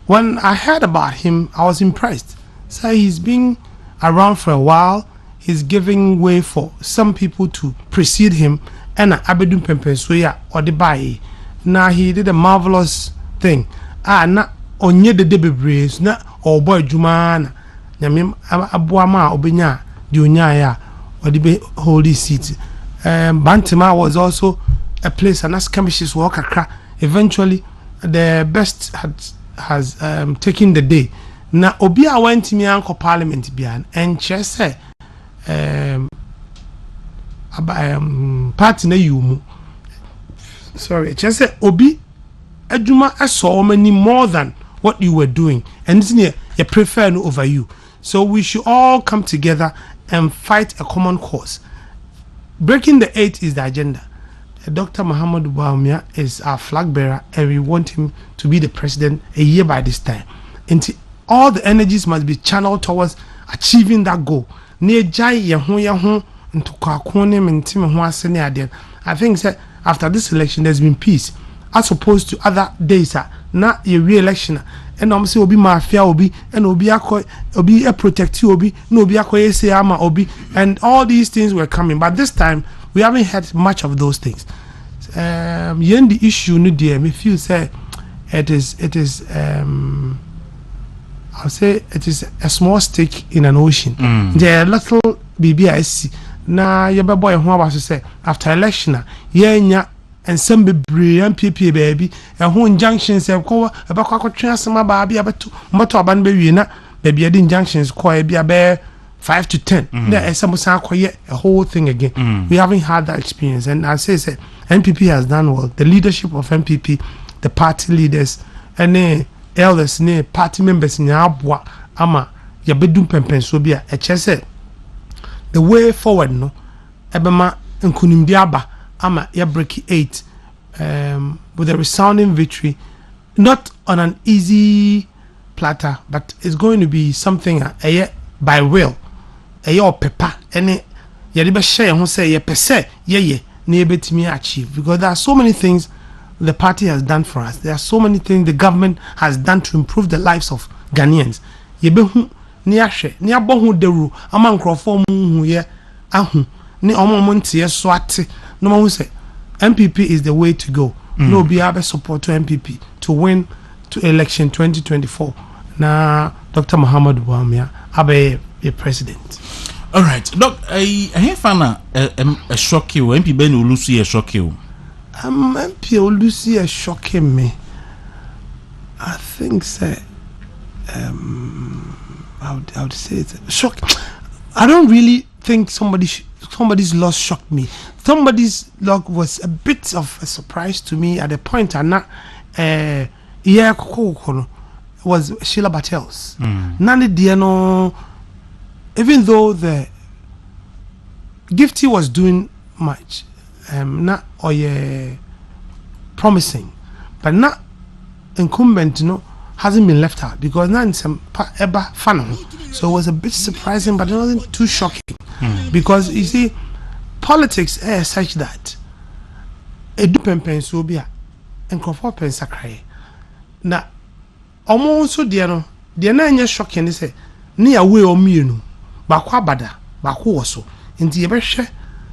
when I heard about him I was impressed. So he's been around for a while, he's giving way for some people to precede him and Abedun Pempensoya or the Baye. Now he did a marvelous thing. Na onye de debebrace na or boy Jumana Nyamim Abuama Obenya Dunya or the holy seat. Bantima was also a place and as commissions walk a eventually the best has taken the day. Na Obia went to me uncle parliament bian and chair say party na you sorry chair say Obi Aduma I saw many more than what you were doing and it's near you prefer no over you. So we should all come together and fight a common cause. Breaking the 8 is the agenda. Dr. Muhammad Bawumia is our flag bearer and we want him to be the president a year by this time. And all the energies must be channeled towards achieving that goal. I think that after this election there's been peace as opposed to other days not a re-election and I'm say obi mafia obi and obi a protect you obi no obi say ama obi and all these things were coming, but this time we haven't had much of those things. The issue no dear me feel say it is I'll say it is a small stake in an ocean. There are little BBIC na your boy who was say after election and some be brilliant PP baby and who injunctions have called about transfer baby about motor ban baby na baby injunctions call be a 5 to 10. There is some quiet a whole thing again. We haven't had that experience, and I say NPP has done well. The leadership of NPP, the party leaders, and the elders, the party members in Abwa ama yabedum pempen so bia e chese the way forward no ebema nkunim diaba ama ya break 8 with a resounding victory, not on an easy platter, but it's going to be something by will your pepper any yɛde share ho say ye pese ye na yɛbɛtumi achieve because there are so many things the party has done for us. There are so many things the government has done to improve the lives of Ghanaians. Yɛbɛhu ni ahwɛ ni abɔ ho dawuro ama nkrɔfo mu hu ye ahu ni ɔmo ntie so ate no ma hu say MPP is the way to go. No be able support to MPP to win to election 2024. Na Dr. Muhammad Buhari abe a president.
All right, Doc. I find a shock you. MP Ben Ulusi a shock you.
MP Ulusi a shocking me. I think say I would say it's shock. I don't really think somebody's loss shocked me. Somebody's loss was a bit of a surprise to me at the point. And not was Sheila Batel's. Nani Diano. Even though the Gifty was doing much, not promising, but not incumbent, hasn't been left out because now in some ever fun. So it was a bit surprising, but it wasn't too shocking because you see, politics is such that a dupem pensobia and comfort pensacre. Now, almost so dear, the nine shocking is say near way or me. Bakwa bada, bakwa so. Inti yebehwe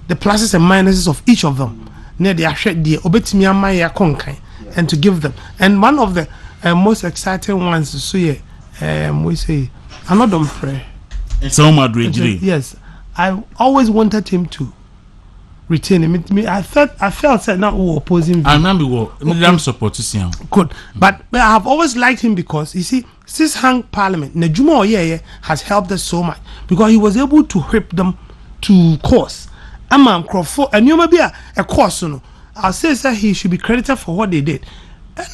the pluses and minuses of each of them. Ne de ahwe de obetimi amaya konkan and to give them. And one of the most exciting ones so we say another prayer.
So Madrid.
Yes. I always wanted him to retain him. I felt that now we opposing him.
I remember what supporting him.
Good. But I have always liked him because you see this hang parliament Nejuma Oyeye has helped us so much because he was able to whip them to course. Amam Crawford and you may be a course, I'll say that he should be credited for what they did. And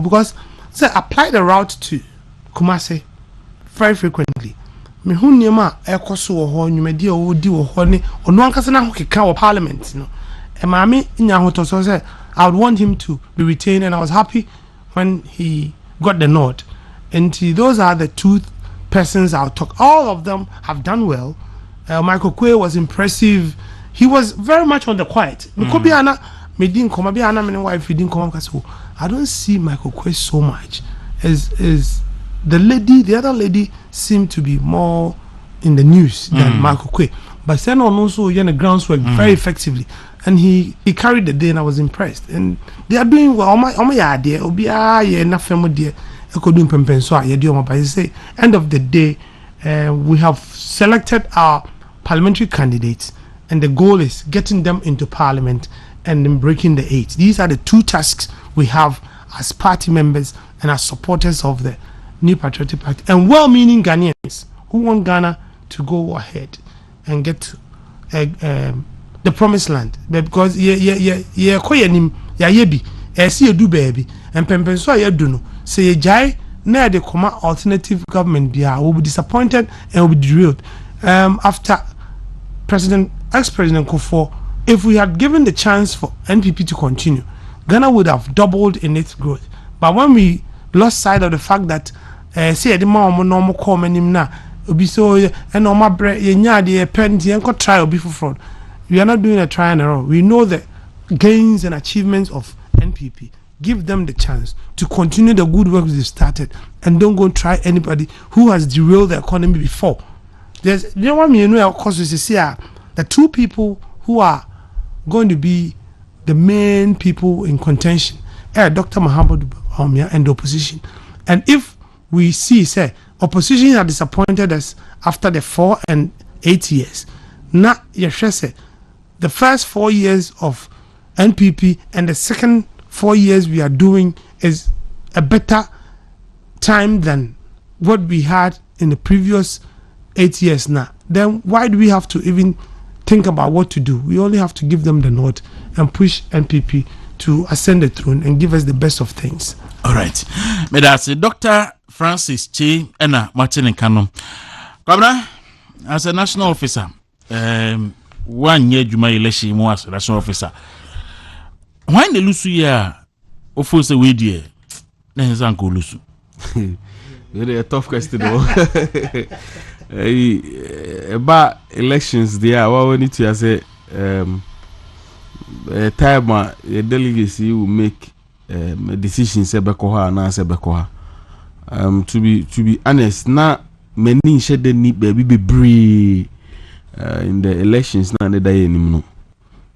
because say apply the route to Kumasi very frequently. Me hu niema ekoso wo ho nwumadi odi wo ho ne ono ankasa na hokeka wo parliament no e maame nya hotoso say I would want him to be retained and I was happy when he got the nod. And those are the two persons I'll talk. All of them have done well. Michael Kwe was impressive. He was very much on the quiet. Mikobiana medin koma bi ana me wife didn't come because I don't see Michael Kwe so much as the other lady seemed to be more in the news than Michael Kwe. But then also the groundswork very effectively. And he carried the day and I was impressed. And they are doing well. My idea will be enough family dear. I could do pempenso I do but say end of the day we have selected our parliamentary candidates and the goal is getting them into parliament and then breaking the 8. These are the two tasks we have as party members and as supporters of the New Patriotic Party and well-meaning Ghanaians who want Ghana to go ahead and get to the promised land because koyenim ya yebi see do baby and pempenso do no say jai na de koma alternative government bia will be disappointed and will be derailed after ex-president Kufo. If we had given the chance for NPP to continue, Ghana would have doubled in its growth. But when we lost sight of the fact that say the normal call him na obi so and normal bread yenya de penty and try obi for fraud. We are not doing a try and error. We know the gains and achievements of NPP. Give them the chance to continue the good work they started and don't go try anybody who has derailed the economy before. The two people who are going to be the main people in contention are Dr. Muhammad Buhari and the opposition. And if we see, say, opposition are disappointed us after the 4 and 8 years, not yeshese. The first 4 years of NPP and the second 4 years we are doing is a better time than what we had in the previous 8 years now. Then why do we have to even think about what to do? We only have to give them the nod and push NPP to ascend the throne and give us the best of things.
All right. May I say, Dr. Francis Chi Ena Martin Nkano. Governor, as a national officer, 1 year Juma election was national officer. Why the lusu ya ofose we die? Na nza nko lusu.
a tough question though. About elections there, what we need to say time a delegacy will make decisions ebekoha na sebekoha. To be honest, na many shed the need baby be in the elections na the day anymore.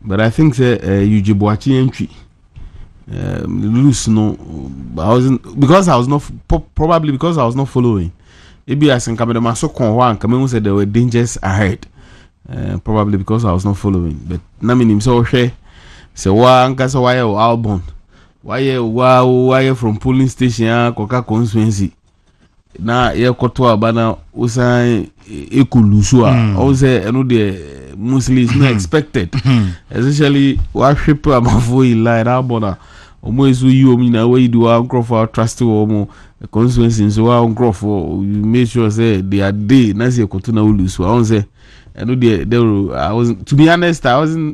But I think say you jibuachi entry lose no. I wasn't because I was not probably because I was not following. Maybe I think I'm so one coming said there were dangers ahead. Probably because I was not following. But na minim so share. So why so why Albon? Why from polling station Koka Constituency? Na ye kotoa bana usan ekulusua. I say I know the Muslims not expected. Especially what people amafo ila Albona. Omo esu yi omi na we do uncle for trust omo constituency so uncle for you make sure say they are day na say koto na ulusu. I say I know I wasn't, to be honest,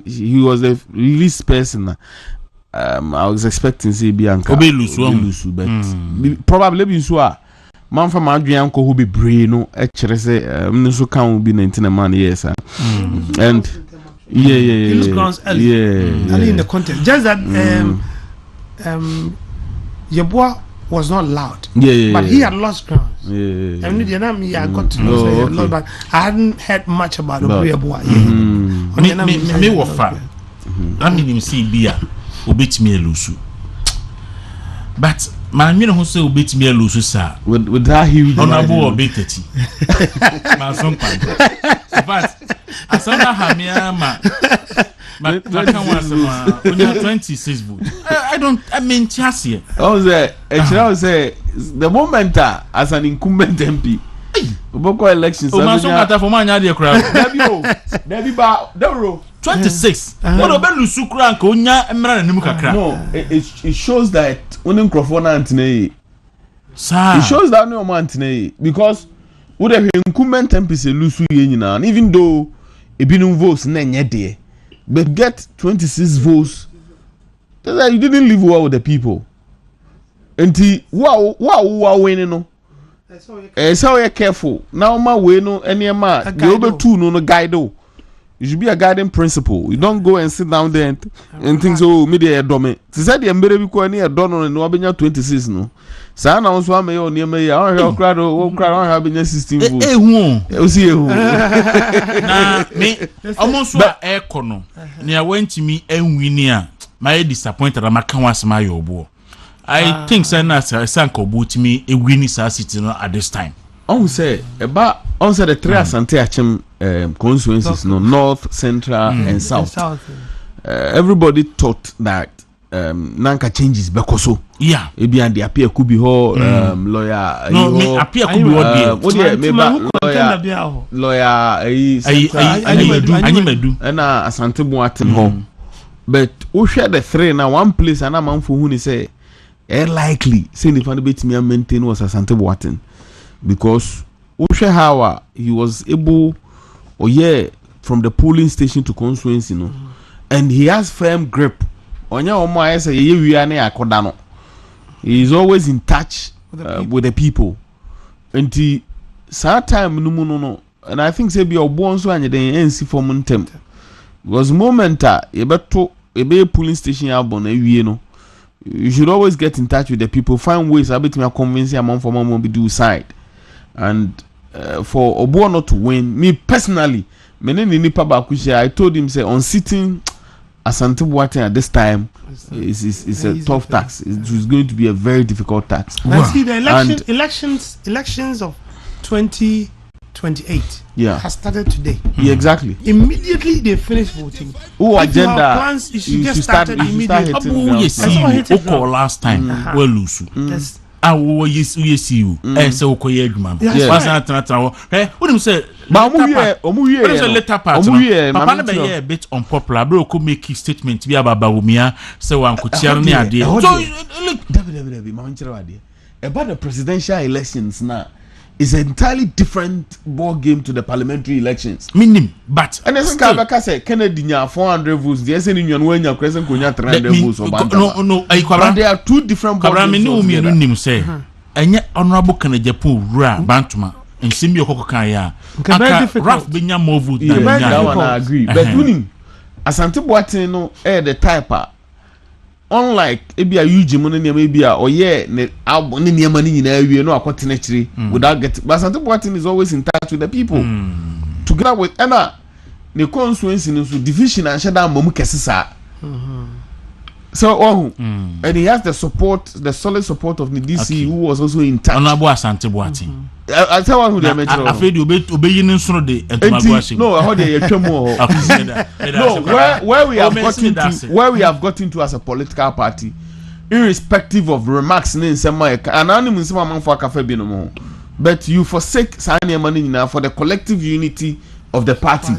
he was the least person I was expecting to see Bianca Lusu, but probably be so. Man from Adrian who be brain no actually say so can be 19 man yes and yeah
in the content just that Yeboah was not loud but he had lost grounds. I got to know a lot, but I hadn't heard much about Yeboah.
Me wafa. I mean him see bia obet me lusu. But man me no say obet me lusu sir.
With that huge
honorable obetati. Man son pan. But asana hamia ma can was 26 votes. I mean Chassis.
I say the moment as an incumbent MP Oboko elections
man so matter for man ya crowd.
Debi ba Dawuro
26. What about lusu kra nka onya emra na nimu kakra.
No, it shows that when Nkrofo na antene
sir.
It shows that no man antene because would have incumbent MP say lusu ye nyina even though ebinum votes na nye de but get 26 votes that you didn't live well with the people. Enti wow winning no. So you're careful. Now my way no any ma the other two no guide. You should be a guiding principle. You don't go and sit down there and think so media dome. She said the mbere bi ko ani e do no no abenya 26 no. Sa na so am you near me ya o crowd abenya 16 votes. O si ehu.
Na me almost wa e kono. Na wantimi enwini a my disappointed amaka wasema yo obo. I think Sanko boot me a winning city at this time.
On say about the three Asante Achim constituencies, no north, central, and south. Everybody thought that Nanka changes Bekoso.
Yeah,
maybe and the appear could be lawyer.
No, me appear could be
lawyer.
Animedu
and Asante Boatin home. But who share the three now one place and a man for who say. Likely saying if anybody me maintain was Asante Boatin because Osha Hawa he was able from the polling station to constituency and he has firm grip on your he is always in touch with the people and sad time no and I think say be born so and then NC for montem because moment a polling station album you should always get in touch with the people, find ways a bit more convincing among for mom be do side. And for Obo not to win, me personally, I told him say on sitting Asante Boatin at this time is a tough task. It's going to be a very difficult task.
And see the elections of 2028 has started today.
Yeah, exactly.
Immediately they finish voting.
Who agenda?
Plans, you should get started immediately.
Last time we lose. Yes. You see you. So okoye adwuma. Yes. What do say? Later part. Papa na be a bit unpopular. Bro could make statement be about Bawumia so wan ko chiaro ni ade. So
look, about the presidential elections now. It's an entirely different ball game to the parliamentary elections.
Minim, but
and as Kabaka said, Kennedy nya 400 votes. The SNU when your crescent konya 300 votes. No,
but
there are two different ball games.
Say enye honorable Kanajapu Ra Bantuma and Simi Okokan ya. Ralph Benya more vote than
that one I agree. But winning Asante Boateng no the type unlike ebi a huge money na maybe a oye ne album ne niam ni nyina awie no akote na chire without getting. But Asante Boateng is always in touch with the people. Together with Anna the constituency no so division and shada mamu kesisa. So and he has the support, the solid support of the DC who was also in touch.
Honorable Asante Boateng.
I tell one who they mentioned.
Afraid you obey no the
no, how they no, where we have gotten to as a political party, irrespective of remarks in some but you forsake signing money now for the collective unity of the party.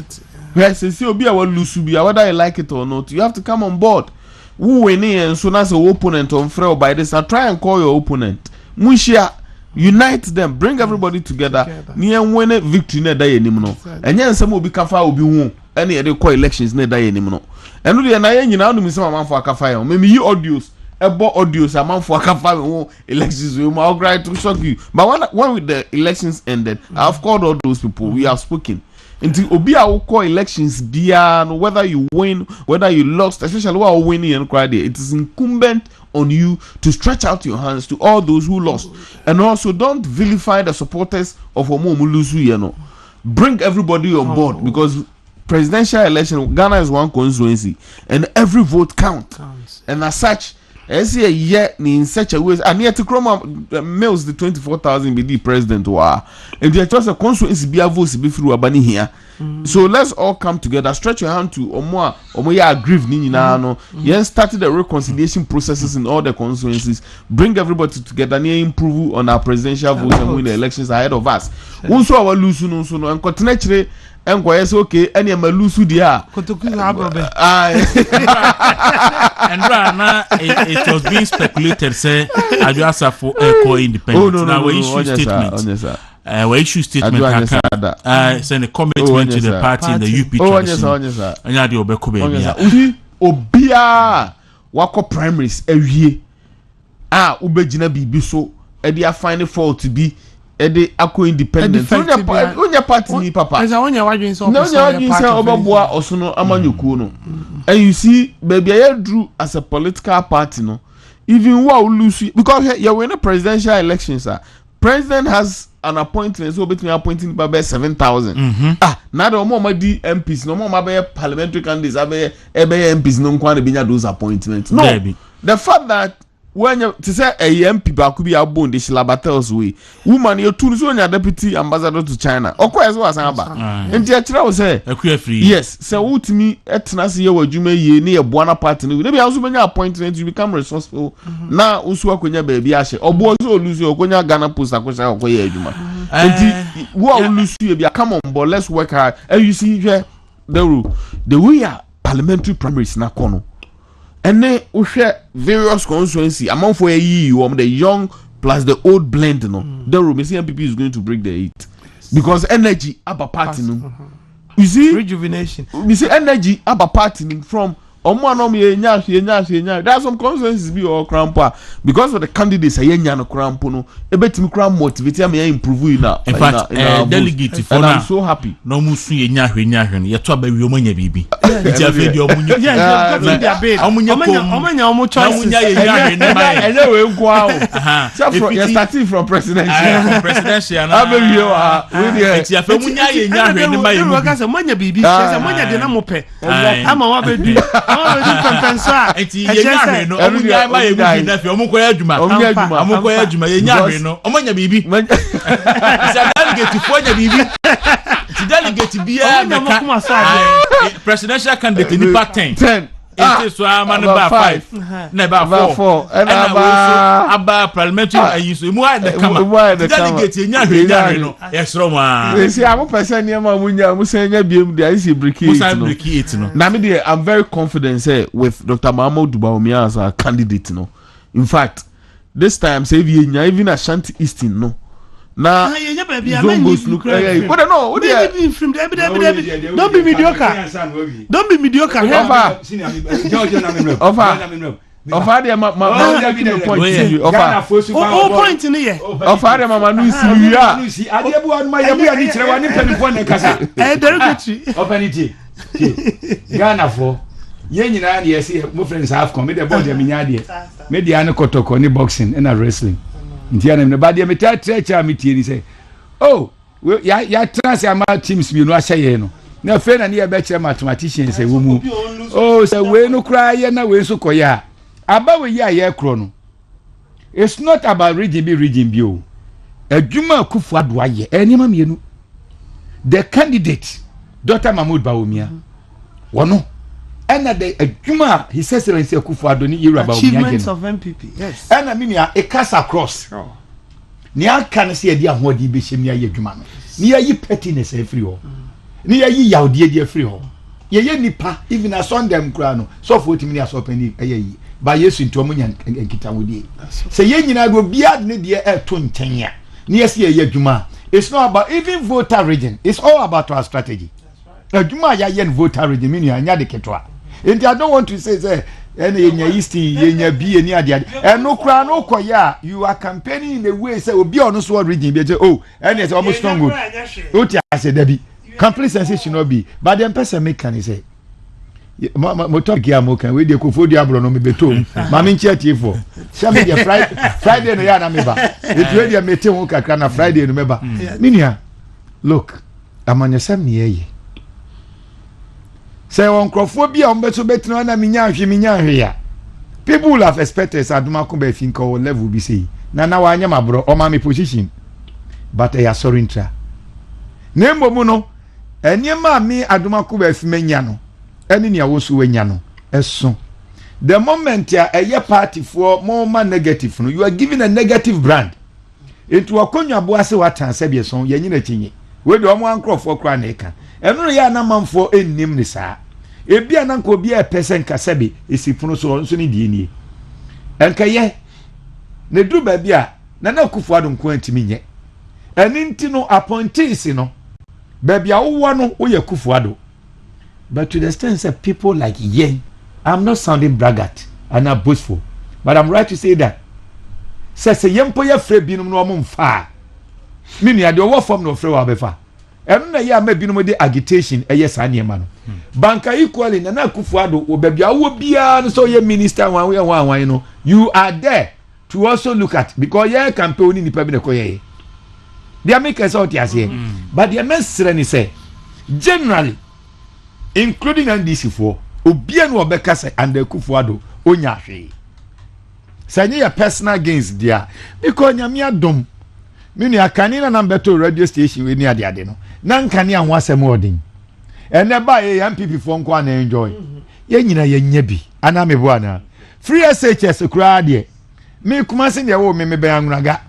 Yes, whether you like it or not, you have to come on board. Who win and so as an opponent on frail by this, I try and call your opponent. Mushia, unite them, bring everybody together. Near win a victory ne day anymore. And then some will be kafa will be won. Any other call elections ne day anymore. And we are now you know me some man for kafa. Maybe you audios, audios a man for kafa elections. We will try to shock you. But when with the elections ended, I've called all those people. We have spoken. Until obi a call elections bia no whether you win whether you lost especially while winning and cry there, it is incumbent on you to stretch out your hands to all those who lost and also don't vilify the supporters of Omomulusu Yeno. Bring everybody on board because presidential election Ghana is one constituency and every vote counts. And as such as a year in such a way and yet to chroma mails the 24,000 BD president wa and they just a constituency be a voice be through abani here. So let's all come together, stretch your hand to omoya aggrieve ni na no yen started the reconciliation processes in all the constituencies, bring everybody together near improve on our presidential votes and win the elections ahead of us. Also our lose no so no and continue and yes okay any malusu dia
and now it was being speculated say Aduasa for independent. Now we issue statement. We issue statement. Send a commitment to the party in the UP tradition. Anya di obeko baby.
Obia wako primaries ewie. Ubejina bibi so e dey find fault to be ede ako independent. Onya party ni papa.
Eza onya wadwin so.
No onya wadwin say obaboa osono amanyoku no. And you see baby I drew as a political party no. Even who lose because you win a presidential election sir. President has an appointment so between appointing by 7,000. Now the more di MPs no more by parliamentary candidates abe MPs no kwani binya those appointments. No. Baby. The fact that when you to say a MP could be abon the Shilabatels way woman you too so your deputy ambassador to China okwa as was aba enti a kira wo say
free
yes say wutimi etna se ye wadwuma ye ne ye boana party no be also benya appointment you become resourceful na usu akonya ba bi ahye obo so lose okonya Ghana Post akosha okoye adwuma enti wo lose you be come on board let's work hard and you see the way parliamentary primaries na kono. And then we share various constituency among for a year the young plus the old blend no. The room MPP is going to break the heat because energy about party no. You see
rejuvenation.
We see energy about party from there are some constituencies be or crampa because of the candidates no crampo no ebetimi cram motivate me improve now.
In fact delegate for
I'm so happy
no musu nya hwe ye to aba wi omanya bibi ti afi di omunye
omanya omu choices
omunya ye nya hwe ne mai
ene we nko awo you starting from presidential
na
aba wi o
ti afi omunya ye nya hwe ne mai
mu ka se manya bibi se manya de na mope ama wa bedu
eti ye nya hwe no omunya ma ye mu na fi omuko ya adwuma ye nya hwe no omanya bibi sa delegate fo nya bibi ti delegate bia presidential candidate ni part 10 it is one number 5 number 4 and aba parliamentary ayiso mu ha de kama delegate nya hwe no yesro ma
see am person ne ma munya musanya biem de isi break it no na me dey I'm very confident say with Dr. Mahmoud Dubaomi as a candidate no in fact this time say we nya even Ashanti Eastern no na Zongos look what no what dey
from don't be mediocre
George na me
Ọ̀fàdé ma point you.
Point in here.
Ọ̀fàdé mama nu si ya.
Adé bu anu ma ye bu ya ni kire wa ni mpanyinfo na kasa.
Derogatory.
Openity. Ghana for ye nyina na ye say mo friends half come me the board me nya ade. Me dia ne kotoko ni boxing and wrestling. Ntia na me ba dia me cha me tie ni say. Oh, ya trans ya ma teams bi no ahye ye no. Na fe na ne ye be kire mathematician say wo mu. Oh, say we no cry ye na we so koya. Aba we ya ye kro no. It's not about region bi o. Adwuma Akufo Addo aye. Enima mienu. The candidate Dr. Mahmoud Bawumia. Wono. Ena the adwuma His Excellency Akufo Addo ni Yura Bawumia.
Achievements of MPP. Yes.
Ena minia e cast across. Ni aka na se edi ahodi be hyem ya adwuma no. Ni yayi pettiness every ho. Ni yayi yawde di every ho. Ye nipa even a Sunday kura no. So for otimi ni asopani ayi. Ba Yesu ntomo nya nkitawodi. Se ye nyina go bia ne de e to nten ya. Ni yesi ye adwuma. It's not about even voter region. It's all about our strategy. That's right. Ya yen voter region mean anya de ketwa. And I don't want to say any nya east nya bi any ade. And no kra no koya you are campaigning in the way say obi on so region be oh and it's almost strong good. What I say Debbie. Complete sensation no be. But the person make can say mo talk here mo kan we dey Kofo Diablo no me betom ma me nche tiefo sha me dey Friday no ya na me ba it we dey meeting wo kakra na Friday no me ba minia look amanyesem ne ye say won Krofo bia on beto betina na minya ahwe ya people will have expected Aduma ko be fin ko level bi say na wa anya mabro o ma me position but I sorry ntra na mbomu no eniema mi Aduma ko be fi menya no any near was no eso the moment ya a party for more negative no you are giving a negative brand into a konya boase watan sebie so ye nyina chinye we do omo ankrofo kra na eka eno ya na manfo ennim ni saa e bia na nko bia person kasebe esifuno so nso ni die nie enka ye ne du ba bia na Akufo Addo nko antimi nye eni ntino appointees no ba bia wo no wo ye Akufo Addo. But to the extent that people like Yen, I'm not sounding braggart and not boastful, but I'm right to say that. Says a young boy afraid binum no mum far. Meaning I don't work from no free wabefa. And na ya may be no de agitation a yes and man. Banka equally and Akufo Addo will be a wobia so ye minister one way one you know. You are there to also look at because ye campaign in the public koye. They make us out here. But the message say generally including NDC4 obia no obeka say and Akufo Addo onya hwe sanye ya personal gains dia because nyame adom me nu akane na number 2 radio station we ni ade no na nkane anho asem odin ene ba ye MPP fo nko na enjoy ye nyina ye nya bi ana me bo ana free SHS kura de me kuma se de wo me be anuraga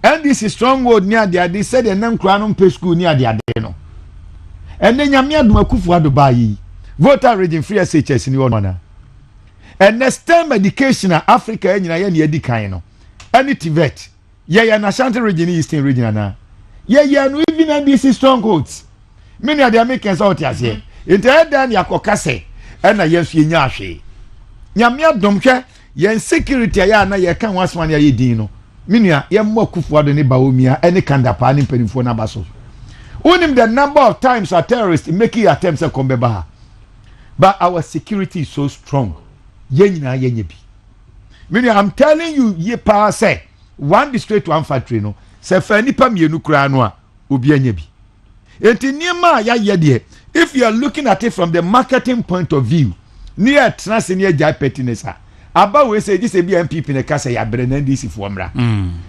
NDC strong word ni ade said enam kura no mpe school ni ade no ene nyame adom Akufo Addo ba yi voter region free SHS ni wona and next time education Africa nyina ye na edikan no any TVET ye na Ashanti region Eastern region na ye no even NDC strongholds many of the Americans out here into dan yakoka se na ye nso nya ahwe nyame adom hwe ye security ya na ye kan wasman ya yedin no menua ye mo Akufo Addo ne Bawumia any kandapa ne penifo na baso unim the number of times a terrorists making attempts to come back. But our security is so strong. Yenyina yenyebi. Meaning I'm telling you, ye power say one district to one factory no. Se fa nipa mienu kura no a obi anyebi. Enti niema ya yede. If you are looking at it from the marketing point of view, near trans near jai pettiness. Aba we say this be MPP ne kasa ya bre na ndisi fo mra.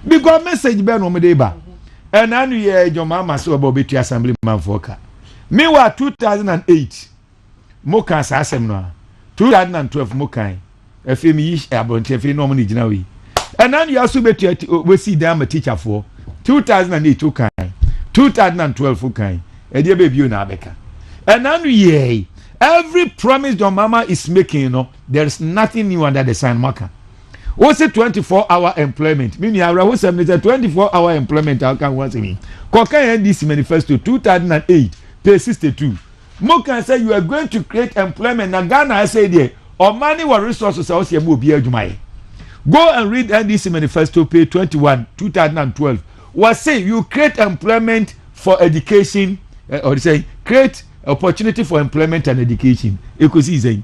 Because message be no me dey ba. And anu ye joma so about betu assembly man foka. Me wa 2008 moka sa asem no 2012 moka efe mi yi abonte efe no mo ni gina we. And anu ya so betu we see them teacher for 2008 okay 2012 okay e dey be bio na abeka. And anu ye every promise your mama is making you know there is nothing new under the sun marker. What's a 24-hour employment? Meaning, I was a 24-hour employment. I can once again. Koka NDC manifesto 2008, page 62. Mo can say you are going to create employment. Na Ghana I say there
or money or resources also you move here Jumai. Go and read NDC manifesto page 21 2012. Was say you create employment for education or say create opportunity for employment and education. Ekusi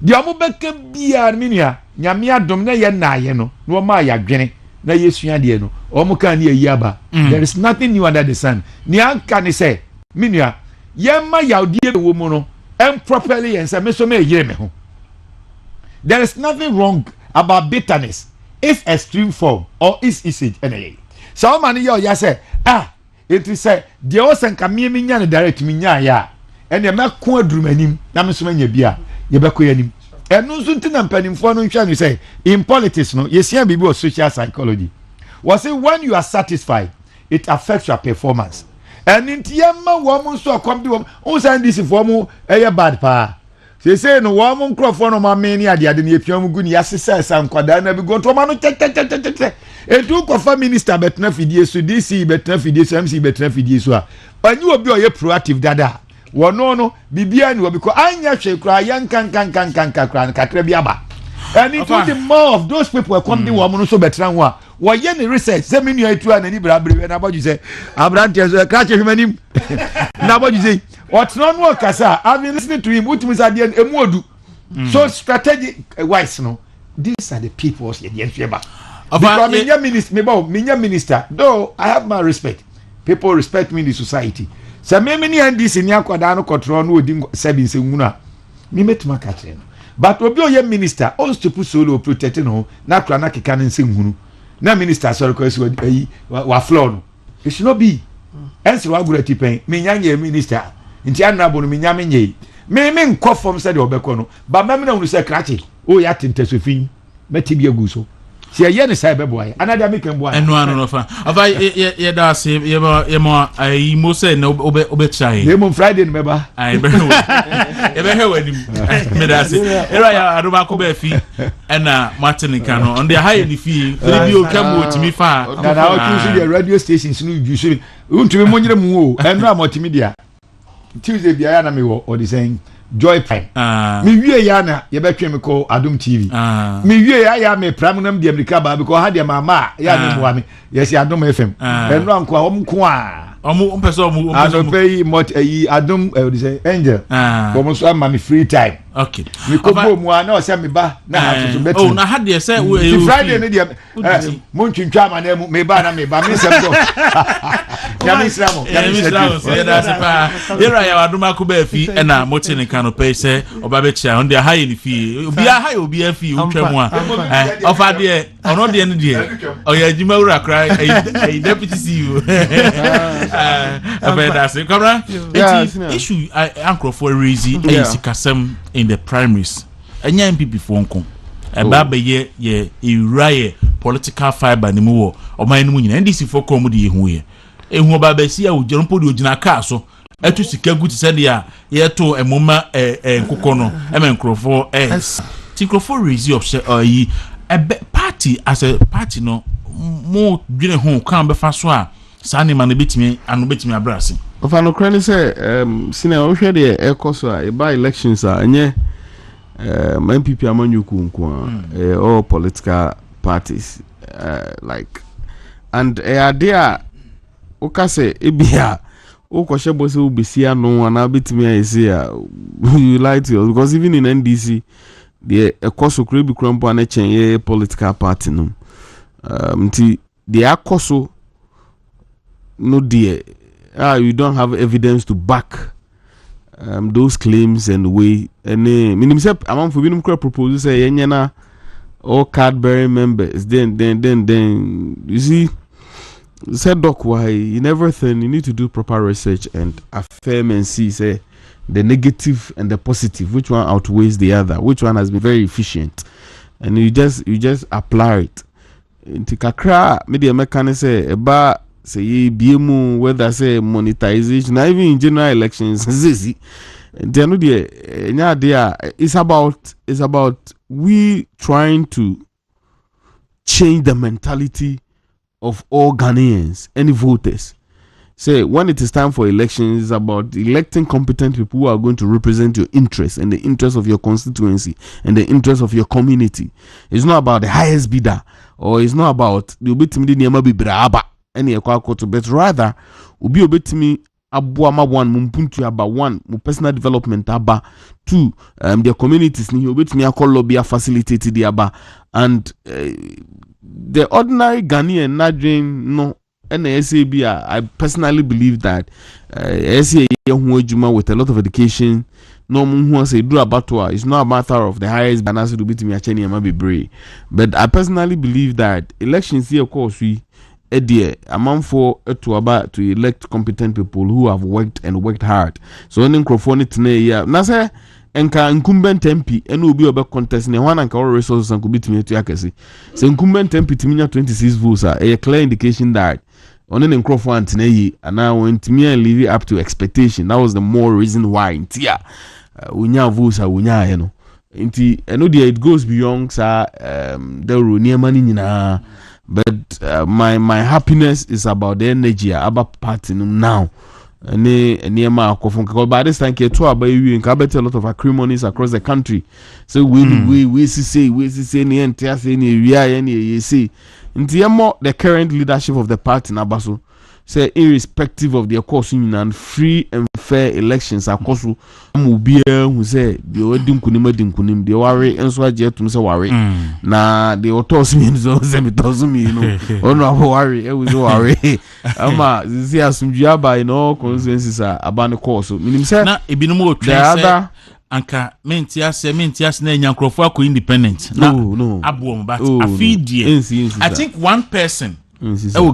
the amubeke bia minia nyame adom na ye na ye no no ma ya dwene na yesua de no omuka na yi aba. There is nothing new under the sun. Ni anka ni say minia ye ma yaudie wo mu no improperly and say me so me yire me ho. There is nothing wrong about bitterness if extreme form or is usage anyway. So man yo ya say it is say the osenka me nya no direct me nya ya ene me ko adurumanim na me so nya bia ye be ko yanim enu nso ntina mpanimfo no hwa no say in politics no yesia bibi of social psychology was say when you are satisfied it affects your performance and intiyama wo mo so kom de wo say this for mo bad pa say no wo mo nkrofo no ma me ni ade ne epiam gu ni yasesa sankwada na bi go to ma no tete edu kofa minister betna fidie so DC betna fidie so MC betna fidie so a anyi obi o ye proactive dada wono no bibia ni obi ko anya hwe kra yankan kra kakra bi aba and it the more of those people come the woman so betra ho a wo ye ni research say me nua etu ana ni brabre na boju say abrante so kra che hwemanim na boju say what no kasa I've been listening to him utimi say de emu odu so strategic wise no these are the people ye de fieba because minya minister though I have my respect people respect me in the society so me ni NDC ni akwada no control no odi service ngunu a me metuma ka kire no but obi oye minister on stop solo protect no na kra na keka ne ngunu na minister sorry ko esi wa floor no it should not be ense wa gura tipen me nya minister nti anabo no me nya me nkɔ form said obekɔ no ba me na unu se krache o ya tentesofin meti agu so si ye ne sai bebo aye anada me kan bo aye
eno anu no fa ava ye da se ye mo ayi mo se na obe chai
ye mo Friday no meba
ayi be no ye be he wanim me da se era ya adoba ko be fi na Martin kan no on the high ni fi radio kam wo timi fa
na o tu see the radio stations no you so untumi mo nyire mu o eno multimedia Tuesday bia na me wo or the saying Joy Prime. Me wie ya na ye betwe me ko Adum TV. Me wie ya me Prime nam de America ba because ha de mama ya me mo ame. Yes Adum FM. Eno anko a omko a.
Omo pese omo
Adum pay mot Adum we say Angel. Omo so am me free time.
Okay.
Me ko bo mu a na o se me ba na ha so betu.
Oh na ha de say
Friday ne de mo ntwintwa ma na me ba me sem go. Ya misra mo.
Say that pa. Here I Adum akoba fi na mo tini kan no pay say oba be chia on the high ni fi. Obi a high obi a fi utwa mu a. Ofa de ono de ne de. Oya jima wura kra deputy CEO. That's it. Come issue anchor for reason is kasem in the primaries. Enya MPP for nko. Baba ye iraye political fiber ni mu wo. Oman mu nyina NDC for kom de yehu ye. Ehu baba si a ojerompo de ogina ka so. Etu sika guti se de a ye to emoma nkokɔ no. Nkrofo Tinkrofo reason of yi party as a party no mo dwene ho kan be fa so a sani man betimi abrase
ofa no kra ni say sine o hwe de ekoso a by elections a enye MPP amanyuku nko all political parties like and there o ka say ebia o ko shebo se obesia no ana betimi ayese a you like to because even in NDC the ekoso kra bi krampo na chen political party no nti the akoso no dear you don't have evidence to back those claims and the way any minimum say among for minimum propose say yenyana all card bearing members then you see said doc why in everything you need to do proper research and affirm and see say the negative and the positive which one outweighs the other, which one has been very efficient, and you just apply it into kakra media mechanics say about say BMU whether say monetization even in general elections they know it's about we trying to change the mentality of all Ghanaians, any voters. say when it is time for elections, it's about electing competent people who are going to represent your interests and the interests of your constituency and the interests of your community. It's not about the highest bidder, or it's not about the obetimi niyama bibraba any ekwakoto, but rather ubi obetimi abuama one mumpuntu aba one mu personal development aba two their communities ni obetimi akọ lobby facilitate the aba and the ordinary Ghanaian nadrin no. And I personally believe that with a lot of education, no one say do about it's not a matter of the highest balance to be to me a brave. But I personally believe that elections here, of course, we amount for to elect competent people who have worked hard. So when microphone today, Nasa enka incumbent MP enu obi obe contest ne one anka resources and could be to me to akesi. So incumbent MP timinya 26 votes are a clear indication that on an microphone today and now when Timia live up to expectation. That was the more reason why intia unya votes are unya you know. Inti it goes beyond the near money na. But my happiness is about the energy about party now. By this time, a lot of acrimonies across the country. So we say the current leadership of the party in Abaso say irrespective of their course and free and fair elections across who say the wedding kunim the worry and so to say worry na the autos means me you know oh no worry it was worry ama see asumjaba in all consequences abane course meaning say
na ebinumo trace anka mentias na nyankrofo akọ independent no abuom but afidie I think one person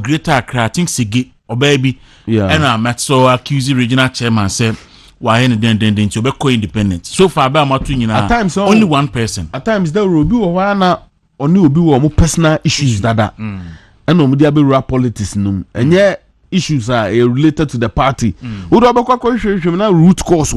greater Accra I think Sigi or baby and I met so accused regional chairman said why then to be co-independent so far by at times only one person
at times there will be one only will be more personal issues that and no there be rap politics no and yeah issues are related to the party who do root cause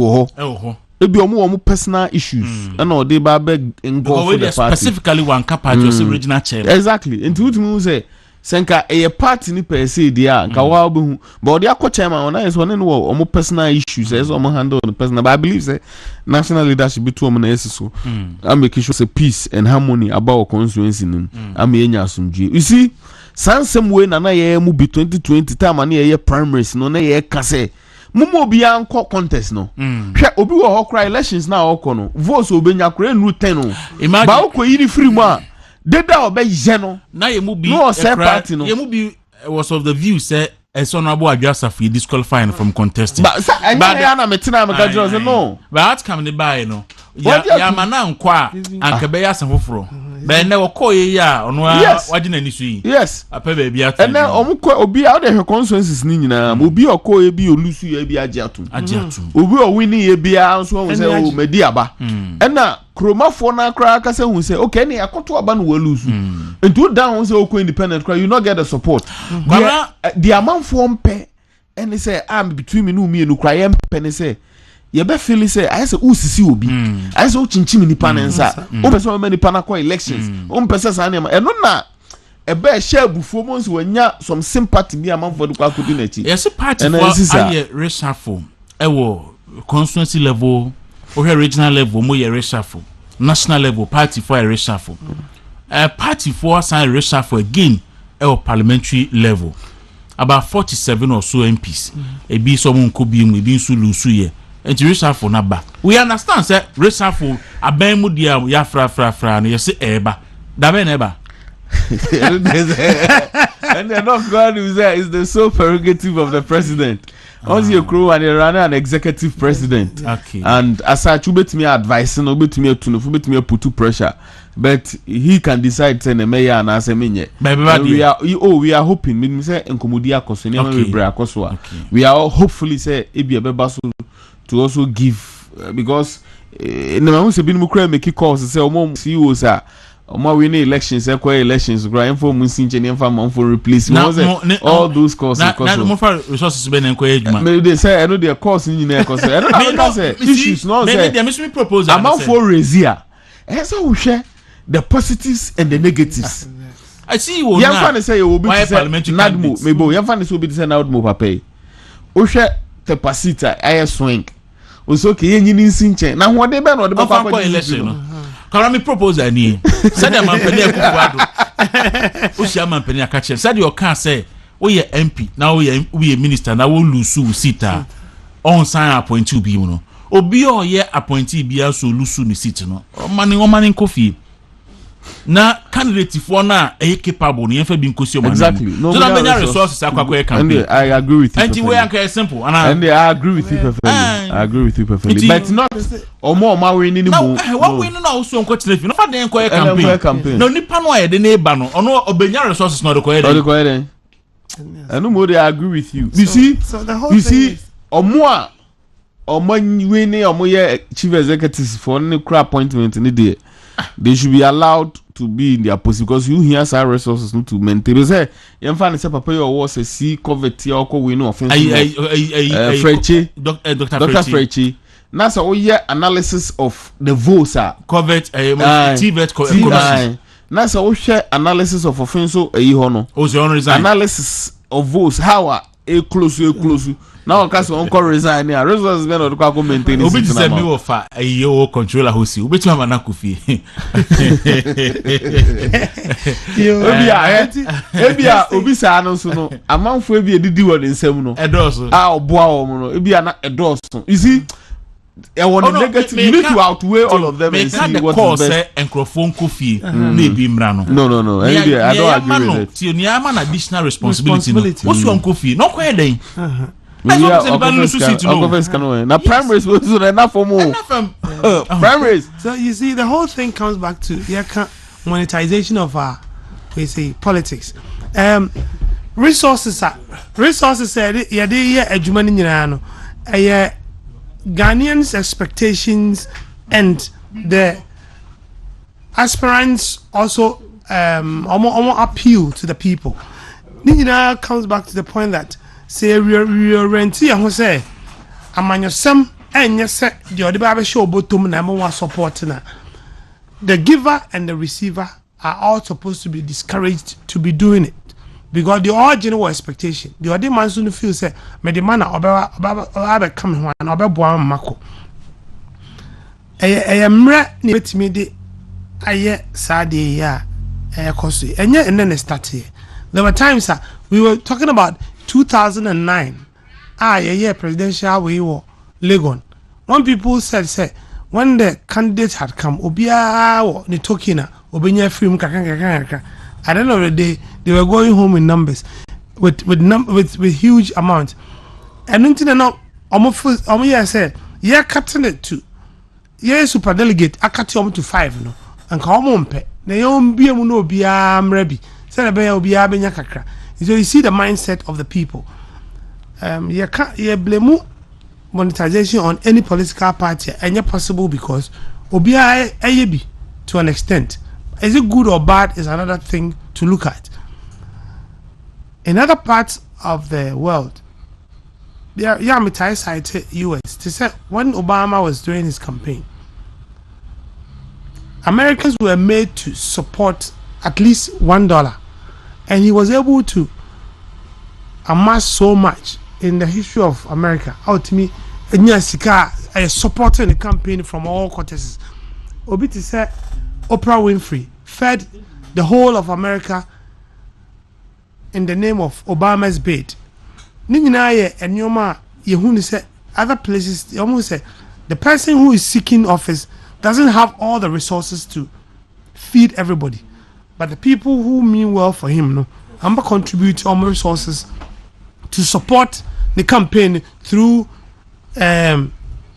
ebi omo personal issues and all they ba beg engulf the party
specifically one capacity was original chairman
exactly and to me say senka a party ni per se dia nka wa obehu but they are chairman on is one no omo personal issues as omo handle the personal but I believe say national leadership be to omo na so I make sure say peace and harmony about constituency nim am enya asumdue you see some way na ye mu be 2020 time na ye primaries no na ye ka say mumo bi anko contest no hwe obi wo hokra elections na hokọ no votes obenya kra nu 10 no ba okọ yiri free mu a deda obe je no
na ye mu bi
no party no
ye mu bi was of the view say Honorable Adjasafo disqualifying from contesting
but na metina me gadro say no
but outcome the buy no ya mana nkwa anka be ya safoforo but na woko ye ya ono wagina ni su yi
yes
apa ba bia
and then omukọ obi out the consensus ni nyina obi okọ ye bi olusu ye bi agiatum obi o win ye bia nso won say o medi aba and na kromafo na kra ka say won say okay na yakoto aba no walusu and to down say okọ independent kra you not get the support the amount for mpe and say am between me no me no kra ye mpe ne say ye be feel say I say usisi obi I say o chinchim ni panensa o be so many panako elections o mpesa sa na e no na e be share bufo mo nso wanya some sympathy bi among for the Kwaku di na chi
yes party for aye reshuffle e wo constituency level or regional level mo ye reshuffle national level party for a reshuffle party for sign reshuffle again e wo parliamentary level about 47 or so MPs e bi so mo nko bi mu e bi nso lusu ye and reshuffle na ba we understand say reshuffle aban mu dia ya fra no yes eba da be na eba
and they're not going to say it's the sole prerogative of the president. Once you grow and you run an executive president,
okay.
And as such, you bet me advice, no bet me to bet me put pressure, but he can decide to the mayor and as a minute. We are hoping. Me say enkomodia koso. We are all hopefully say ebi abebaso to also give because in the moment we been make calls say omo CEOs are. Winning elections, elections, grind for Munsinchen for replacement. All those costs.
Resources
they say I know their costs in there because I don't know issues. No, amount for Razia. And so we share the positives and the negatives.
I see you.
Young fan say you will be parliamentary. Nadmo, maybe young fan will be the Nadmo Pape. Osha Tepasita, I swing. Was okay, you need to now what they ban or the Papa election.
Karami propose any. Said a man penny Ushia man penny catcher. Said your car say, we are MP, now we are minister, now we'll lose sita. On sign appoint to be, you know. Obi or ye appointee be also lose ni sit no. Money in coffee. Na candidate for na capable ni efe bin kosi o
exactly
no so that resources akwa campaign.
I agree with you.
And we are simple and
I agree with you perfectly. I agree with you perfectly. But not omo we ni mu.
What we no so nko telefi no fa den campaign. No nipa no aye de na eba no ono obenya resources no de ko ede.
Anu mo I agree with you.
You
see omo we ni omo ye chief executives for any crap appointment ni there. They should be allowed to be in their post because you hear some resources to maintain. Because hey, you find say papa your was a see covet or ko we no offense. Freche, Dr. Freche. Now so we analysis of the votes are
covet TVET commission.
Now so we share analysis of offense so hono. Analysis of votes how are close. Now case on call resign here resources men or ko maintain it.
Obi say me wo fa ayo controller hosi obi ma na kofi
obi sa no so no amanfo ebi edidi wo ne nsam no
edoso
oboa wo no ebi na edoso you see I want negative you need to outweigh all of them and see what is best.
Enkrofon kofi na ebi mra no
no I don't agree with it.
Ti oni ama na additional responsibility no wo so kofi no kwa den
now primaries was enough for more. Primaries.
So you see, the whole thing comes back to monetization of we say politics. Resources said Ghanaians' expectations and the aspirants also appeal to the people. Nina comes back to the point that say renti ho say amanyosem enye se the odeba be show bottom na mo support na the giver and the receiver are all supposed to be discouraged to be doing it because the original expectation the other man soon feel say me the man oba come ho na oba boa mako mra ni betimi de aye sade ya koso enye ene start here. There were times we were talking about 2009 presidential we were Legon. When people said when the candidates had come obia ni tokina obenya film kaka at the end of the day they were going home in numbers with huge amounts and until now almost said cutting it to super delegate akati to 5 no and come on pe na yom bia mu no obia mrabi said obia benya kakra. So you see the mindset of the people. You blame monetization on any political party and it's possible because obia ayebi to an extent. Is it good or bad is another thing to look at. In other parts of the world, cited US. They said when Obama was doing his campaign, Americans were made to support at least $1. And he was able to amass so much in the history of America. Out to me, supporting the campaign from all quarters. Obiti said Oprah Winfrey fed the whole of America in the name of Obama's bid. Nininaye and Yoma Yehuni said other places they almost said the person who is seeking office doesn't have all the resources to feed everybody. But the people who mean well for him, no, I'm gonna contribute all my resources to support the campaign through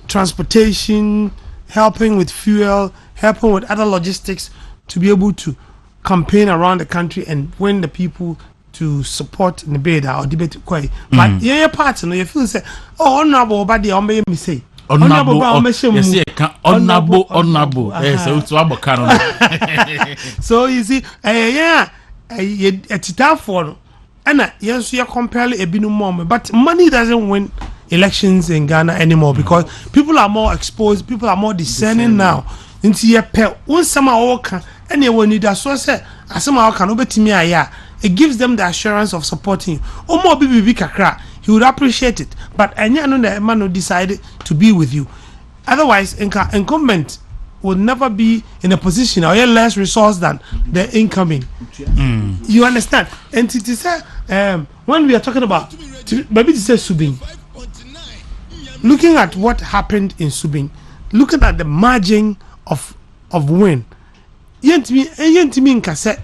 transportation, helping with fuel, helping with other logistics to be able to campaign around the country and win the people to support the bid or debate. But part, you feel say, oh, honorable, but the me say.
Honorable.
So you see, it's tough for and yes, you are comparing a binu more, but money doesn't win elections in Ghana anymore because people are more exposed, people are more discerning now. Into your pet, one summer work, and you will need a source. As some can over to me, it gives them the assurance of supporting you. Oh, more baby kakra. he would appreciate it. But any other man who decided to be with you. Otherwise, incumbent will never be in a position or less resource than the incoming. You understand? And it is when we are talking about maybe to say Subin, looking at what happened in Subin, looking at the margin of win, the incoming
kase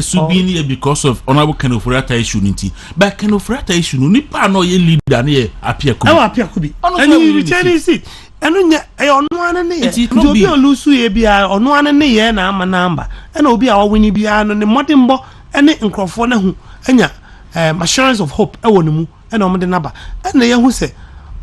Subin because of honorable Kenofurata issue ninti, but Kenofurata issue no nipa no ye leader ne appear
could be and you return it. And on one ne be olusu ye bia on one ne ye na ama number and obi a wini bia no ne modembo ene nkrofo na hu anya assurance of hope e wonu mu and on the number and ye hu say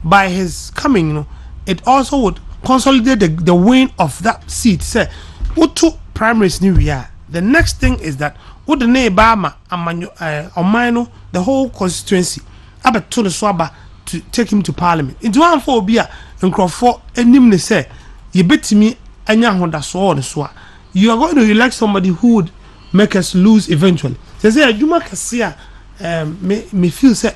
by his coming, you know, it also would consolidate the win of that seat. Say what two primaries new year. The next thing is that what the neighbor the whole constituency about to the swaba to take him to parliament. It's one for Bia and Crawford and Nimne say, you bet me and Honda so on so. You are going to elect somebody who would make us lose eventually. They say, you make us see me feel say,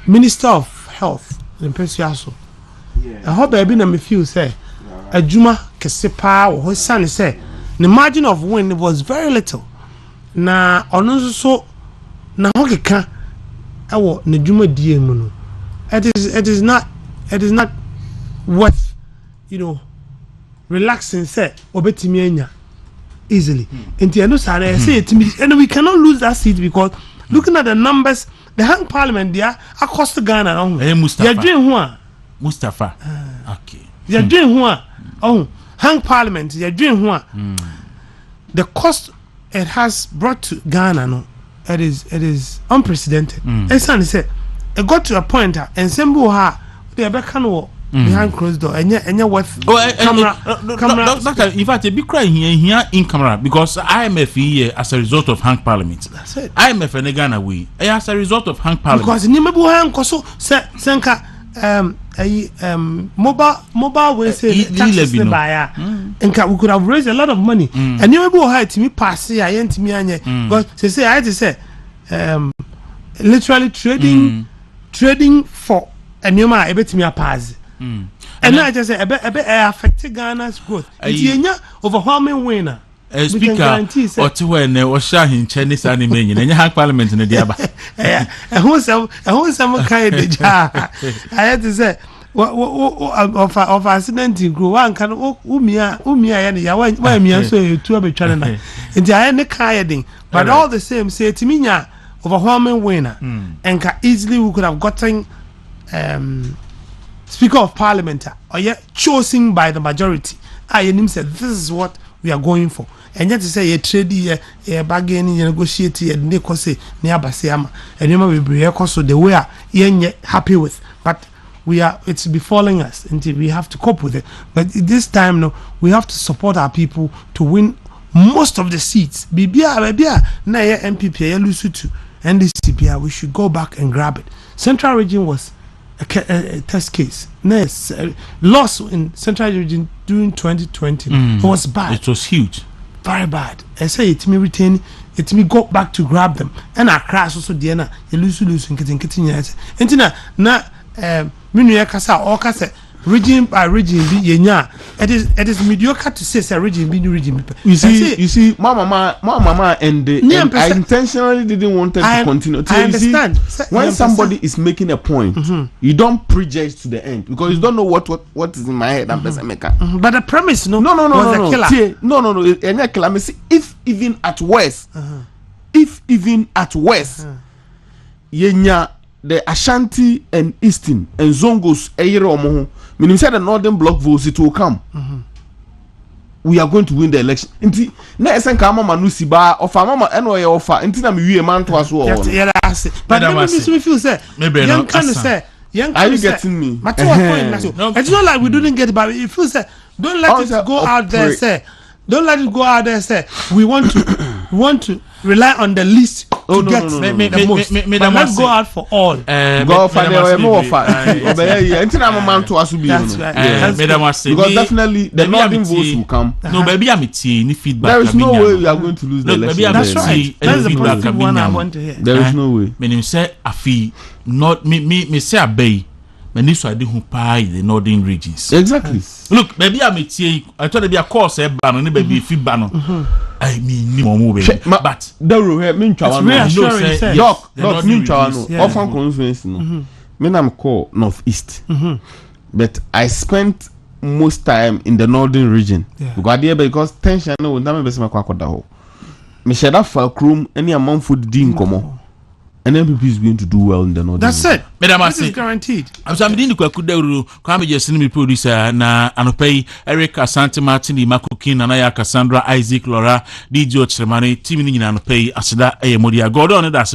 Minister of Health in Persiaso. I hope I been a me feel say, a Juma Kesepa or his son say, the margin of win was very little. Na ono so na hokeka ewo na dwuma die mu no it is not worth, you know, relaxing say obetimi anya easily. Enti eno sare say etimi, and we cannot lose that seat because looking at the numbers, the hang parliament there across the Ghana
Mustafa.
You doing who
Mustafa. Okay.
You doing who hang parliament you doing who the cost it has brought to Ghana, no, it is unprecedented. Esan say it got to a point and sembo ha they be can behind closed door and worth camera.
Doctor, in fact, a big cry here in camera because IMF here as a result of hang parliament.
That's it.
IMF and Ghana we as a result of hang parliament.
Because ni mebu hang koso senka mobile way say taxes ne buy and we could have raised a lot of money and you able high to me pass here and to me anye but say I had to say literally trading for a new man able to me pass and I just say affect Ghana's growth it's overwhelming winner.
Speaker or to when or Shahin Chinese anime and you have parliament in the Diaba.
Who's some kind of job? I had to say, of accident in Gru one can umia and why me so to a channel. And the iron kayaking, but all the same, say to me, overwhelming winner and easily we could have gotten Speaker of Parliament or yet chosen by the majority. I and said, this is what we are going for. And yet to say a trade a bargaining negotiate and they say near Basiama and you may be also the way are happy with, but it's befalling us until we have to cope with it. But this time no, we have to support our people to win most of the seats. Bibia na MPP lose to NDCP, we should go back and grab it. Central region was a test case. Yes, loss in Central region during 2020 it was bad.
It was huge.
Very bad. I say it may retain, it may go back to grab them. And I crash also Diana, you lose and getting yet. And na Minya Kasa or Kasa region by region be yenya. It is mediocre to say a region be new region.
You see, Mama and I intentionally didn't want them to continue.
I understand.
When somebody is making a point, you don't prejudge to the end because you don't know what is in my head. But
the premise,
no. See, no. If even at worst, yenya the Ashanti and Eastern and Zongos Eyromo, meaning said the Northern Bloc votes, it will come. We are going to win the election. Inti na esen kama manusiba offer mama eno offer inti na me man to as well.
But me feel say young can say
are you getting me?
It's not like we didn't get it, but if you say don't let it go out there say we want to rely on the least to get the most. But let's go out for all.
Go for the more for. That's
right.
Because definitely the northern votes will come.
No, baby, I'm any feedback.
There is no way we are going to lose the election.
That's right. That's the positive one I want to hear.
There is no way.
When say I feel not me say obey. Many so I do who pay the northern regions.
Exactly.
Look, maybe I'm I thought there be a course ban, maybe feed ban. I mean, no more but
Dawuro here, me
reassuring.
Doc, me often conference no. Me I'm call northeast. But I spent most time in the northern region. Because tension no na me be say Kwaku da ho. Me share that for room any amount food din komo. And MPP is going to do well in the northern.
That's it.
This
is guaranteed.
I'm saying the Kwaku Dawuro, come just me producer na anopay Eric Asante Martin, Makukin, Anaya Cassandra, Isaac Laura, DJ Chemani, team in anopay asida e modia. God on that's